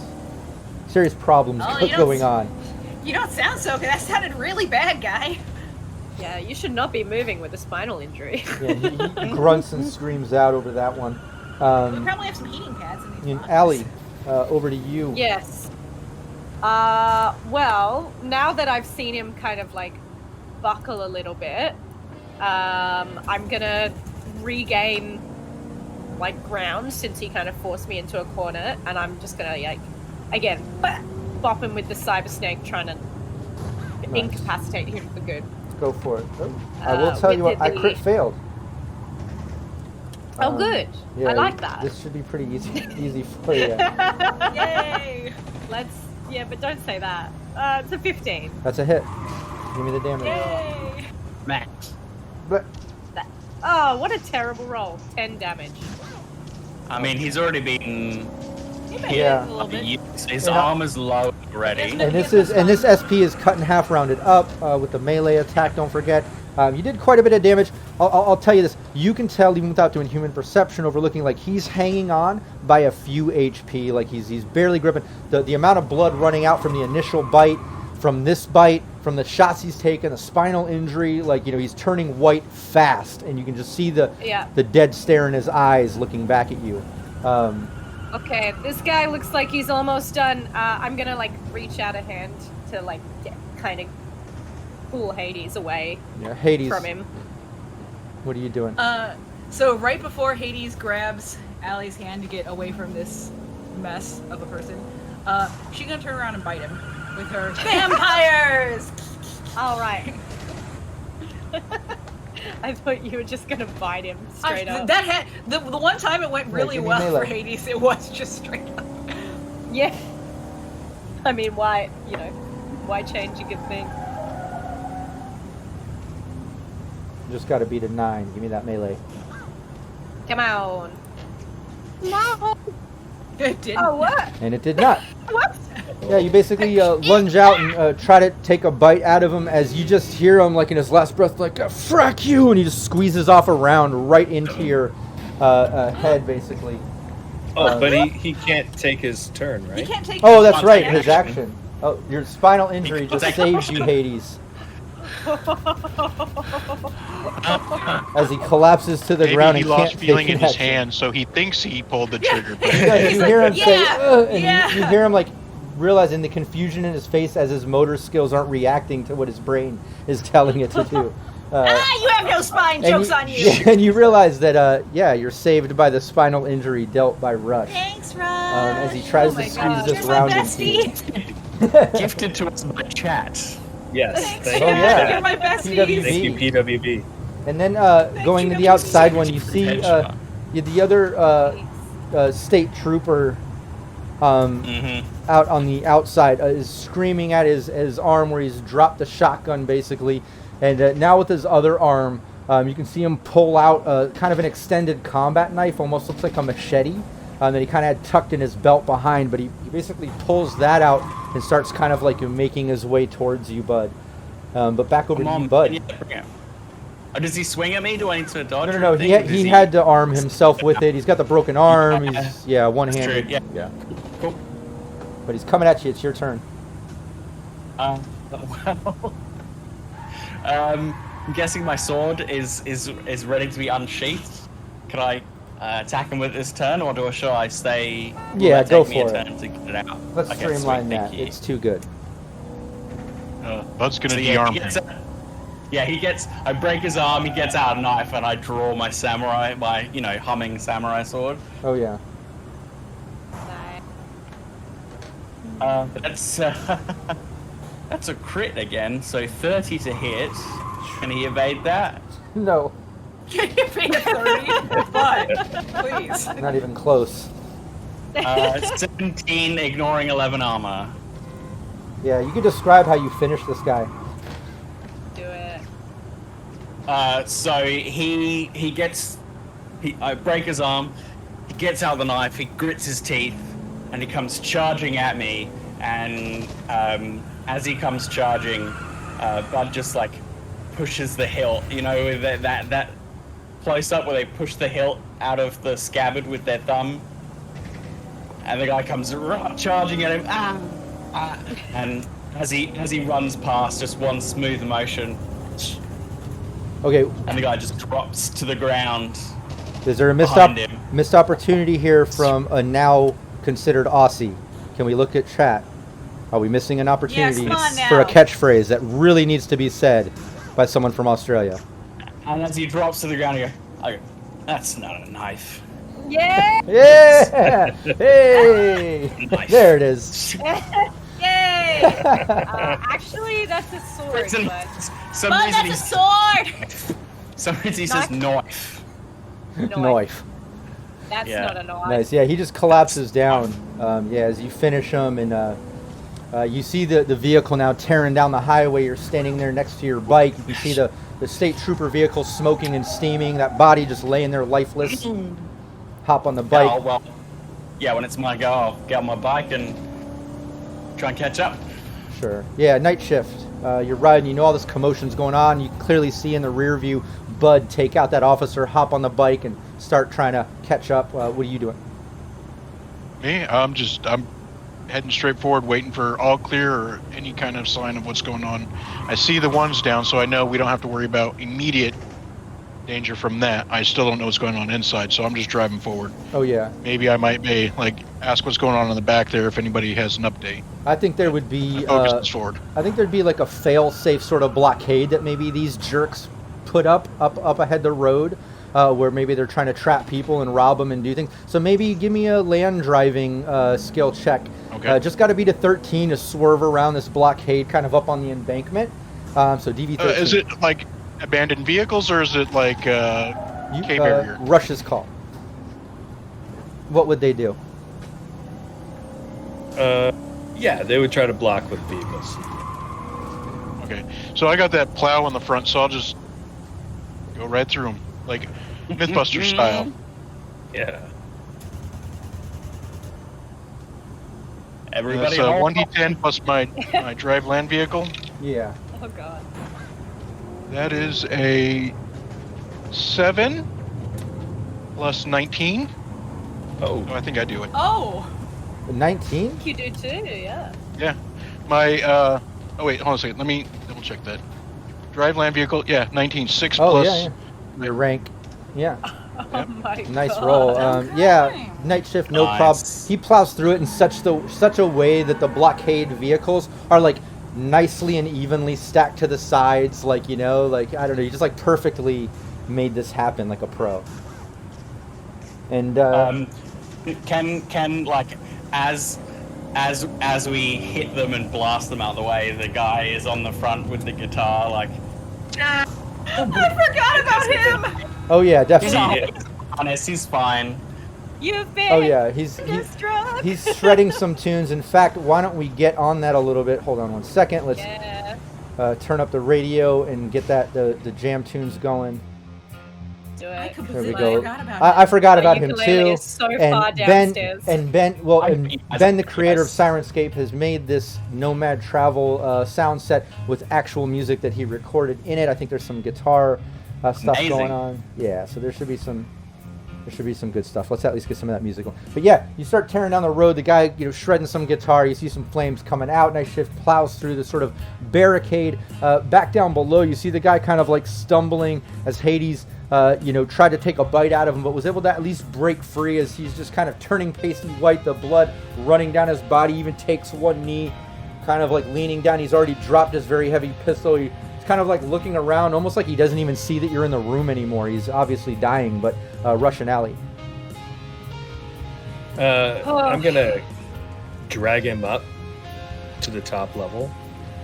problems Oh, you don't going s- on. You don't sound so good. That sounded really bad, guy. Yeah, you should not be moving with a spinal injury. Yeah, he grunts and screams out over that one. We probably have some heating pads in these And boxes. Allie, over to you. Yes. Well, now that I've seen him kind of like buckle a little bit, I'm gonna regain like ground since he kind of forced me into a corner, and I'm just gonna like again bop him with the cyber snake, trying to Nice. incapacitate him for good. Go for it. Oh, I will tell you with what, I the- crit failed. Oh, good. Yeah, I like that. This should be pretty easy for you. Yay! Yeah, but don't say that. It's a 15. That's a hit. Give me the damage. Yay! Max. But Oh, what a terrible roll. 10 damage. I mean, he's already been. He may Yeah. hit a little bit. His Yeah. armor's low already. and this SP is cut in half, rounded up with the melee attack. Don't forget. You did quite a bit of damage. I'll tell you this. You can tell even without doing human perception, overlooking, like he's hanging on by a few HP. Like he's barely gripping. The amount of blood running out from the initial bite, from this bite, from the shots he's taken, the spinal injury. Like he's turning white fast, and you can just see the dead stare in his eyes, looking back at you. Okay, this guy looks like he's almost done. I'm gonna like reach out a hand to like kind of pull Hades away Yeah, Hades. from him. What are you doing? So right before Hades grabs Allie's hand to get away from this mess of a person, she's gonna turn around and bite him with her vampires. All right. I thought you were just gonna bite him straight up. That had the one time it went really give me well melee. for Hades. It was just straight up. Yeah. I mean, why change a good thing? Just got to beat a 9. Give me that melee. Come on. It didn't. Oh, what? And it did not. What? Yeah, you basically lunge out and try to take a bite out of him as you just hear him, like in his last breath, like, frack you! And he just squeezes off a round right into your head, basically. Oh, but he can't take his turn, He right? can't take. Oh, that's One right, action. his action. Oh, your spinal injury just take saved action. you, Hades. As he collapses to the Maybe ground he and lost can't feeling take in his action. hand, so he thinks he pulled the trigger. But Yeah, He's you like, hear him say, "Yeah, "Ugh," and yeah. you hear him like realizing the confusion in his face as his motor skills aren't reacting to what his brain is telling it to do. You have no spine. Joke's on you. Yeah, and you realize that, you're saved by the spinal injury dealt by Rush. Thanks, Rush. As he tries Oh my to squeeze God. this You're my round into you. bestie. Gifted to us by chat. Yes. Thanks, Thank Oh, you. yeah. You're my bestie. PWB. Thank you, PWB. And then going to the outside one, you see the other state trooper out on the outside is screaming at his arm where he's dropped the shotgun basically. And now with his other arm, you can see him pull out kind of an extended combat knife, almost looks like a machete, that he kind of had tucked in his belt behind. But he basically pulls that out and starts kind of like making his way towards you, Bud. But back over to you, Bud. Oh, does he swing at me? Do I need to dodge? No. He had to arm himself with it. He's got the broken arm. He's one-handed. True, Yeah. Cool. But he's coming at you. It's your turn. Well, I'm guessing my sword is ready to be unsheathed. Can I attack him with this turn, or shall I stay? Will Yeah, that go take me a for it. turn to get it out? Let's Okay, streamline sweet, that. thank you. It's too good. Bud's gonna So, de-arm he me. gets he gets. I break his arm. He gets out a knife, and I draw my humming samurai sword. Oh yeah. That's that's a crit again. So 30 to hit. Can he evade that? No, Can you pay 30? But, please. not even close. 17, ignoring 11 armor. Yeah, you could describe how you finish this guy. Do it. So I break his arm. He gets out the knife. He grits his teeth, and he comes charging at me. And as he comes charging, Bud just like pushes the hilt. You know, with that close up where they push the hilt out of the scabbard with their thumb. And the guy comes charging at him. And as he runs past, just one smooth motion, Okay, and the guy just drops to the ground. is there a Behind him. missed opportunity here from a now considered Aussie? Can we look at chat? Are we missing an opportunity come on now. for a catchphrase that really needs to be said by someone from Australia? And as he drops to the ground, I go, that's not a knife. Yeah! Yeah! Hey! Nice. There it is. Yay! Actually, that's a sword, Some but Bud, reason that's a sword! some reason he says knife. Knife. that's Yeah. not a knife. Nice. Yeah, he just collapses down. As you finish him, and you see the vehicle now tearing down the highway. You're standing there next to your bike. You can see the state trooper vehicle smoking and steaming. That body just laying there lifeless. Hop on the bike. Oh, well, yeah, when it's my go, I'll get on my bike and try and catch up. Sure. Yeah, night shift. You're riding. You know all this commotion's going on. You clearly see in the rear view Bud take out that officer, hop on the bike, and start trying to catch up. What are you doing? Me? I'm heading straight forward, waiting for all clear or any kind of sign of what's going on. I see the ones down, so I know we don't have to worry about immediate danger from that. I still don't know what's going on inside, so I'm just driving forward. Oh yeah. Maybe I might be ask what's going on in the back there if anybody has an update. I think there would be. Focus is forward. I think there'd be like a fail-safe sort of blockade that maybe these jerks put up ahead the road, where maybe they're trying to trap people and rob them and do things. So maybe give me a land driving skill check. Okay. Just got to beat a 13 to swerve around this blockade, kind of up on the embankment. So DV13. Is it like abandoned vehicles or is it like K barrier? Rush's call. What would they do? Yeah, they would try to block with vehicles. Okay, so I got that plow in the front, so I'll just go right through them, like Mythbuster style. Yeah. Everybody, So hold 1d10 plus my drive land vehicle. Yeah. Oh god. That is a 7 plus 19. Oh, Oh, I think I do it. Oh! 19? You do too, yeah. Yeah. My oh wait, hold on a second. Let me double check that. Driveland vehicle, yeah, 19.6 Oh plus. yeah. Your rank. Yeah. Oh my Nice God. roll. Yeah, Okay. night shift, no Nice. problem. He plows through it in such a way that the blockade vehicles are like nicely and evenly stacked to the sides. Like I don't know, you just like perfectly made this happen like a pro. And Can like as we hit them and blast them out of the way, the guy is on the front with the guitar, like. I forgot about him. oh yeah, He's definitely. honest, he's fine. You've been Oh yeah, he's struck. he's shredding some tunes. In fact, why don't we get on that a little bit? Hold on one second. Let's Yeah. turn up the radio and get the jam tunes going. Do I it. completely go. forgot about I him. forgot My about him ukulele too. is so far And downstairs. Ben, the creator of Syrinscape, has made this Nomad Travel sound set with actual music that he recorded in it. I think there's some guitar stuff Amazing. going on. Yeah, so there should be some good stuff. Let's at least get some of that music going. But yeah, you start tearing down the road. The guy, shredding some guitar. You see some flames coming out. Night shift plows through the sort of barricade. Back down below, you see the guy kind of like stumbling as Hades, tried to take a bite out of him, but was able to at least break free as he's just kind of turning pasty white. The blood running down his body. He even takes one knee, kind of like leaning down. He's already dropped his very heavy pistol. He's kind of like looking around, almost like he doesn't even see that you're in the room anymore. He's obviously dying, but Russian alley. I'm gonna drag him up to the top level.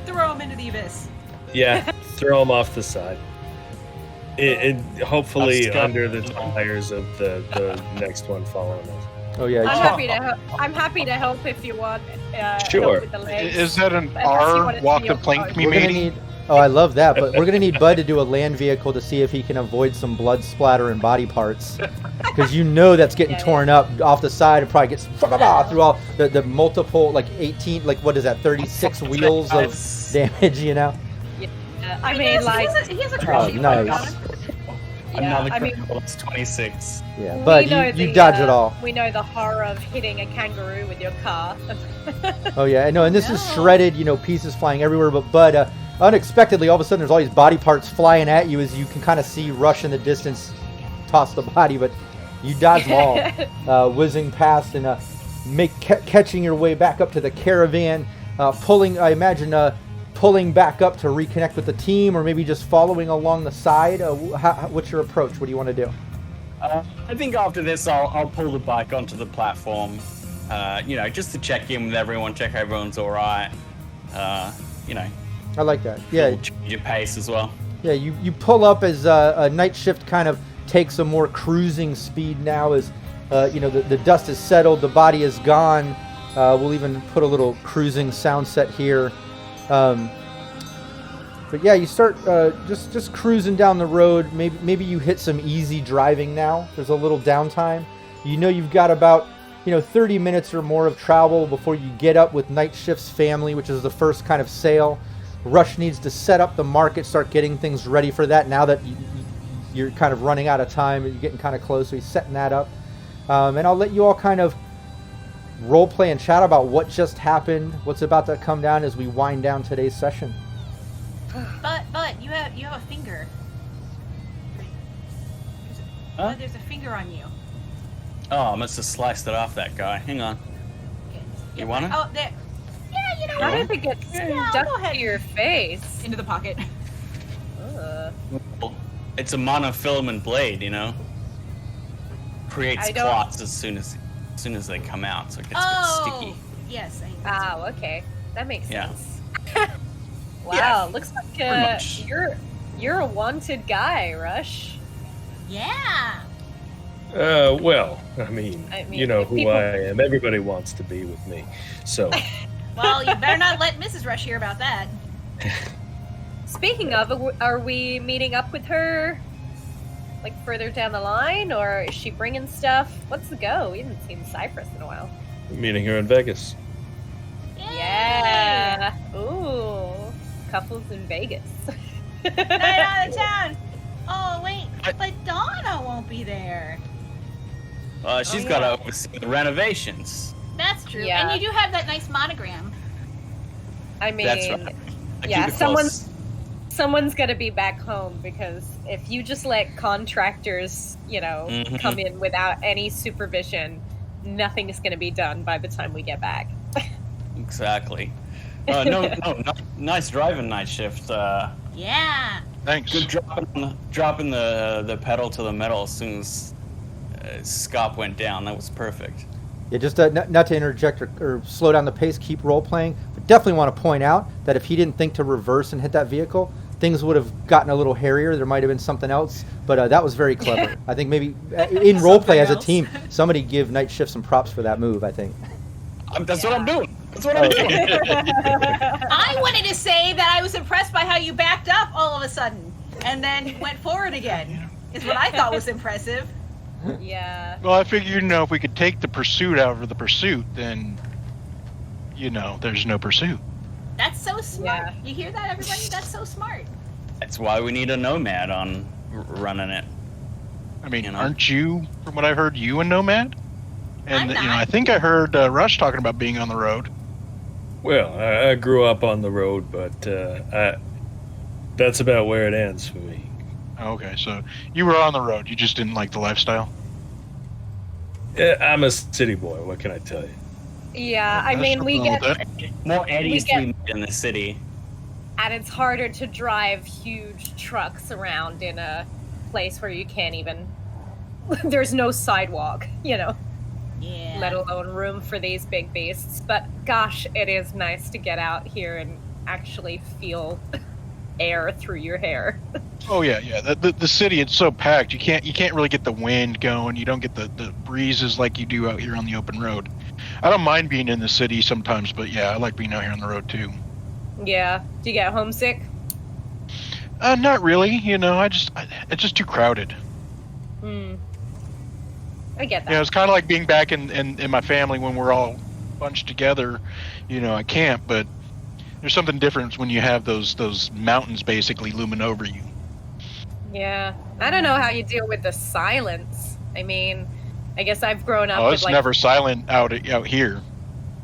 Throw him into the abyss. Yeah, throw him off the side. Hopefully That's under the tires of the next one following us. Oh yeah, I'm he- happy to help. I'm happy to help if you want. Sure. Help with the legs. Is that an Unless you R want it to walk be the a- plank me we're gonna meeting? need. Oh, I love that, but we're gonna need Bud to do a land vehicle to see if he can avoid some blood splatter and body parts, because that's getting Yeah, torn up off the side and probably gets through all the multiple 18 what is that 36 wheels of damage. I mean, like, he has a Oh, crunchy nice. Another I mean- critical, it's 26. Yeah, but we know you the, dodge it all. We know the horror of hitting a kangaroo with your car. Oh yeah, I know, and this is No. shredded, pieces flying everywhere. But Bud, unexpectedly, all of a sudden, there's all these body parts flying at you as you can kind of see Rush in the distance toss the body, but you dodge them all, whizzing past and catching your way back up to the caravan, pulling. I imagine pulling back up to reconnect with the team, or maybe just following along the side. What's your approach? What do you want to do? I think after this, I'll pull the bike onto the platform, just to check in with everyone, check everyone's all right. I like that. Yeah, Change your pace as well. yeah. You pull up as a night shift kind of takes a more cruising speed now. As the dust is settled, the body is gone. We'll even put a little cruising sound set here. But yeah, you start just cruising down the road. Maybe you hit some easy driving now. There's a little downtime. You've got about 30 minutes or more of travel before you get up with Night Shift's family, which is the first kind of sail. Rush needs to set up the market, start getting things ready for that. Now that you're kind of running out of time, you're getting kind of close, so he's setting that up. And I'll let you all kind of role play and chat about what just happened, what's about to come down as we wind down today's session. But you have a finger. Huh? There's a finger on you. Oh, I must have sliced it off that guy. Hang on. Yeah, You want it? Oh, there. Yeah, How did it get Yeah, stuck go ahead. to your face? Into the pocket. Ugh. It's a monofilament blade, Creates I don't- clots as soon as they come out, so it gets sticky. Yes. Oh, okay. That makes Yeah. sense. Wow, Yeah, looks like pretty much. you're a wanted guy, Rush. Yeah. Well, I mean, you know if who people- I am. Everybody wants to be with me. So, Well, you better not let Mrs. Rush hear about that. Speaking of, are we meeting up with her, like further down the line, or is she bringing stuff? What's the go? We haven't seen Cypress in a while. meeting her in Vegas. Yeah. Ooh, couples in Vegas. Night out of town. Oh wait, but Donna won't be there. She's Oh, got yeah. to oversee the renovations. That's true. Yeah. And you do have that nice monogram. I mean, That's right. I yeah, keep it someone- close. someone's got to be back home, because if you just let contractors, come in without any supervision, nothing is going to be done by the time we get back. Exactly. No, nice driving, Night Shift. Yeah. Thanks. Good dropping the pedal to the metal as soon as Scop went down. That was perfect. Yeah, just not to interject or slow down the pace, keep role playing, but definitely want to point out that if he didn't think to reverse and hit that vehicle, things would have gotten a little hairier. There might have been something else, but that was very clever. I think maybe in role play as a team, somebody give Night Shift some props for that move, I think. That's what I'm doing. That's what I'm doing. I wanted to say that I was impressed by how you backed up all of a sudden and then went forward again, is what I thought was impressive. Yeah. Well, I figured, if we could take the pursuit out of the pursuit, then, there's no pursuit. That's so smart. Yeah. You hear that, everybody? That's so smart. That's why we need a nomad on running it. I mean, You know. aren't you, from what I've heard, you a nomad? And, I'm not. I think I heard Rush talking about being on the road. Well, I grew up on the road, but that's about where it ends for me. Okay, so you were on the road. You just didn't like the lifestyle? Yeah, I'm a city boy. What can I tell you? Yeah, I That's mean, we something get, with that. More Eddies get- to be made in the city. and it's harder to drive huge trucks around in a place where you can't even, there's no sidewalk, Yeah. let alone room for these big beasts. But gosh, it is nice to get out here and actually feel air through your hair. Oh yeah. The city, it's so packed. You can't really get the wind going. You don't get the breezes like you do out here on the open road. I don't mind being in the city sometimes, but yeah, I like being out here on the road too. Yeah. Do you get homesick? Not really. It's just too crowded. I get that. It's kind of like being back in my family when we're all bunched together, at camp. But there's something different when you have those mountains basically looming over you. Yeah. I don't know how you deal with the silence. I mean, I guess I've grown up Oh, with it's never silent out here.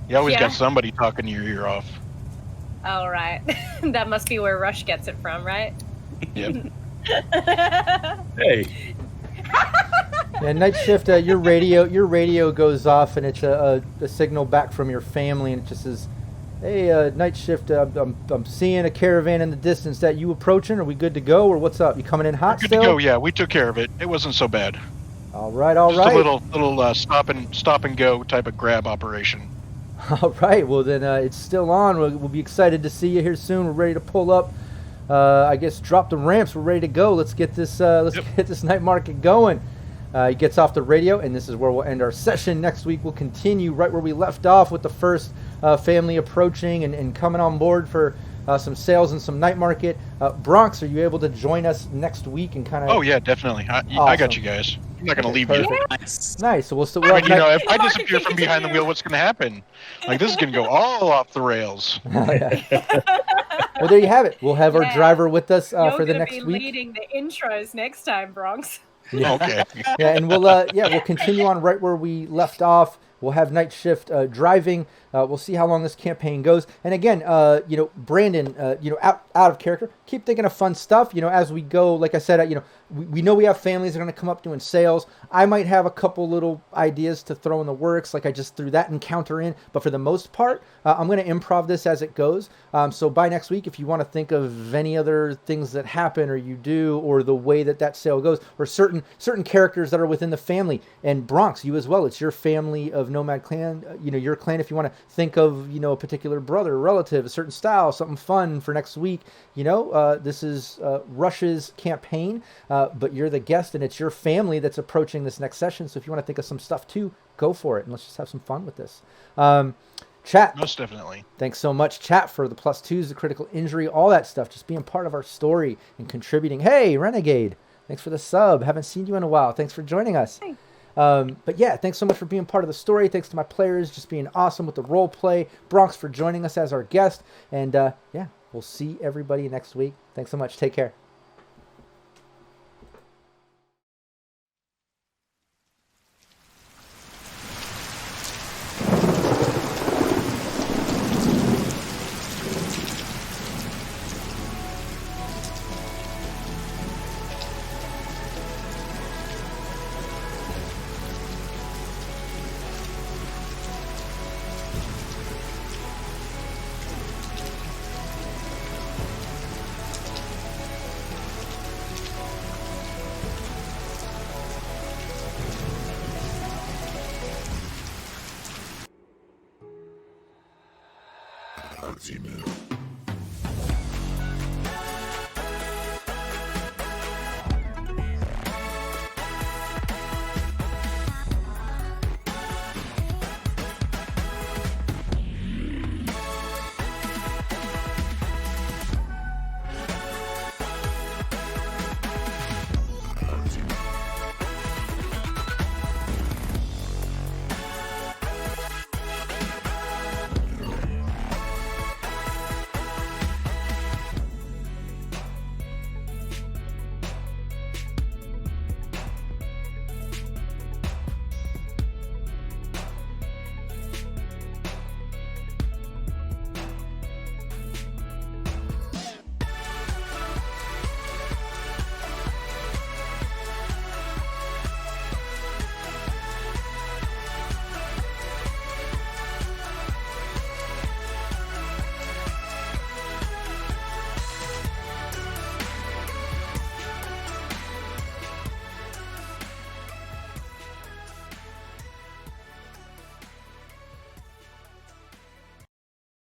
You always Yeah. got somebody talking your ear off. Oh, right. That must be where Rush gets it from, right? Yep. Hey, And Night Shift, your radio goes off, and it's a signal back from your family, and it just says, "Hey, Night Shift, I'm seeing a caravan in the distance. That you approaching? Are we good to go, or what's up? You coming in hot Good still?" to go. Yeah, we took care of it. It wasn't so bad. All right. Just a little stop and go type of grab operation. All right. Well, then it's still on. We'll be excited to see you here soon. We're ready to pull up. I guess drop the ramps. We're ready to go. Let's get this. Get this night market going. He gets off the radio, and this is where we'll end our session. Next week, we'll continue right where we left off with the first family approaching and coming on board for some sales and some night market. Bronx, are you able to join us next week and kind of? Oh yeah, definitely. I Awesome. got you guys. I'm not gonna leave Perfect. you. Nice. Nice. So we'll still. But, if I Market disappear from behind the wheel, what's gonna happen? Like, this is gonna go all off the rails. Well, there you have it. We'll have our Yeah. driver with us You're for the gonna next be week. leading the intros next time, Bronx. Okay. Yeah, and we'll continue on right where we left off. We'll have Night Shift driving. We'll see how long this campaign goes. And again, Brandon, out of character, keep thinking of fun stuff. As we go. Like I said, we know we have families that are going to come up doing sales. I might have a couple little ideas to throw in the works, like I just threw that encounter in. But for the most part, I'm going to improv this as it goes. So by next week, if you want to think of any other things that happen or you do, or the way that sale goes, or certain characters that are within the family, and Bronx, you as well. It's your family of Nomad Clan. Your clan. If you want to think of a particular brother, relative, a certain style, something fun for next week. This is Rush's campaign, but you're the guest, and it's your family that's approaching this next session. So if you want to think of some stuff too, go for it, and let's just have some fun with this. Chat. Most definitely. Thanks so much, chat, for the +2s, the critical injury, all that stuff, just being part of our story and contributing. Hey, Renegade, thanks for the sub. Haven't seen you in a while. Thanks for joining us. Hey. But yeah, thanks so much for being part of the story. Thanks to my players, just being awesome with the role play. Bronx for joining us as our guest. And yeah, we'll see everybody next week. Thanks so much. Take care. Azimuth.